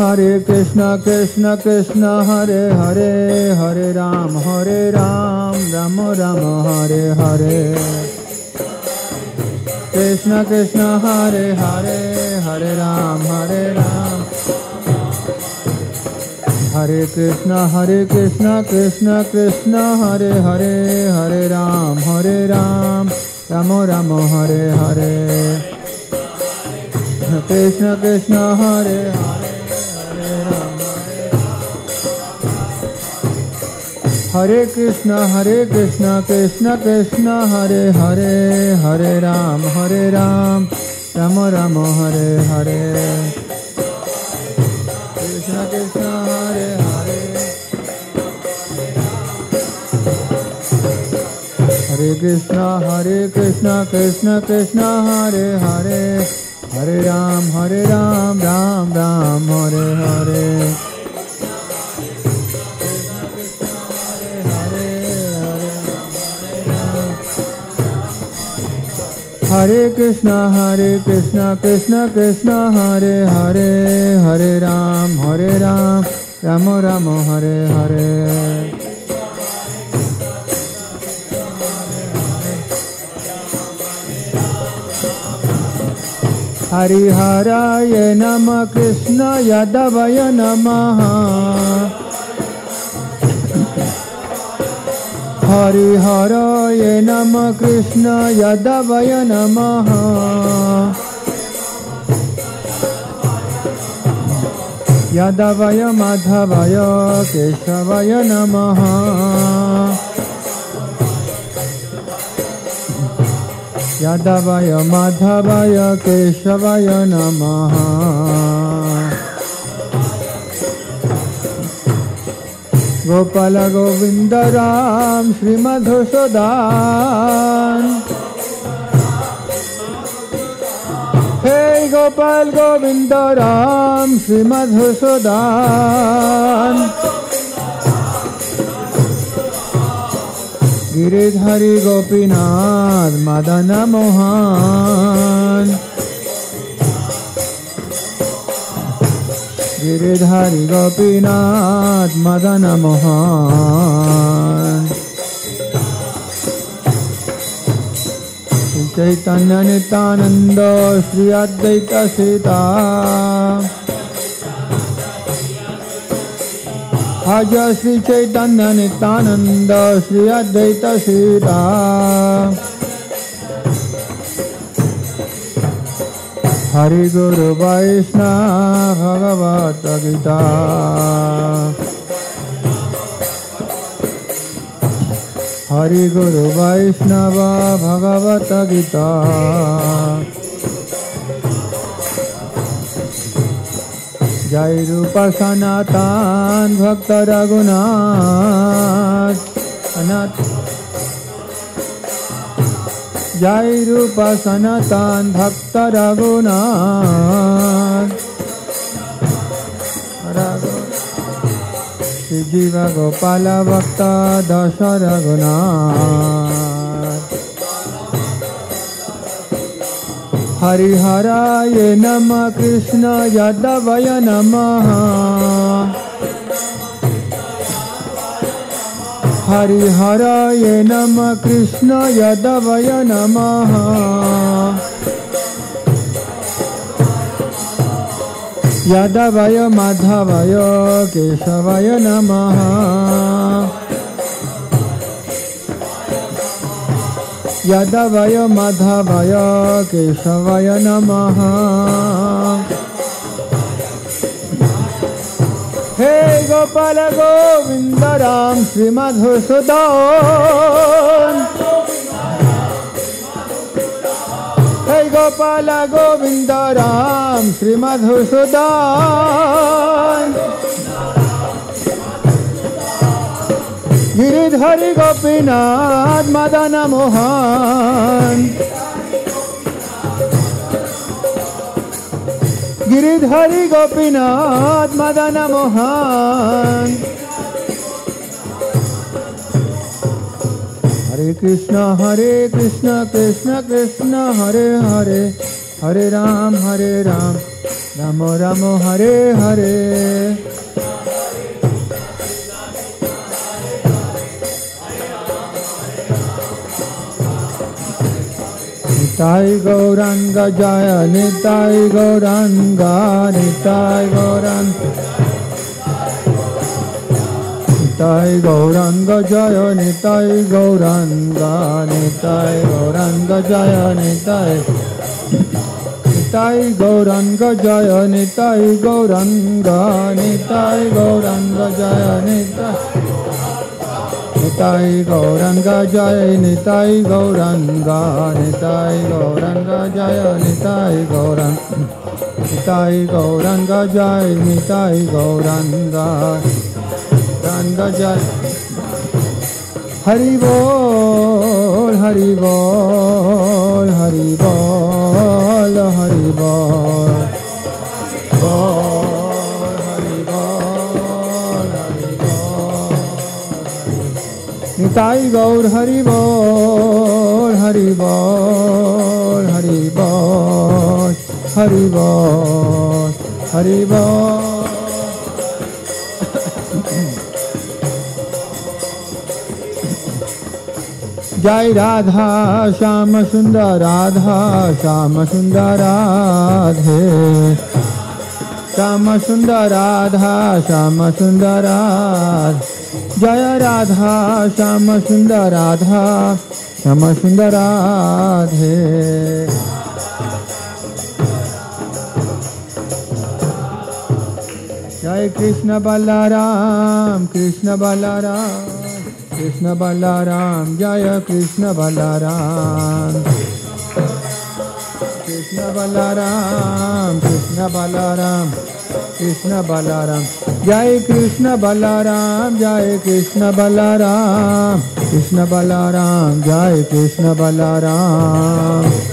Krishna Krishna, Hare Hare, Hare Ram, Rama Rama, Hare Hare. Krishna Krishna, Hare Hare, Hare Ram, Hare Krishna Krishna Krishna Hare Hare, Hare Ram Rama Rama Hare Hare. Krishna Krishna Hare Hare, Hare Ram Hare Krishna Krishna Krishna Hare Hare, Hare Ram Rama Rama Hare Hare. Krishna Krishna Hare Hare, Hare Krishna Krishna Krishna Hare Hare, Hare Ram Ram Ram Hare Hare. Hare Krishna Krishna Krishna Hare Hare, Hare Ram Rama Rama Hare Hare. Hari Haraya Namah Krishna Yadavaya Namaha. Hari Haraya Namah Krishna Yadavaya Namaha. Yadavaya Madhavaya Keshavaya Namaha. Yadavaya Madhavaya Keshavaya Namaha. Gopala Govinda Ram Shri Madhusudan. Hey Gopal Govinda Ram Shri Madhusudan. Giridhari Gopinath Madana Mohan. Giridhari Gopinath Madana Mohan. Chaitanya Nityananda Shri Advaita Sita. Haja Shri Chaitanya Nityananda Shri Advaita Sita. Hari Guru Vaishnava Bhagavata Gita. Hari Guru Vaishnava Bhagavata Gita. Jai Rupa Sanatan Bhakta Raghunath. Jai Rupa Sanatan Bhakta Raghunath. Shri Jiva Gopala Bhakta Dasha Raghunath. Hari Haraya Namah Krishna Yadavaya Namaha. Hari Haraya Namah Krishna Yadavaya Namaha. Yadavaya Madhavaya Keshavaya Namaha. Yadavaya Madhavaya Keshavaya Namaha. Hey Gopala Govinda Ram Shri Madhusudan. Hey Gopala Govinda Ram Shri Madhusudan. Giridhari Gopinath Madana Mohan. Giridhari Gopinath Madana Mohan. Hare Krishna Krishna Krishna Hare Hare, Hare Ram Rama Rama Hare Hare. Nitai Gauranga Jaya, Nitai Gauranga, Nitai Gauranga. Nitai Gauranga Jaya Nitai Gauranga Nitai Gauranga Jaya Nitai Nitai Gauranga Jaya Nitai Gauranga Nitai Gauranga Jaya Nitai Nitai Gauranga Jaya Nitai Gauranga Nitai Gauranga Jaya Nitai Gauranga Nitai Gauranga Jaya Nitai Gauranga Gauranga Jaya Hari Bol Hari Bol Hari Bol Hari Bol Bol Hari Bol Hari Bol Nitai Gaur Hari Bol Hari Bol Hari Bol Hari Bol Hari Bol Jai Radha Shama Sundar Radha Shama Sundar Radhe Shama Sundar Radha Shama Sundar Radhe Jaya Radha Shama Sundar Radha Shama Sundar Radhe Jai Krishna Balaram Krishna Balaram Krishna Balaram Jaya Krishna Balaram Krishna Balaram Krishna Balaram Krishna Balaram Jai Krishna Balaram Jai Krishna Balaram Krishna Balaram Jai Krishna Balaram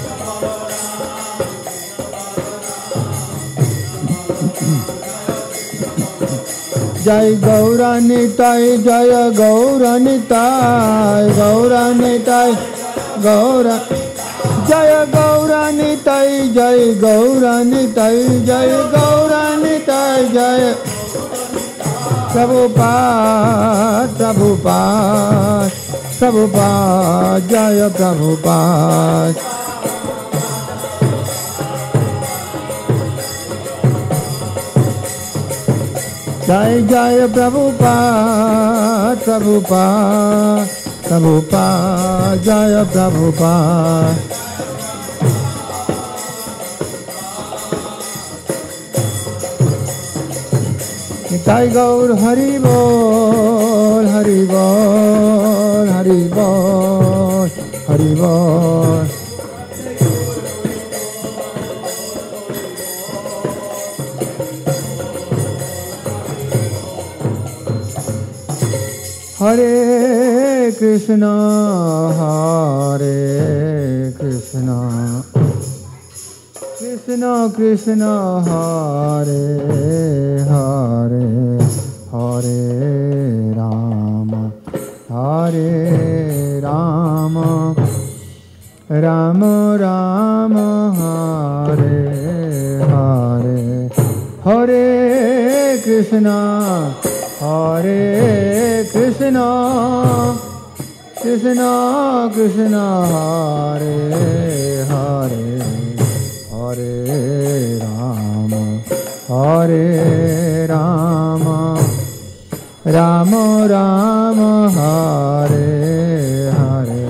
Jai Gauranitai Jaya Gauranitai Gauranitai Gaura Jaya Gauranitai Jai Gauranitai Jai Gauranitai Jaya Prabhupada Prabhupada Prabhupada Jaya Prabhupada Jai Jai Prabhupada Prabhupada Prabhupada Jaya Prabhupada Nitai Gaur Hari Bol Hari Bol Hari Bol Hari Bol Hare Krishna Hare Krishna Krishna Krishna Hare Hare Hare Rama Hare Rama Rama Rama Hare Hare Hare Krishna Hare Krishna Krishna Krishna Hare Hare Hare Rama Hare Rama Rama Rama Hare Hare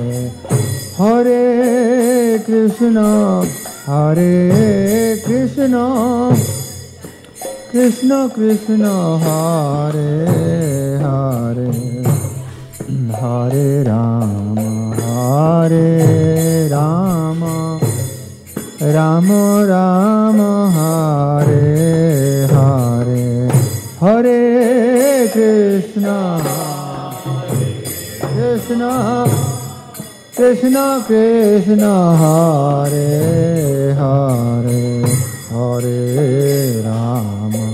Hare Krishna Hare Krishna Krishna Krishna Hare Hare Hare Rama Hare Rama Rama Rama Hare Hare Hare Krishna Krishna Krishna Krishna Hare Hare Hare Rama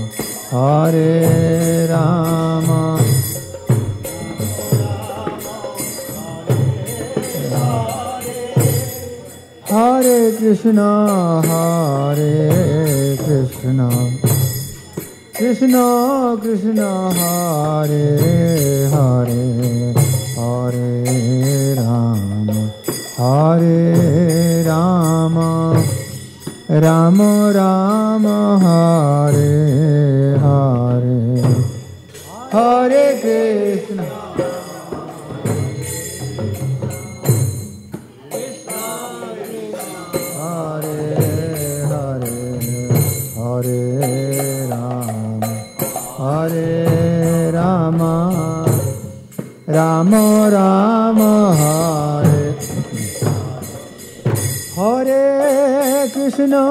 Hare Rama Hare Krishna Hare Krishna Krishna Krishna Hare Hare Hare Rama Hare Rama Rama Rama Hare Hare Hare Krishna Hare Hare Krishna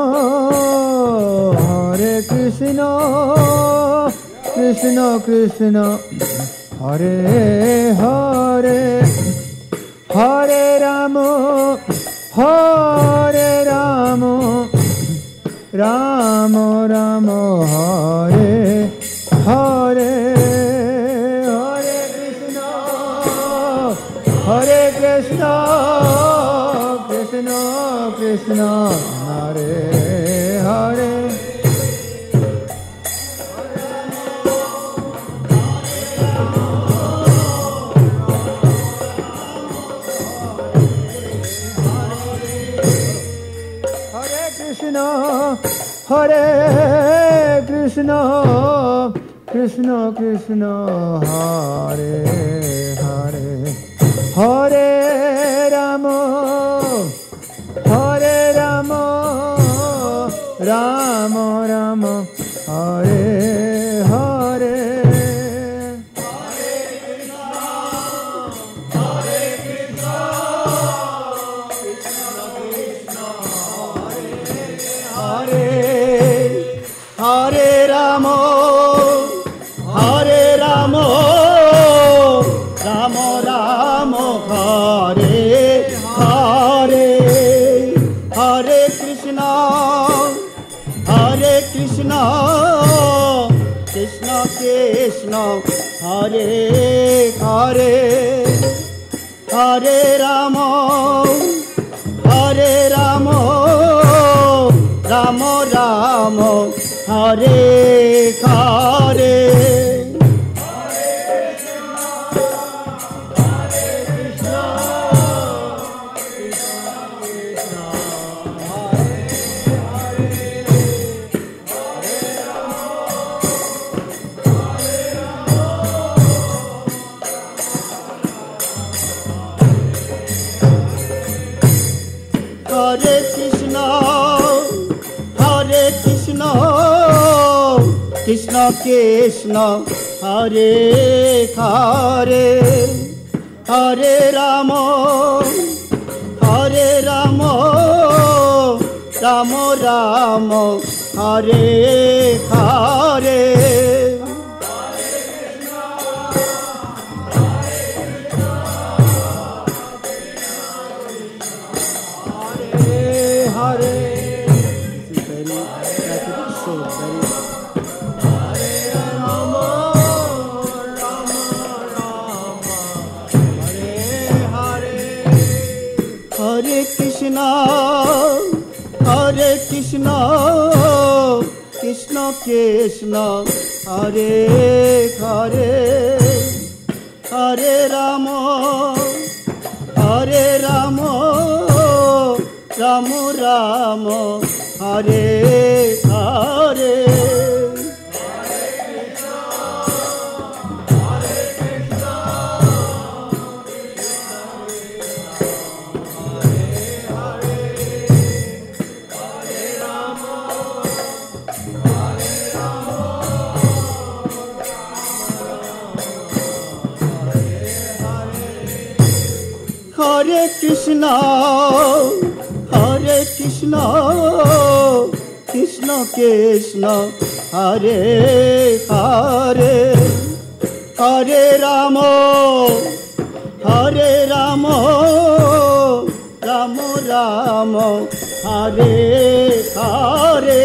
Krishna Krishna Hare Hare Hare Rama Rama Rama Hare Hare Hare Krishna Krishna Krishna Hare Hare Hare Krishna Krishna Krishna Hare Hare Hare Rama Rama Rama Hare Hare Hare Rama Rama Rama Hare Hare Hare Krishna Krishna Krishna Hare Hare Hare Rama Rama Rama Hare Hare Hare Krishna Krishna Krishna Hare Hare Hare Rama Rama Rama Hare Hare Krishna Krishna Krishna Hare Hare Hare Rama Rama Rama Hare Hare Hare Krishna Krishna Krishna Hare Hare Hare Rama Rama Rama Hare Hare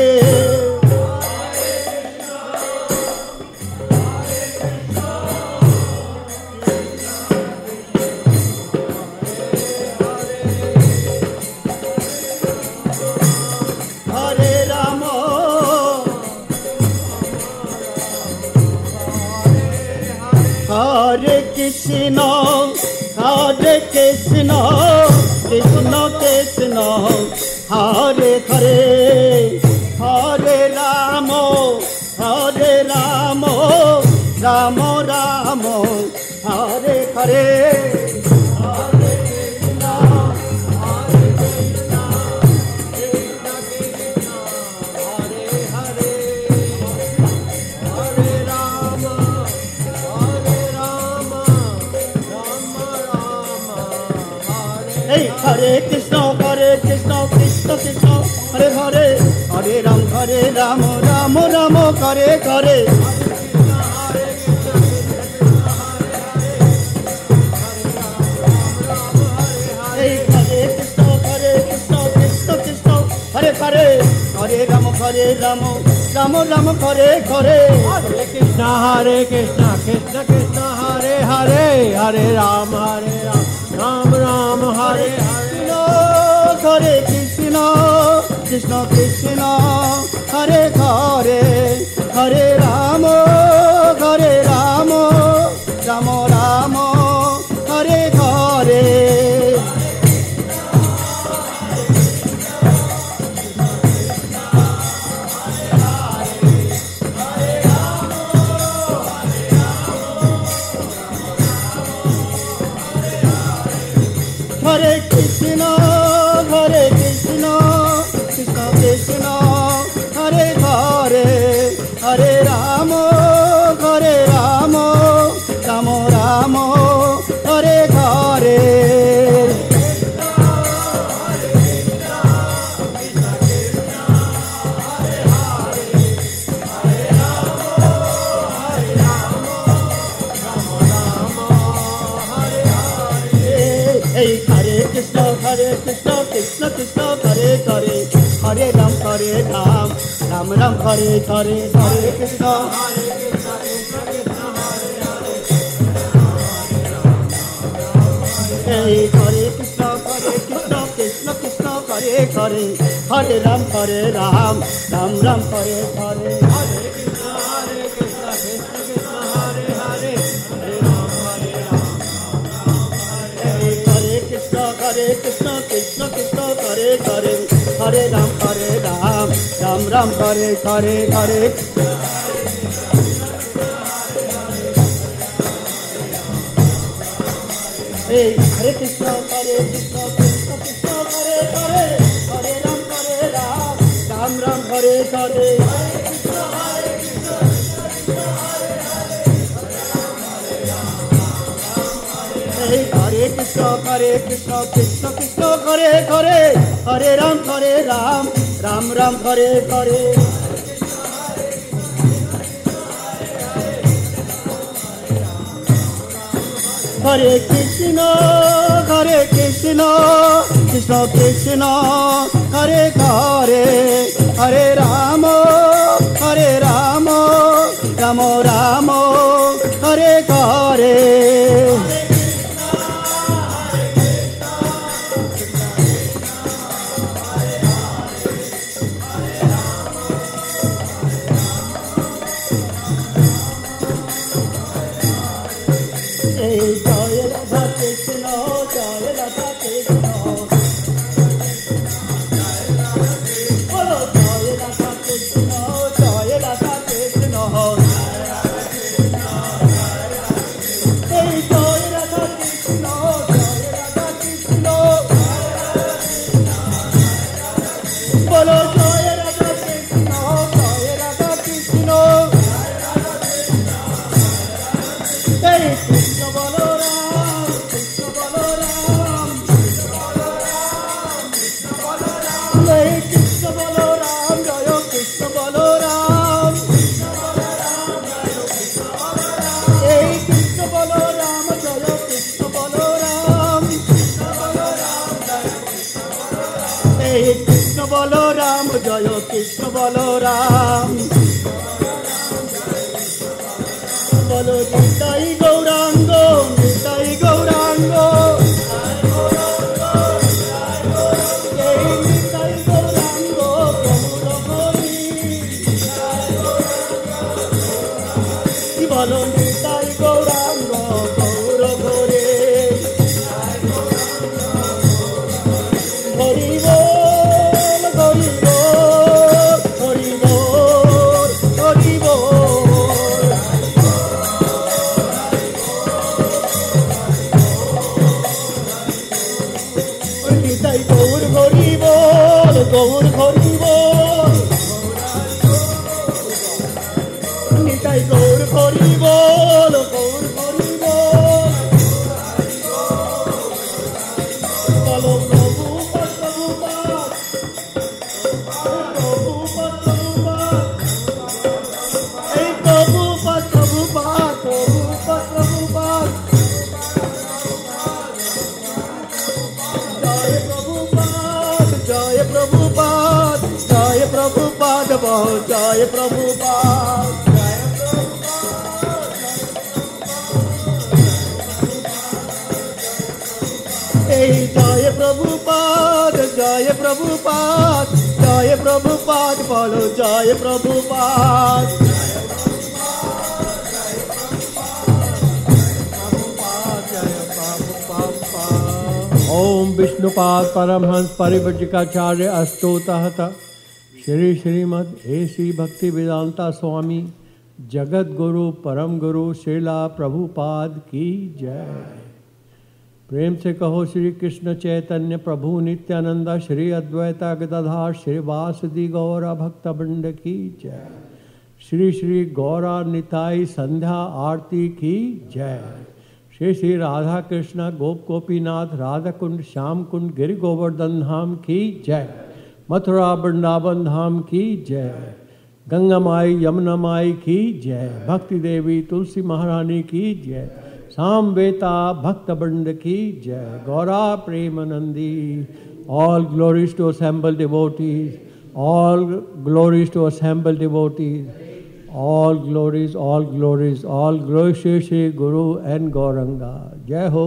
Hare Krishna Krishna Krishna Hare Hare Hare Rama Rama Rama Hare Hare Hey, Hare Krishna, Krishna Krishna, Hare Hare, Hare Ram, Ram Ram, Hare Hare. Hey, Hare Krishna, Krishna Krishna, Hare Hare, Hare Ram, Ram Ram, Hare Hare. Hare Krishna, Krishna Krishna, Hare Hare, Hare Ram, Ram Ram, Hare Hare. Hare Krishna, Krishna Krishna, Hare Hare, Hare Ram, Ram Ram, Hare Hare. Hare Krishna, Krishna Krishna, Hare Hare, Hare Ram, Ram Ram, Hare Hare. Hey, Hare Krishna, Krishna Krishna, Hare Hare, Hare Ram, Ram Ram, Hare Hare, Hare Krishna. Hey, Hare Krishna, Krishna Krishna, Hare Hare, Hare Ram, Ram Ram, Hare Hare. Hare Krishna, Krishna Krishna, Hare Hare, Hare Ram, Ram Ram, Hare Hare, Hare. Hey, Hare Krishna, Krishna Krishna, Hare Hare, Hare Ram, Ram Ram, Hare Hare. Hare Krishna, Krishna Krishna, Hare Hare, Hare Ram, Ram Ram, Hare Hare. Hare Krishna, Krishna Krishna, Hare Hare, Hare Ram, Ram Ram, Hare Hare. Krishna Balaram, Balo Nitai Gaurango, Nitai Gaurango, Nitai Gaurango, Balo Nitai Gaurango, Gauragore, Haribo. Gaur Hari Bol, Nitai Gaur Hari Bol, Gaur Hari Bol, जय प्रभुपाद जय प्रभुपाद बहुत जय प्रभुपाद जय प्रभुपाद जय प्रभुपाद जय प्रभुपाद बोलो जय प्रभुपाद ओम Vishnupad Paramhans परिव्राजकाचार्य अस्तोतः Shri Shrimad AC भक्ति वेदांता स्वामी जगत गुरु परम गुरु श्रीला प्रभुपाद की जय। प्रेम से कहो श्री कृष्ण चैतन्य प्रभु नित्यानंद श्री अद्वैता गदाधर श्रीवासदि गौरा भक्तवृंद की जय। श्री श्री गौरा निताई संध्या आरती की जय। श्री श्री राधा कृष्ण गोप गोपीनाथ राधा कुंड श्याम कुंड गिरि गोवर्धन धाम की जय। मथुरा वृंदावन धाम की जय। गंगा माई यमुना माई की जय। भक्ति देवी तुलसी महारानी की जय। सामवेता भक्तवृंद की जय। Gaura Premanandi. All glories to assembled devotees. All glories to assembled devotees. All glories, all glories, all glories Shri Shri Guru and Gauranga. Jai Ho.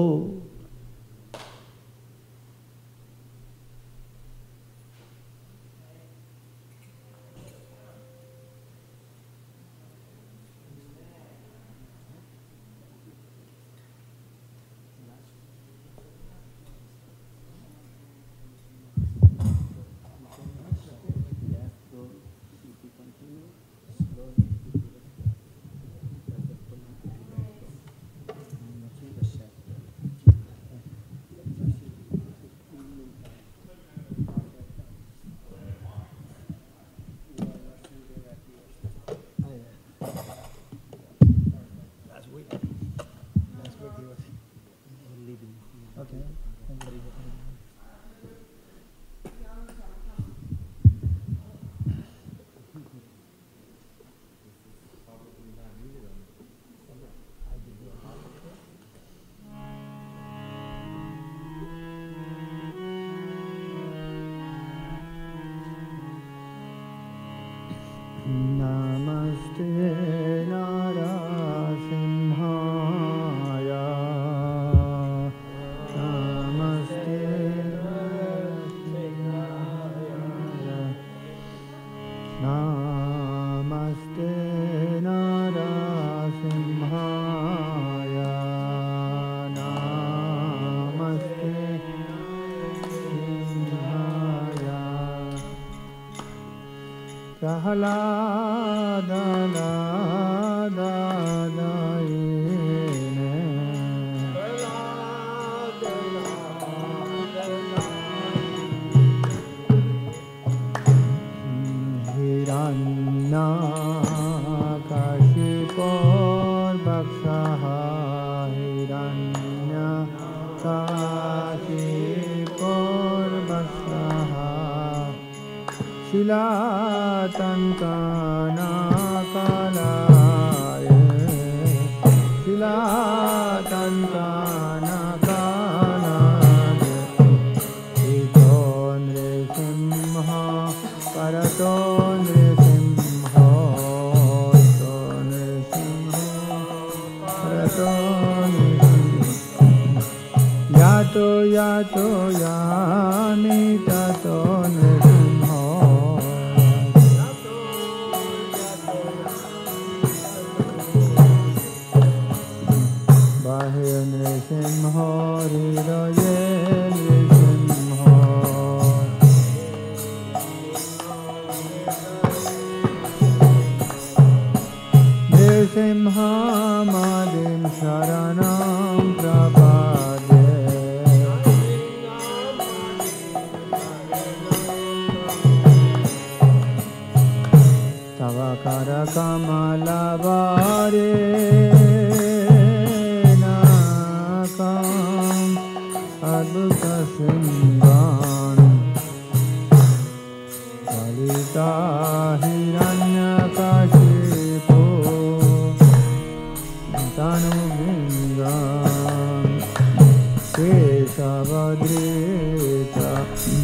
Bhadri Jagadisha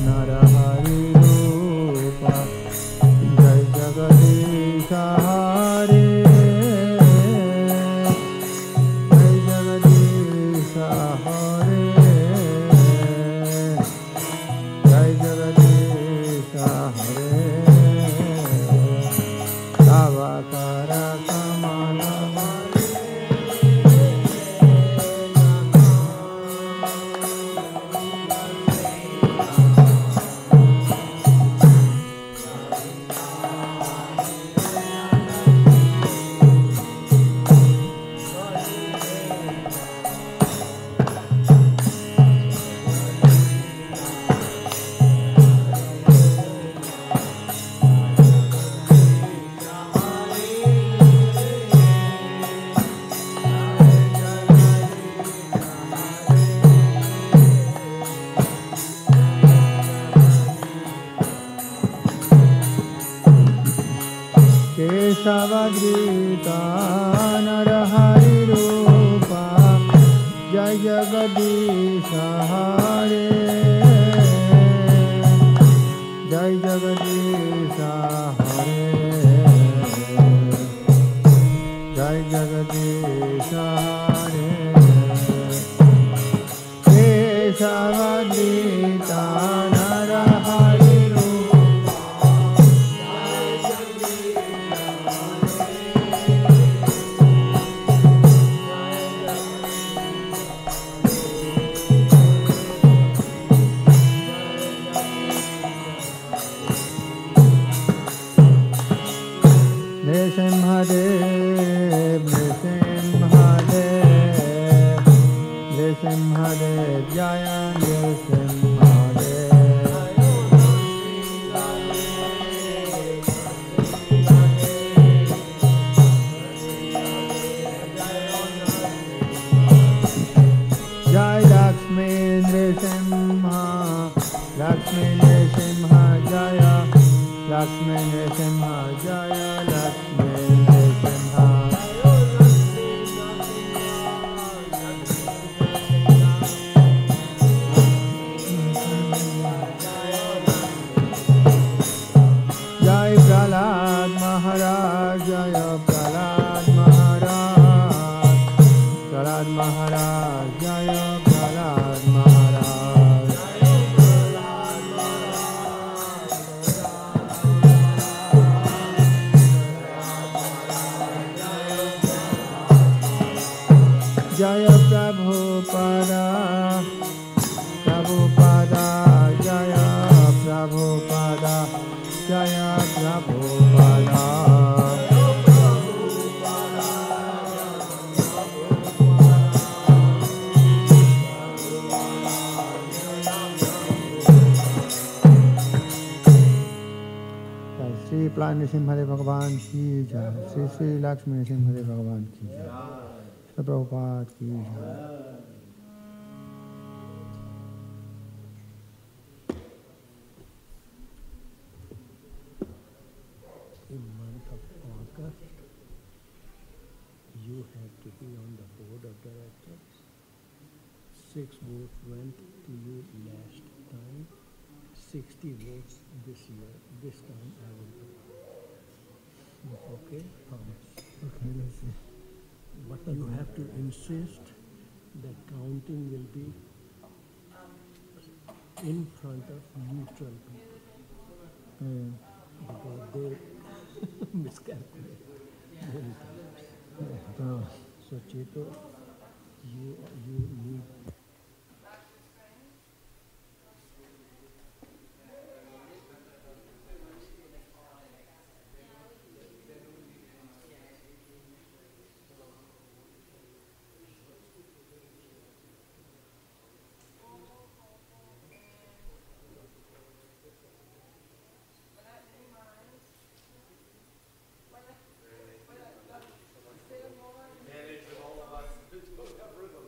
Narahari Rupa Jai Jagadisha Hare Jai Jagadisha Hare Jai Jagadisha Hare Avakara Kamala Keshavadrita Narahari Rupa Jai Jagadisha Hare Jai Jagadisha Hare Jai Jagadisha Hare Keshavadrita Narahari Rupa Nrisimhadev, Nrisimhadev, Nrisimhadev, Jaya Nrisimhadev. Jai Lakshmi Nrisimha, Lakshmi Nrisimha, Jaya Lakshmi Nrisimha, Jaya Lakshmi Nrisimha. Jai Prahlad Maharaj, Jaya Prahlad Maharaj, Prahlad Maharaj, Jaya Prahlad Maharaj. Jaya Prabhupada, Prabhupada, Jaya Prabhupada, Jaya Prabhupada. Shri Pran Nrisimhadev Bhagavan ki jai, Shri Shri Lakshmi Nrisimhadev Bhagavan ki jai, Shri Prabhupada ki jai. In month of August, you have to be on the board of directors. 6 votes went to you last time, 60 votes this year. This time I will do. Okay? Promise. Okay, let's see. But you have to insist that counting will be in front of neutral people. Because they miscalculate many times. So Cheto, you need manage with all of us to have rhythm.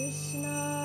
Krishna